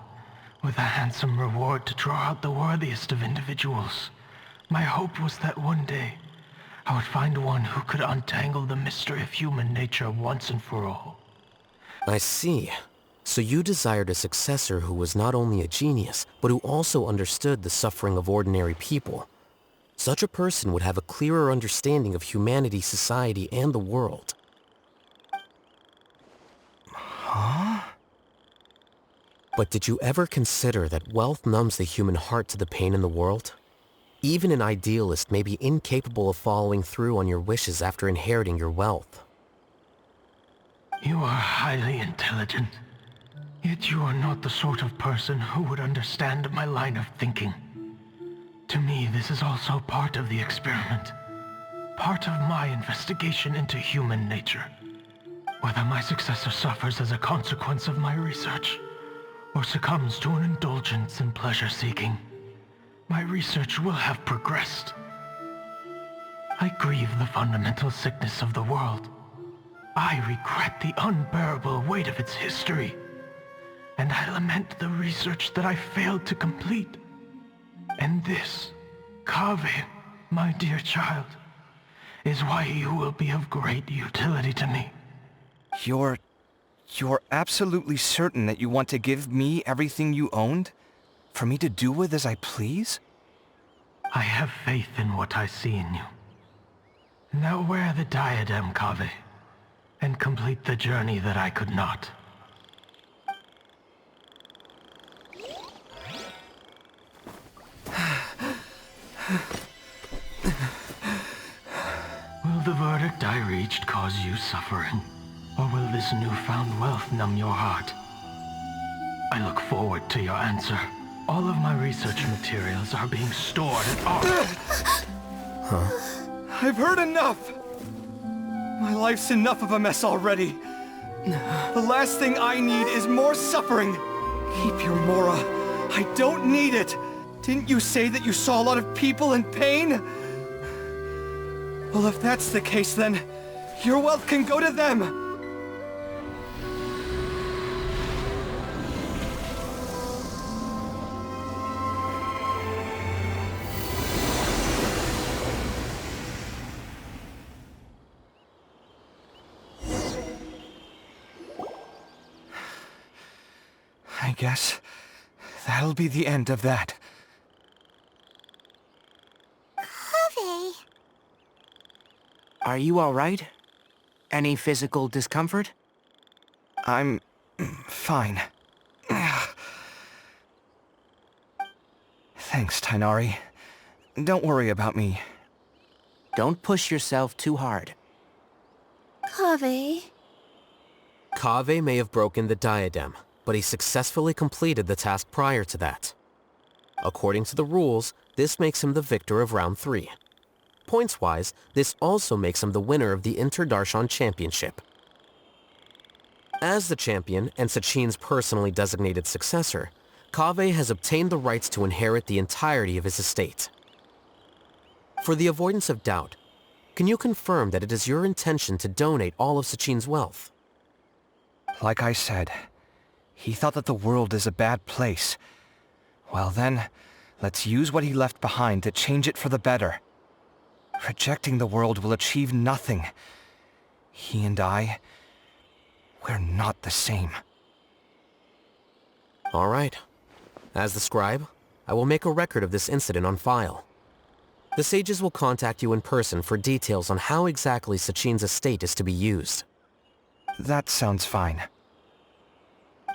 with a handsome reward to draw out the worthiest of individuals, my hope was that one day, I would find one who could untangle the mystery of human nature once and for all. I see. So you desired a successor who was not only a genius, but who also understood the suffering of ordinary people. Such a person would have a clearer understanding of humanity, society, and the world. Huh? But did you ever consider that wealth numbs the human heart to the pain in the world? Even an idealist may be incapable of following through on your wishes after inheriting your wealth. You are highly intelligent, yet you are not the sort of person who would understand my line of thinking. To me, this is also part of the experiment, part of my investigation into human nature. Whether my successor suffers as a consequence of my research, or succumbs to an indulgence in pleasure-seeking, my research will have progressed. I grieve the fundamental sickness of the world. I regret the unbearable weight of its history, and I lament the research that I failed to complete. And this, Kaveh, my dear child, is why you will be of great utility to me. You're absolutely certain that you want to give me everything you owned? For me to do with as I please? I have faith in what I see in you. Now wear the diadem, Kaveh, and complete the journey that I could not. Will the verdict I reached cause you suffering? Or will this newfound wealth numb your heart? I look forward to your answer. All of my research materials are being stored at our... Huh? I've heard enough! My life's enough of a mess already. The last thing I need is more suffering. Keep your Mora. I don't need it. Didn't you say that you saw a lot of people in pain? Well, if that's the case, then your wealth can go to them. I guess that'll be the end of that. Kaveh. Are you all right? Any physical discomfort? I'm fine. Thanks, Tighnari. Don't worry about me. Don't push yourself too hard. Kaveh. Kaveh may have broken the diadem, but he successfully completed the task prior to that. According to the rules, this makes him the victor of round 3. Points-wise, this also makes him the winner of the Inter-Darshan Championship. As the champion and Sachin's personally designated successor, Kaveh has obtained the rights to inherit the entirety of his estate. For the avoidance of doubt, can you confirm that it is your intention to donate all of Sachin's wealth? Like I said, he thought that the world is a bad place. Well then, let's use what he left behind to change it for the better. Rejecting the world will achieve nothing. He and I, we're not the same. All right. As the scribe, I will make a record of this incident on file. The sages will contact you in person for details on how exactly Sachin's estate is to be used. That sounds fine.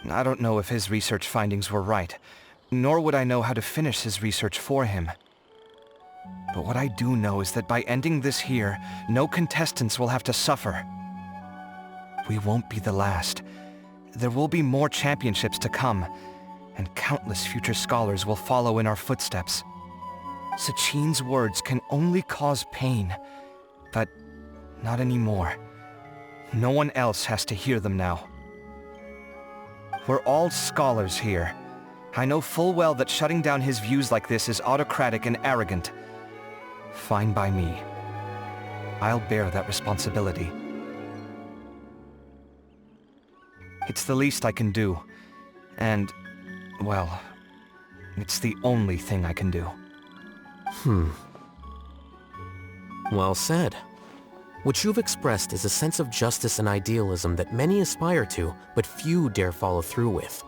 I don't know if his research findings were right, nor would I know how to finish his research for him. But what I do know is that by ending this here, no contestants will have to suffer. We won't be the last. There will be more championships to come, and countless future scholars will follow in our footsteps. Sachin's words can only cause pain, but not anymore. No one else has to hear them now. We're all scholars here. I know full well that shutting down his views like this is autocratic and arrogant. Fine by me. I'll bear that responsibility. It's the least I can do. And, well, it's the only thing I can do. Well said. What you've expressed is a sense of justice and idealism that many aspire to, but few dare follow through with.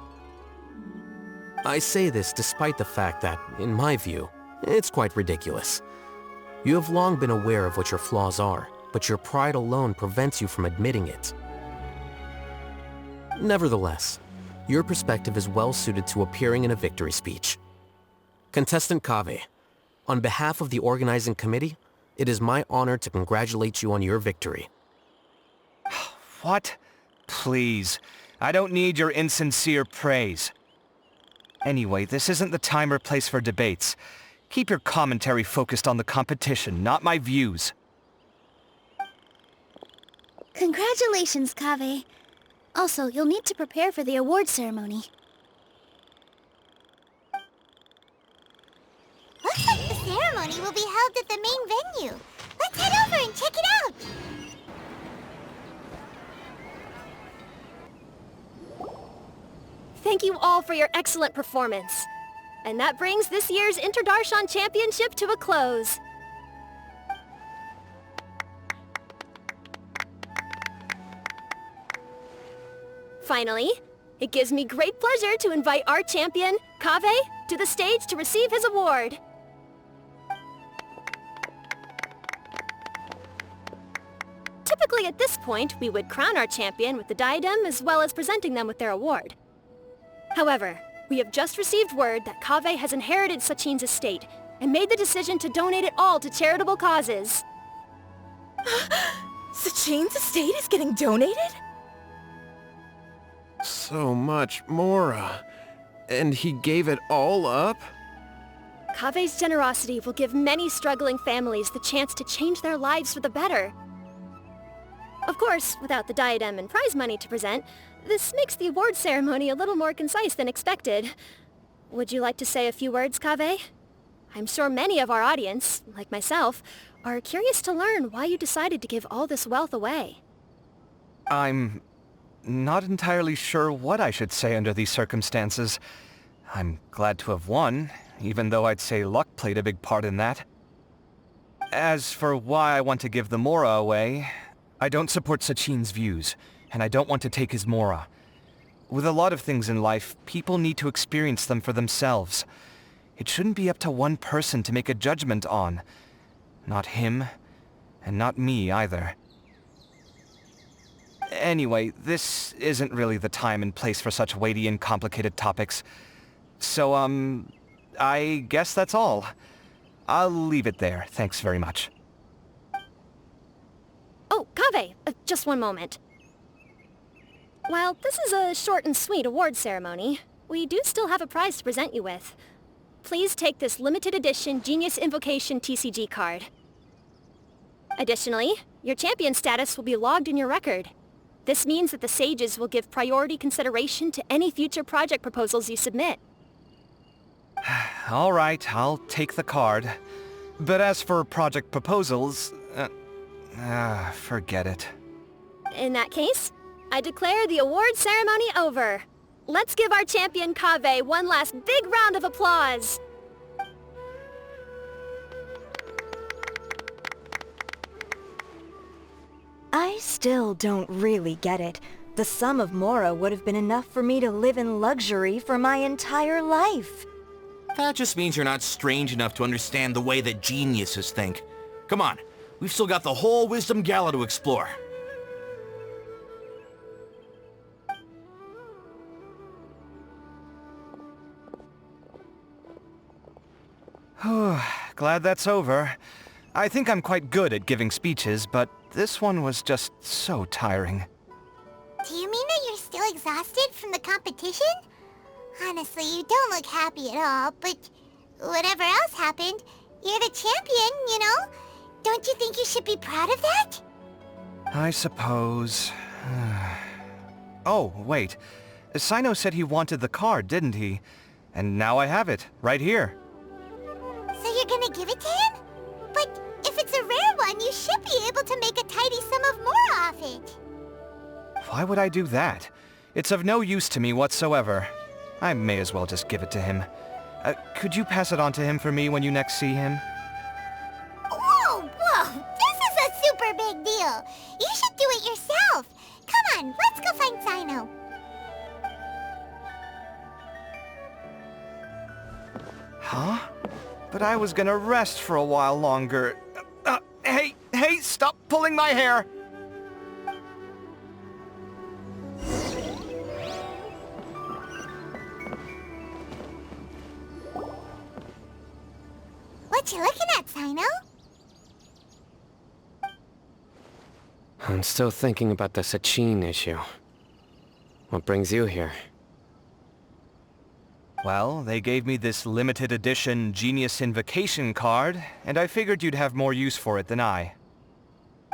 I say this despite the fact that, in my view, it's quite ridiculous. You have long been aware of what your flaws are, but your pride alone prevents you from admitting it. Nevertheless, your perspective is well suited to appearing in a victory speech. Contestant Kaveh, on behalf of the organizing committee, it is my honor to congratulate you on your victory. What? Please. I don't need your insincere praise. Anyway, this isn't the time or place for debates. Keep your commentary focused on the competition, not my views. Congratulations, Kaveh. Also, you'll need to prepare for the award ceremony. Looks like the ceremony will be held at the main venue. Let's head over and check it out! Thank you all for your excellent performance. And that brings this year's Interdarshan Championship to a close. Finally, it gives me great pleasure to invite our champion, Kaveh, to the stage to receive his award. Typically at this point, we would crown our champion with the diadem as well as presenting them with their award. However, we have just received word that Kaveh has inherited Sachin's estate and made the decision to donate it all to charitable causes. Sachin's estate is getting donated? So much, Mora. And he gave it all up? Kaveh's generosity will give many struggling families the chance to change their lives for the better. Of course, without the diadem and prize money to present, this makes the award ceremony a little more concise than expected. Would you like to say a few words, Kaveh? I'm sure many of our audience, like myself, are curious to learn why you decided to give all this wealth away. I'm not entirely sure what I should say under these circumstances. I'm glad to have won, even though I'd say luck played a big part in that. As for why I want to give the Mora away, I don't support Sachin's views, and I don't want to take his Mora. With a lot of things in life, people need to experience them for themselves. It shouldn't be up to one person to make a judgment on. Not him, and not me either. Anyway, this isn't really the time and place for such weighty and complicated topics. So, I guess that's all. I'll leave it there. Thanks very much. Oh, Kaveh, just one moment. While this is a short and sweet award ceremony, we do still have a prize to present you with. Please take this limited edition Genius Invocation TCG card. Additionally, your champion status will be logged in your record. This means that the Sages will give priority consideration to any future project proposals you submit. All right, I'll take the card. But as for project proposals, forget it. In that case, I declare the award ceremony over. Let's give our champion Kaveh one last big round of applause. I still don't really get it. The sum of Mora would have been enough for me to live in luxury for my entire life. That just means you're not strange enough to understand the way that geniuses think. Come on, we've still got the whole Wisdom Gala to explore. Glad that's over. I think I'm quite good at giving speeches, but this one was just so tiring. Do you mean that you're still exhausted from the competition? Honestly, you don't look happy at all, but whatever else happened, you're the champion, you know? Don't you think you should be proud of that? I suppose... Oh, wait. Sino said he wanted the card, didn't he? And now I have it, right here. So you're gonna give it to him? But if it's a rare one, you should be able to make a tidy sum of more off it. Why would I do that? It's of no use to me whatsoever. I may as well just give it to him. Could you pass it on to him for me when you next see him? Whoa! This is a super big deal! You should do it yourself! Come on, let's go find Sino. Huh? But I was gonna rest for a while longer. Hey, stop pulling my hair! What you looking at, Sino? I'm still thinking about the Sachin issue. What brings you here? Well, they gave me this limited edition Genius Invocation card, and I figured you'd have more use for it than I.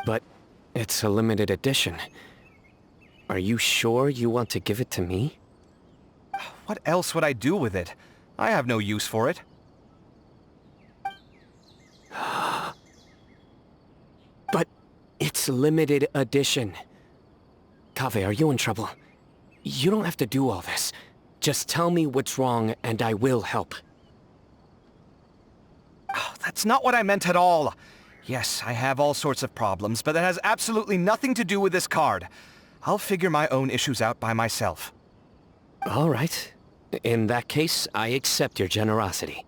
But it's a limited edition. Are you sure you want to give it to me? What else would I do with it? I have no use for it. But it's limited edition. Kaveh, are you in trouble? You don't have to do all this. Just tell me what's wrong and I will help. Oh, that's not what I meant at all. Yes, I have all sorts of problems, but that has absolutely nothing to do with this card. I'll figure my own issues out by myself. All right. In that case, I accept your generosity.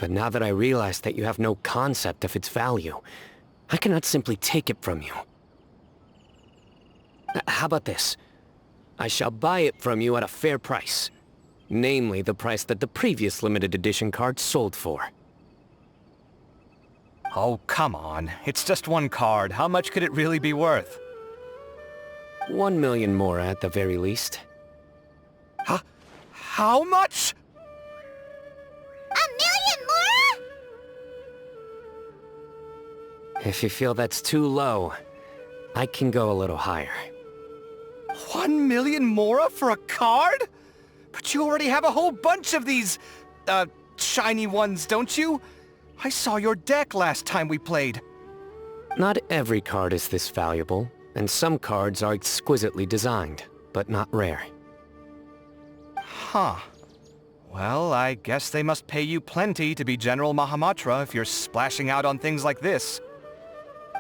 But now that I realize that you have no concept of its value, I cannot simply take it from you. How about this? I shall buy it from you at a fair price. Namely, the price that the previous limited edition card sold for. Oh, come on. It's just one card. How much could it really be worth? 1 million more at the very least. Huh? How much? 1 million more? If you feel that's too low, I can go a little higher. 1 million mora for a card? But you already have a whole bunch of these, shiny ones, don't you? I saw your deck last time we played. Not every card is this valuable, and some cards are exquisitely designed, but not rare. Huh. Well, I guess they must pay you plenty to be General Mahamatra if you're splashing out on things like this.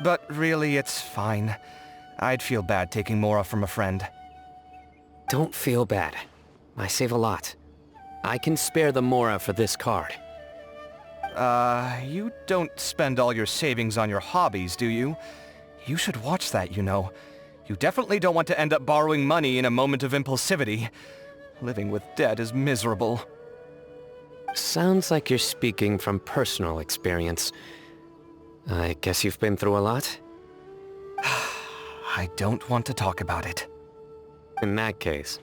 But really, it's fine. I'd feel bad taking mora from a friend. Don't feel bad. I save a lot. I can spare the mora for this card. You don't spend all your savings on your hobbies, do you? You should watch that, you know. You definitely don't want to end up borrowing money in a moment of impulsivity. Living with debt is miserable. Sounds like you're speaking from personal experience. I guess you've been through a lot? I don't want to talk about it. In that case,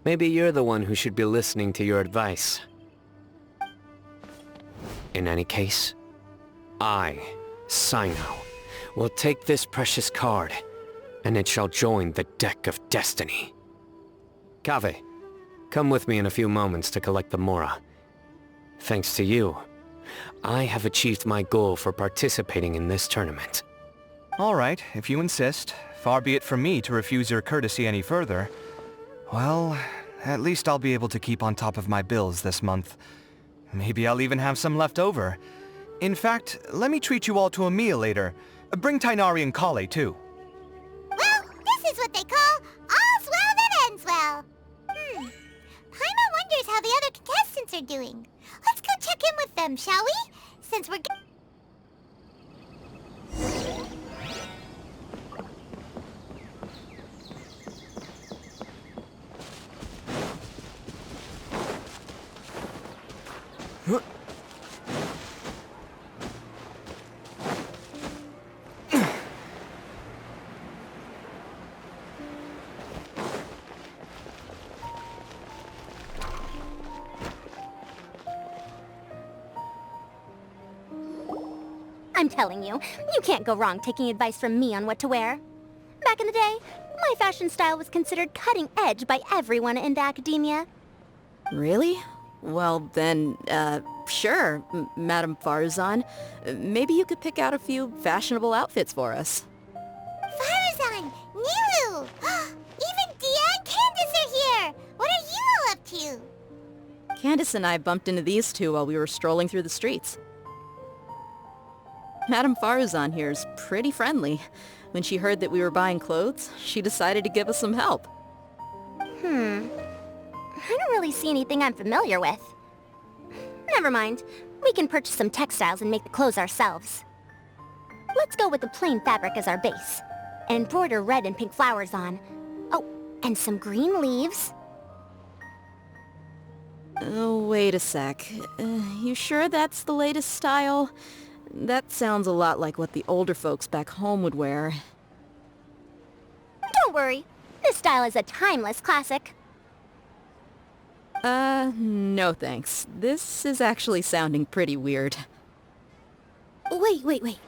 maybe you're the one who should be listening to your advice. In any case, I, Sino, will take this precious card, and it shall join the deck of destiny. Kaveh, come with me in a few moments to collect the mora. Thanks to you, I have achieved my goal for participating in this tournament. All right, if you insist. Far be it from me to refuse your courtesy any further. Well, at least I'll be able to keep on top of my bills this month. Maybe I'll even have some left over. In fact, let me treat you all to a meal later. Bring Tainari and Kale, too. Well, this is what they call all's well that ends well. Paimon wonders how the other contestants are doing. Let's go check in with them, shall we? Since we're... I'm telling you, you can't go wrong taking advice from me on what to wear. Back in the day, my fashion style was considered cutting edge by everyone in the academia. Really? Well then, sure, Madame Farazan. Maybe you could pick out a few fashionable outfits for us. Farazan! Nilu! Even Dia and Candace are here! What are you all up to? Candace and I bumped into these two while we were strolling through the streets. Madame Farazan here's pretty friendly. When she heard that we were buying clothes, she decided to give us some help. I don't really see anything I'm familiar with. Never mind. We can purchase some textiles and make the clothes ourselves. Let's go with the plain fabric as our base. And embroider red and pink flowers on. Oh, and some green leaves. Oh, wait a sec. You sure that's the latest style? That sounds a lot like what the older folks back home would wear. Don't worry. This style is a timeless classic. No thanks. This is actually sounding pretty weird. Wait.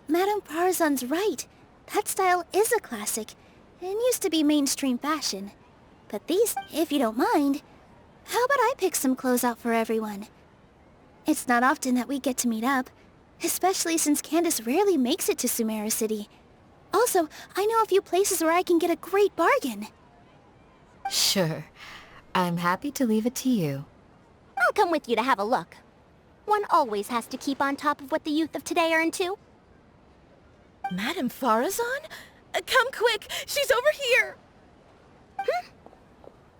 Madame Farazan's right. That style is a classic, and used to be mainstream fashion. But these, if you don't mind, how about I pick some clothes out for everyone? It's not often that we get to meet up, especially since Candace rarely makes it to Sumeru City. Also, I know a few places where I can get a great bargain. Sure. I'm happy to leave it to you. I'll come with you to have a look. One always has to keep on top of what the youth of today are into. Madame Farazan? Come quick! She's over here!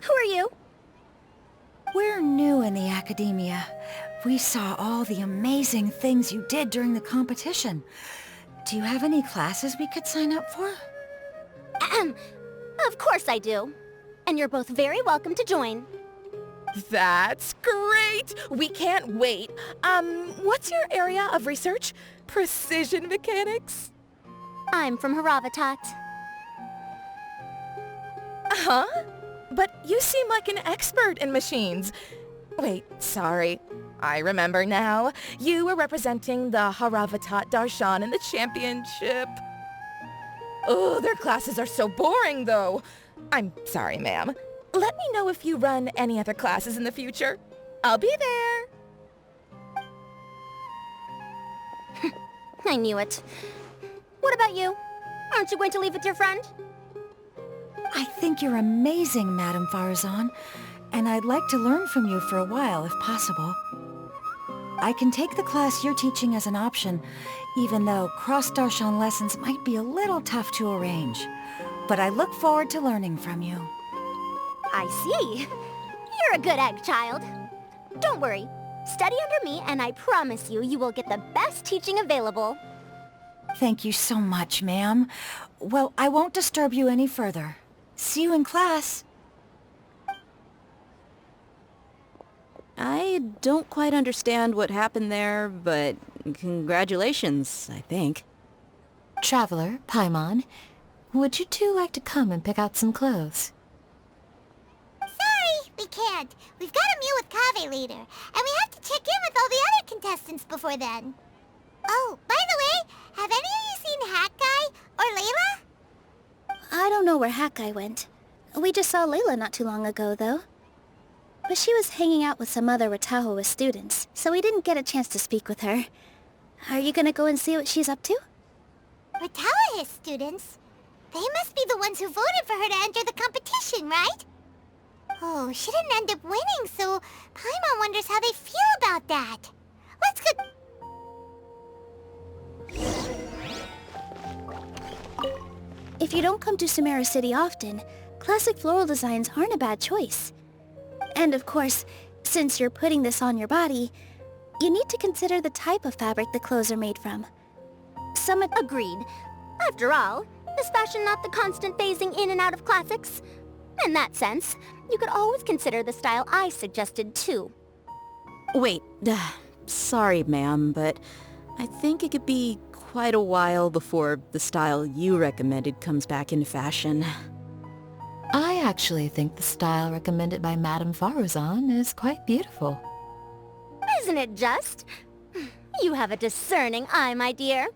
Who are you? We're new in the academia. We saw all the amazing things you did during the competition. Do you have any classes we could sign up for? Of course I do. And you're both very welcome to join. That's great! We can't wait. What's your area of research? Precision mechanics? I'm from Haravatat. Huh? But you seem like an expert in machines. Wait, sorry. I remember now. You were representing the Haravatat Darshan in the championship. Oh, their classes are so boring, though. I'm sorry, ma'am. Let me know if you run any other classes in the future. I'll be there. I knew it. What about you? Aren't you going to leave with your friend? I think you're amazing, Madame Farazan, and I'd like to learn from you for a while, if possible. I can take the class you're teaching as an option, even though cross-Darshan lessons might be a little tough to arrange. But I look forward to learning from you. I see. You're a good egg, child. Don't worry. Study under me, and I promise you, you will get the best teaching available. Thank you so much, ma'am. Well, I won't disturb you any further. See you in class. I don't quite understand what happened there, but congratulations, I think. Traveler, Paimon, would you two like to come and pick out some clothes? Sorry, we can't. We've got a meal with Kaveh later, and we have to check in with all the other contestants before then. Oh, by the way, have any of you seen Hat Guy or Layla? I don't know where Hat Guy went. We just saw Layla not too long ago, though. But she was hanging out with some other Ratahoa students, so we didn't get a chance to speak with her. Are you gonna go and see what she's up to? Ratahoa students? They must be the ones who voted for her to enter the competition, right? Oh, she didn't end up winning, so Paimon wonders how they feel about that. Let's go... If you don't come to Sumeru City often, classic floral designs aren't a bad choice. And of course, since you're putting this on your body, you need to consider the type of fabric the clothes are made from. Some Agreed. After all, is fashion not the constant phasing in and out of classics? In that sense, you could always consider the style I suggested too. Wait, sorry, ma'am, but I think it could be quite a while before the style you recommended comes back into fashion. I actually think the style recommended by Madame Farazan is quite beautiful. Isn't it just? You have a discerning eye, my dear.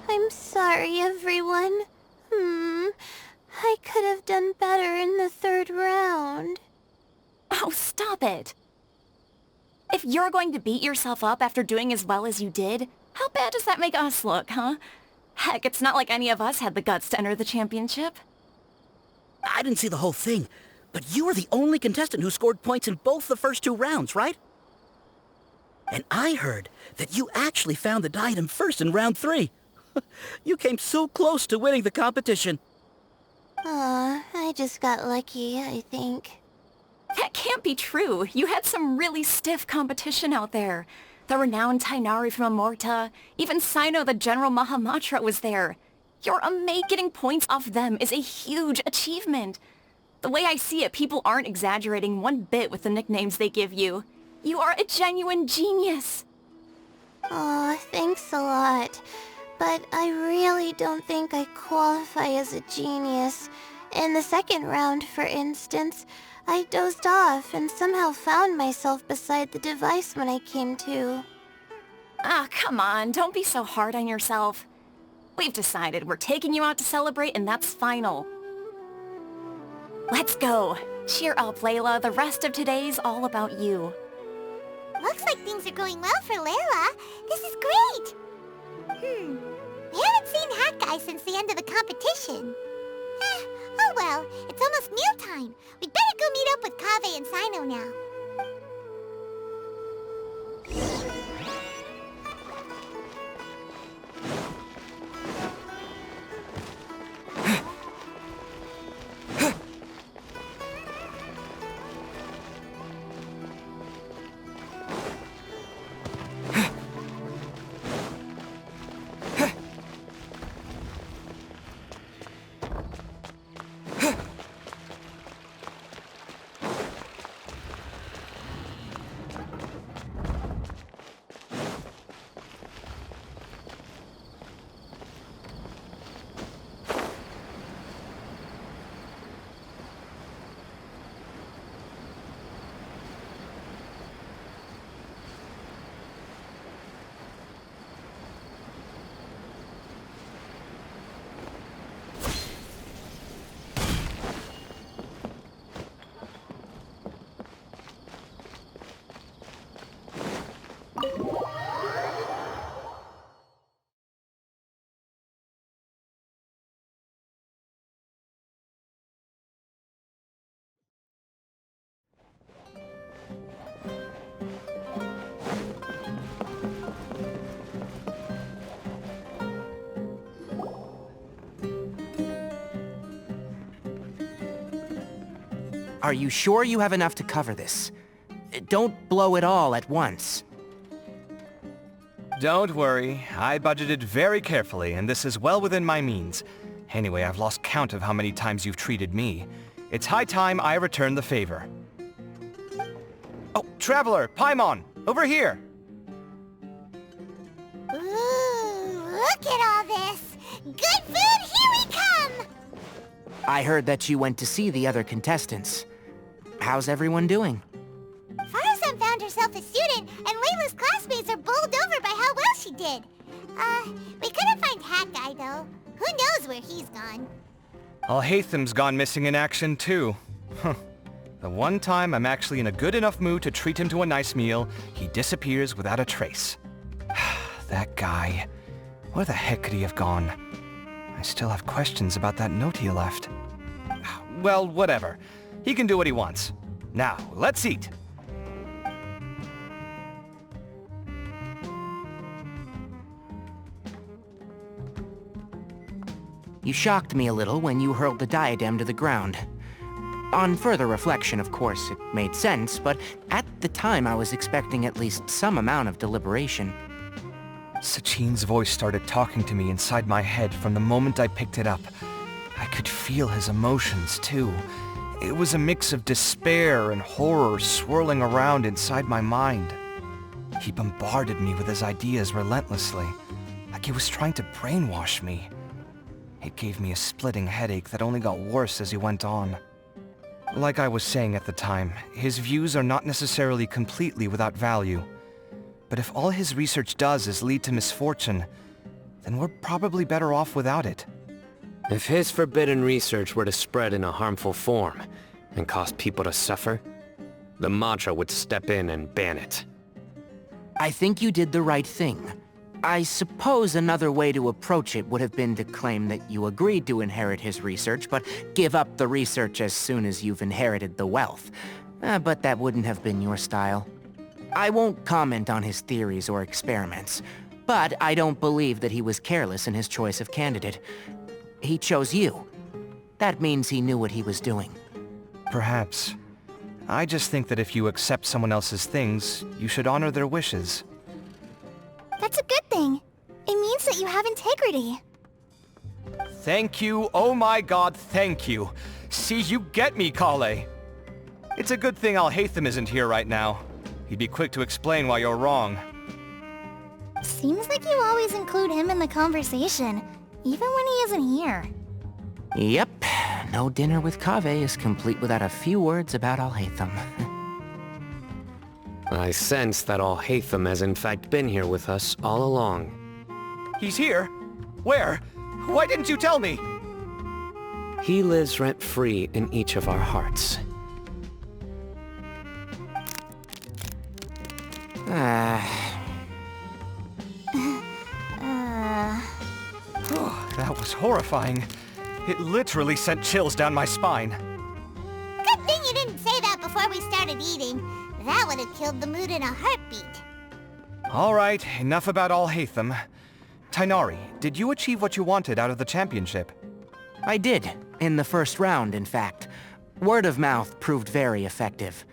I'm sorry, everyone. I could have done better in the third round. Oh, stop it. If you're going to beat yourself up after doing as well as you did, how bad does that make us look, huh? Heck, it's not like any of us had the guts to enter the championship. I didn't see the whole thing, but you were the only contestant who scored points in both the first 2 rounds, right? And I heard that you actually found the diadem first in round 3. You came so close to winning the competition. Aw, I just got lucky, I think. That can't be true. You had some really stiff competition out there. The renowned Tainari from Amorta, even Sino the General Mahamatra was there. Your Amate getting points off them is a huge achievement. The way I see it, people aren't exaggerating one bit with the nicknames they give you. You are a genuine genius. Aw, thanks a lot. But I really don't think I qualify as a genius. In the second round, for instance, I dozed off and somehow found myself beside the device when I came to. Ah, come on, don't be so hard on yourself. We've decided we're taking you out to celebrate and that's final. Let's go. Cheer up, Layla. The rest of today's all about you. Looks like things are going well for Layla. This is great. We haven't seen Hat Guy since the end of the competition. Oh well, it's almost mealtime. We'd better go meet up with Kaveh and Sino now. Are you sure you have enough to cover this? Don't blow it all at once. Don't worry. I budgeted very carefully, and this is well within my means. Anyway, I've lost count of how many times you've treated me. It's high time I return the favor. Oh, Traveler, Paimon, over here! Ooh, look at all this! Good food, here we come! I heard that you went to see the other contestants. How's everyone doing? Farzan found herself a student, and Layla's classmates are bowled over by how well she did. We couldn't find Hat Guy, though. Who knows where he's gone? Alhatham's gone missing in action, too. Huh. The one time I'm actually in a good enough mood to treat him to a nice meal, he disappears without a trace. That guy. Where the heck could he have gone? I still have questions about that note he left. Well, whatever. He can do what he wants. Now, let's eat. You shocked me a little when you hurled the diadem to the ground. On further reflection, of course, it made sense, but at the time I was expecting at least some amount of deliberation. Sachin's voice started talking to me inside my head from the moment I picked it up. I could feel his emotions, too. It was a mix of despair and horror swirling around inside my mind. He bombarded me with his ideas relentlessly, like he was trying to brainwash me. It gave me a splitting headache that only got worse as he went on. Like I was saying at the time, his views are not necessarily completely without value. But if all his research does is lead to misfortune, then we're probably better off without it. If his forbidden research were to spread in a harmful form and cause people to suffer, the Matra would step in and ban it. I think you did the right thing. I suppose another way to approach it would have been to claim that you agreed to inherit his research, but give up the research as soon as you've inherited the wealth. But that wouldn't have been your style. I won't comment on his theories or experiments, but I don't believe that he was careless in his choice of candidate. He chose you. That means he knew what he was doing. Perhaps. I just think that if you accept someone else's things, you should honor their wishes. That's a good thing. It means that you have integrity. Thank you, oh my god, thank you. See, you get me, Kale. It's a good thing Alhacén isn't here right now. He'd be quick to explain why you're wrong. Seems like you always include him in the conversation, even when he isn't here. Yep. No dinner with Kave is complete without a few words about Alhacén. I sense that Alhacén has in fact been here with us all along. He's here? Where? Why didn't you tell me? He lives rent-free in each of our hearts. That was horrifying. It literally sent chills down my spine. Good thing you didn't say that before we started eating. That would have killed the mood in a heartbeat. Alright, enough about Alhacén. Tighnari, did you achieve what you wanted out of the championship? I did. In the first round, in fact. Word of mouth proved very effective.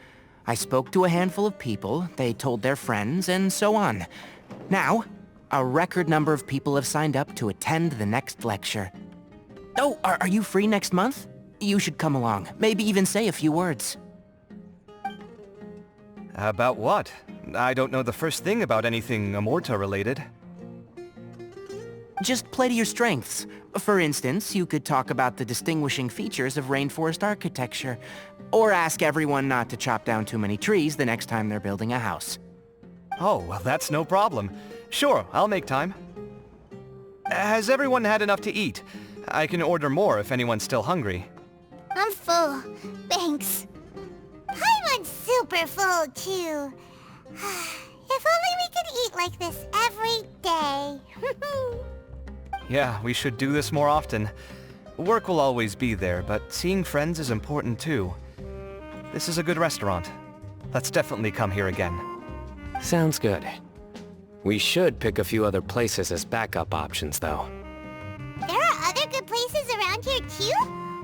I spoke to a handful of people, they told their friends, and so on. Now, a record number of people have signed up to attend the next lecture. Oh, are you free next month? You should come along. Maybe even say a few words. About what? I don't know the first thing about anything Amorta-related. Just play to your strengths. For instance, you could talk about the distinguishing features of rainforest architecture, or ask everyone not to chop down too many trees the next time they're building a house. Oh, well, that's no problem. Sure, I'll make time. Has everyone had enough to eat? I can order more if anyone's still hungry. I'm full. Thanks. I'm super full, too. If only we could eat like this every day. Yeah, we should do this more often. Work will always be there, but seeing friends is important too. This is a good restaurant. Let's definitely come here again. Sounds good. We should pick a few other places as backup options, though. There are other good places around here, too?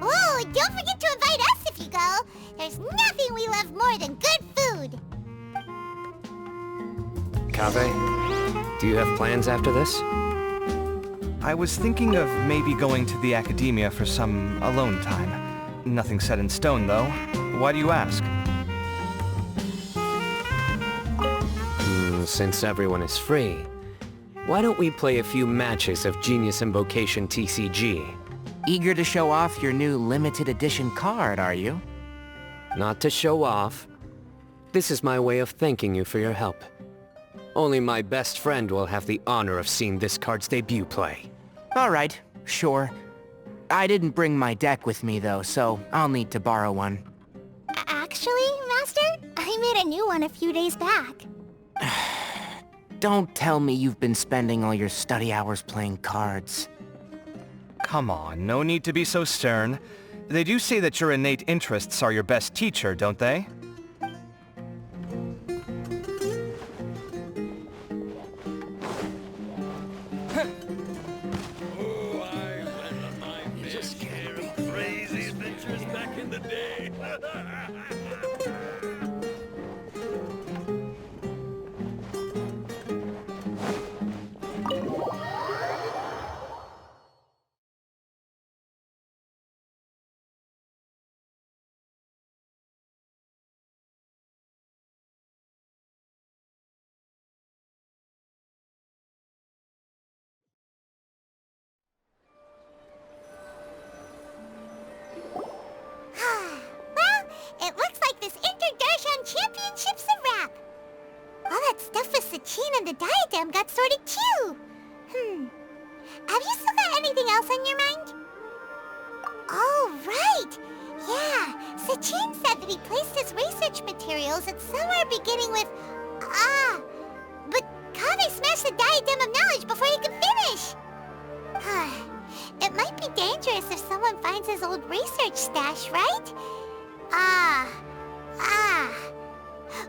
Oh, and don't forget to invite us if you go. There's nothing we love more than good food. Kave, do you have plans after this? I was thinking of maybe going to the academia for some alone time. Nothing set in stone, though. Why do you ask? Since everyone is free, why don't we play a few matches of Genius Invocation TCG? Eager to show off your new limited edition card, are you? Not to show off. This is my way of thanking you for your help. Only my best friend will have the honor of seeing this card's debut play. Alright, sure. I didn't bring my deck with me though, so I'll need to borrow one. Actually, Master, I made a new one a few days back. Don't tell me you've been spending all your study hours playing cards. Come on, no need to be so stern. They do say that your innate interests are your best teacher, don't they? and the diadem got sorted too. Have you still got anything else on your mind? Oh, right. Yeah, Sachin said that he placed his research materials at somewhere beginning with but Kaveh smashed the diadem of knowledge before he could finish. It might be dangerous if someone finds his old research stash, right?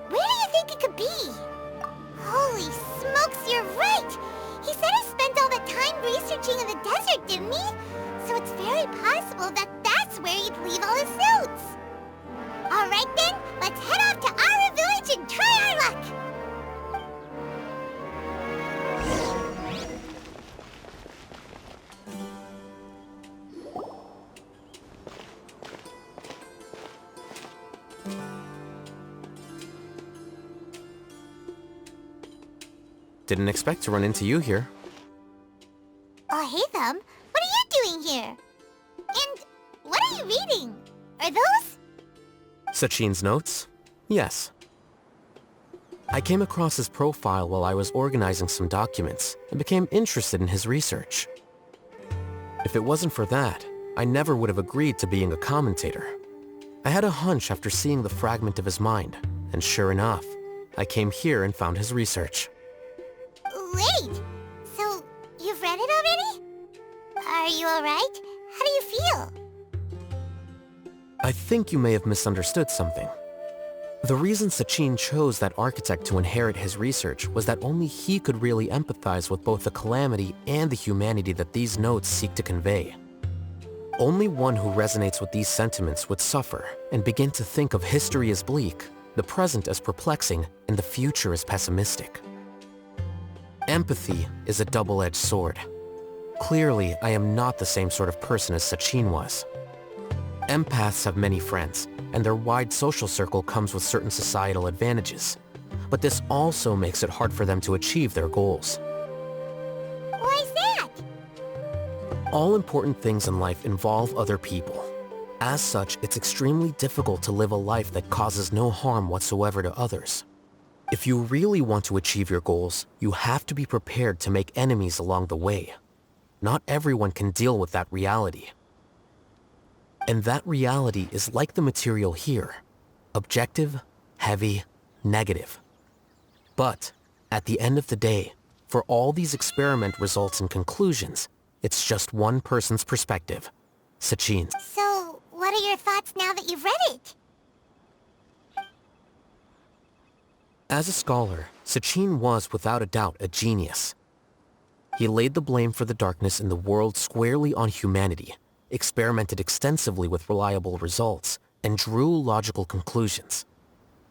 Where do you think it could be? Holy smokes, you're right! He said he spent all that time researching in the desert, didn't he? So it's very possible that that's where he'd leave all his notes. Alright then, let's head off to Aara village and try our luck! Didn't expect to run into you here. Oh, hey, Thumb. What are you doing here? And what are you reading? Are those? Sachin's notes? Yes. I came across his profile while I was organizing some documents and became interested in his research. If it wasn't for that, I never would have agreed to being a commentator. I had a hunch after seeing the fragment of his mind, and sure enough, I came here and found his research. Wait! So, you've read it already? Are you alright? How do you feel? I think you may have misunderstood something. The reason Sachin chose that architect to inherit his research was that only he could really empathize with both the calamity and the humanity that these notes seek to convey. Only one who resonates with these sentiments would suffer and begin to think of history as bleak, the present as perplexing, and the future as pessimistic. Empathy is a double-edged sword. Clearly, I am not the same sort of person as Sachin was. Empaths have many friends, and their wide social circle comes with certain societal advantages. But this also makes it hard for them to achieve their goals. Why's that? All important things in life involve other people. As such, it's extremely difficult to live a life that causes no harm whatsoever to others. If you really want to achieve your goals, you have to be prepared to make enemies along the way. Not everyone can deal with that reality. And that reality is like the material here. Objective, heavy, negative. But, at the end of the day, for all these experiment results and conclusions, it's just one person's perspective. Sachin's. So, what are your thoughts now that you've read it? As a scholar, Sachin was without a doubt a genius. He laid the blame for the darkness in the world squarely on humanity, experimented extensively with reliable results, and drew logical conclusions.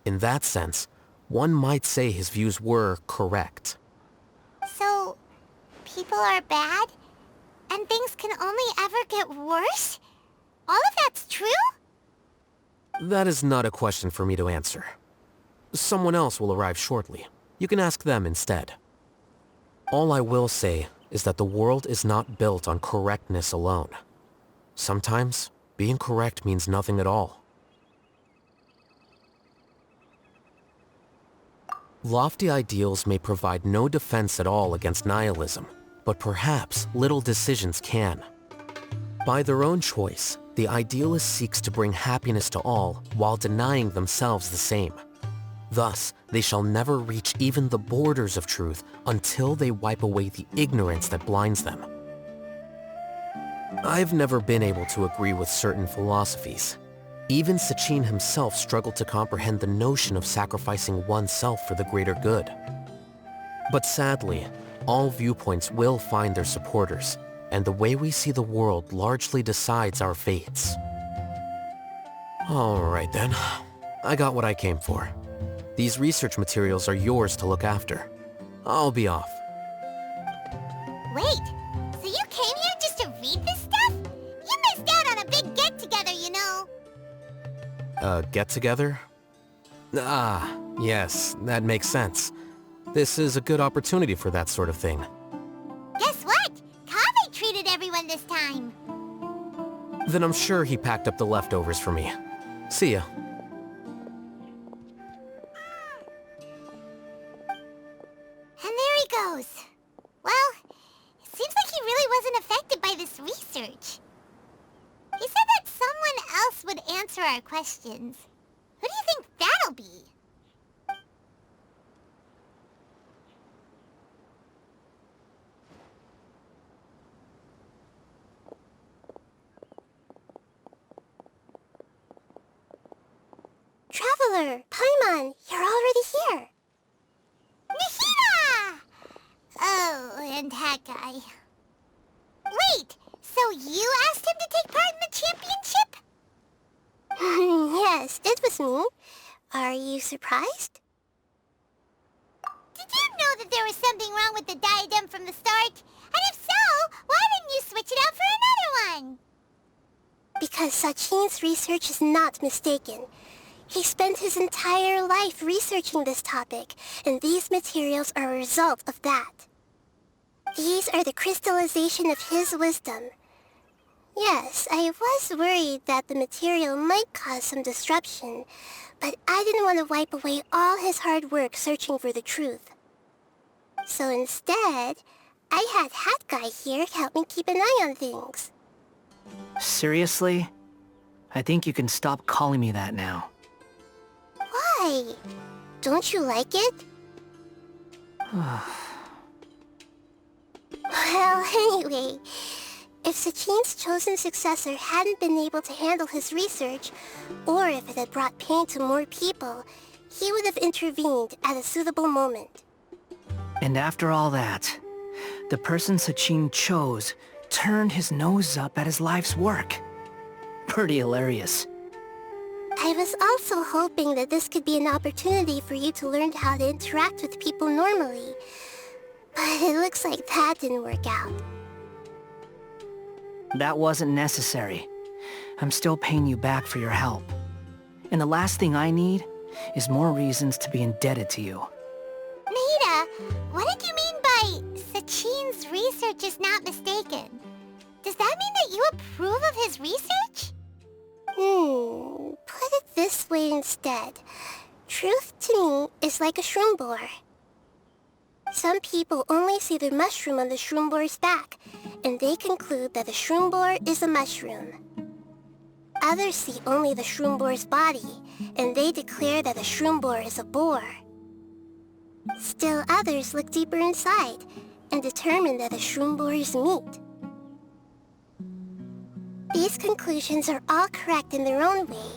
In that sense, one might say his views were correct. So, people are bad? And things can only ever get worse? All of that's true? That is not a question for me to answer. Someone else will arrive shortly. You can ask them instead. All I will say is that the world is not built on correctness alone. Sometimes, being correct means nothing at all. Lofty ideals may provide no defense at all against nihilism, but perhaps little decisions can. By their own choice, the idealist seeks to bring happiness to all while denying themselves the same. Thus, they shall never reach even the borders of truth until they wipe away the ignorance that blinds them. I've never been able to agree with certain philosophies. Even Sachin himself struggled to comprehend the notion of sacrificing oneself for the greater good. But sadly, all viewpoints will find their supporters, and the way we see the world largely decides our fates. Alright then, I got what I came for. These research materials are yours to look after. I'll be off. Wait, so you came here just to read this stuff? You missed out on a big get-together, you know. Get-together? Ah, yes, that makes sense. This is a good opportunity for that sort of thing. Guess what? Kaveh treated everyone this time. Then I'm sure he packed up the leftovers for me. See ya. And research? He said that someone else would answer our questions. Who do you think that'll be? Traveler, Paimon, you're already here. Nishida! Oh, and that guy. Wait, so you asked him to take part in the championship? Yes, it was me. Are you surprised? Did you know that there was something wrong with the diadem from the start? And if so, why didn't you switch it out for another one? Because Sachin's research is not mistaken. He spent his entire life researching this topic, and these materials are a result of that. These are the crystallization of his wisdom. Yes, I was worried that the material might cause some disruption, but I didn't want to wipe away all his hard work searching for the truth. So instead, I had Hat Guy here help me keep an eye on things. Seriously? I think you can stop calling me that now. Why? Don't you like it? Well, anyway, if Sachin's chosen successor hadn't been able to handle his research, or if it had brought pain to more people, he would have intervened at a suitable moment. And after all that, the person Sachin chose turned his nose up at his life's work. Pretty hilarious. I was also hoping that this could be an opportunity for you to learn how to interact with people normally. But it looks like that didn't work out. That wasn't necessary. I'm still paying you back for your help. And the last thing I need is more reasons to be indebted to you. Nahida, what did you mean by Sachin's research is not mistaken? Does that mean that you approve of his research? Put it this way instead. Truth to me is like a shroom boar. Some people only see the mushroom on the shroom boar's back, and they conclude that the shroom boar is a mushroom. Others see only the shroom boar's body, and they declare that the shroom boar is a boar. Still others look deeper inside, and determine that the shroom boar is meat. These conclusions are all correct in their own way,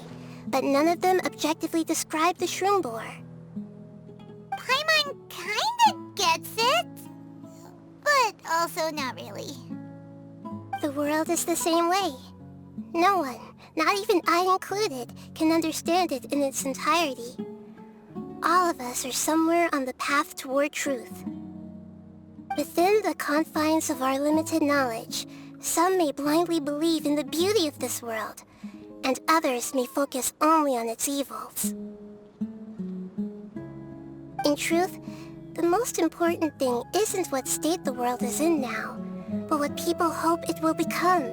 but none of them objectively describe the shroom boar. Paimon kinda gets it, but also not really. The world is the same way. No one, not even I included, can understand it in its entirety. All of us are somewhere on the path toward truth. Within the confines of our limited knowledge, some may blindly believe in the beauty of this world, and others may focus only on its evils. In truth, the most important thing isn't what state the world is in now, but what people hope it will become.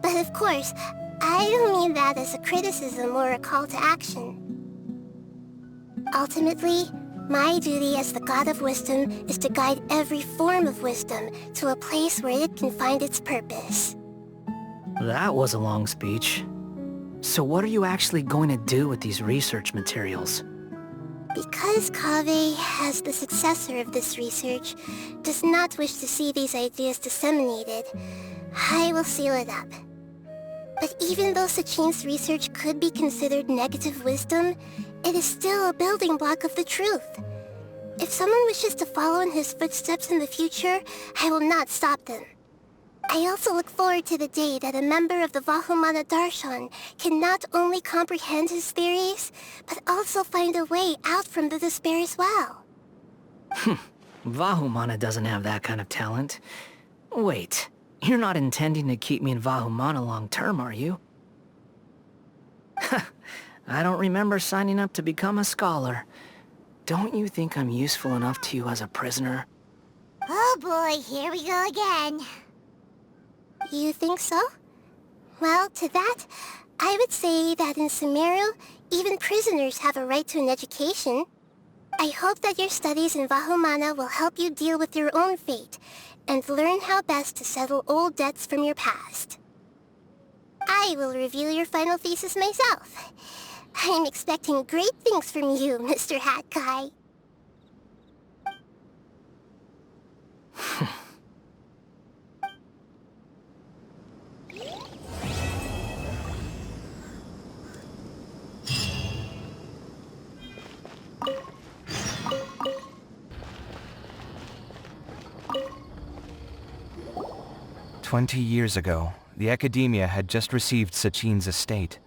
But of course, I don't mean that as a criticism or a call to action. Ultimately, my duty as the God of Wisdom is to guide every form of wisdom to a place where it can find its purpose. That was a long speech. So what are you actually going to do with these research materials? Because Kaveh, as the successor of this research, does not wish to see these ideas disseminated, I will seal it up. But even though Sachin's research could be considered negative wisdom, it is still a building block of the truth. If someone wishes to follow in his footsteps in the future, I will not stop them. I also look forward to the day that a member of the Vahumana Darshan can not only comprehend his theories, but also find a way out from the despair as well. Vahumana doesn't have that kind of talent. Wait, you're not intending to keep me in Vahumana long term, are you? I don't remember signing up to become a scholar. Don't you think I'm useful enough to you as a prisoner? Oh boy, here we go again. You think so? Well, to that, I would say that in Sumeru, even prisoners have a right to an education. I hope that your studies in Vahumana will help you deal with your own fate, and learn how best to settle old debts from your past. I will review your final thesis myself. I'm expecting great things from you, Mr. Hat Guy. 20 years ago, the Academia had just received Sachin's estate.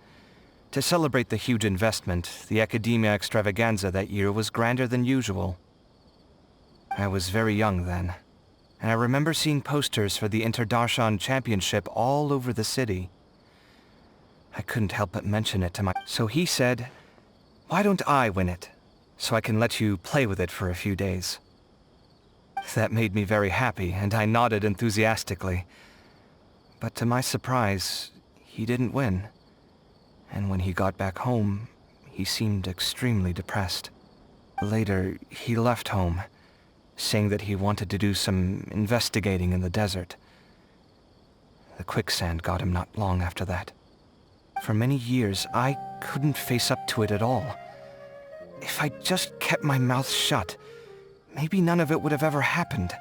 To celebrate the huge investment, the Academia extravaganza that year was grander than usual. I was very young then, and I remember seeing posters for the Interdarshan Championship all over the city. I couldn't help but mention it to my... So he said, "Why don't I win it, so I can let you play with it for a few days?" That made me very happy, and I nodded enthusiastically. But to my surprise, he didn't win. And when he got back home, he seemed extremely depressed. Later, he left home, saying that he wanted to do some investigating in the desert. The quicksand got him not long after that. For many years, I couldn't face up to it at all. If I just kept my mouth shut, maybe none of it would have ever happened.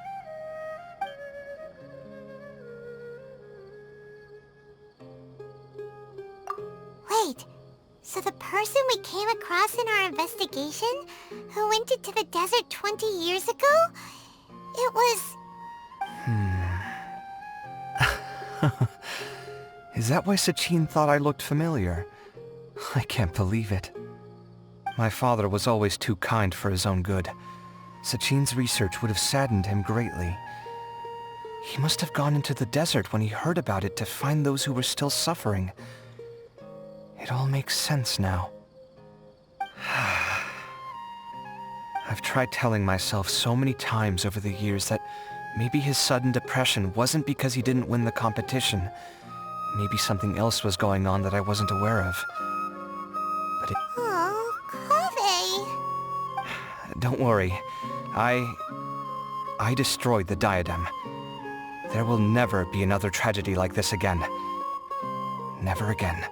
Wait, so the person we came across in our investigation, who went into the desert 20 years ago, it was... Is that why Sachin thought I looked familiar? I can't believe it. My father was always too kind for his own good. Sachin's research would have saddened him greatly. He must have gone into the desert when he heard about it to find those who were still suffering. It all makes sense now. I've tried telling myself so many times over the years that maybe his sudden depression wasn't because he didn't win the competition. Maybe something else was going on that I wasn't aware of. But it... Oh, Kaveh. Don't worry. I destroyed the diadem. There will never be another tragedy like this again. Never again.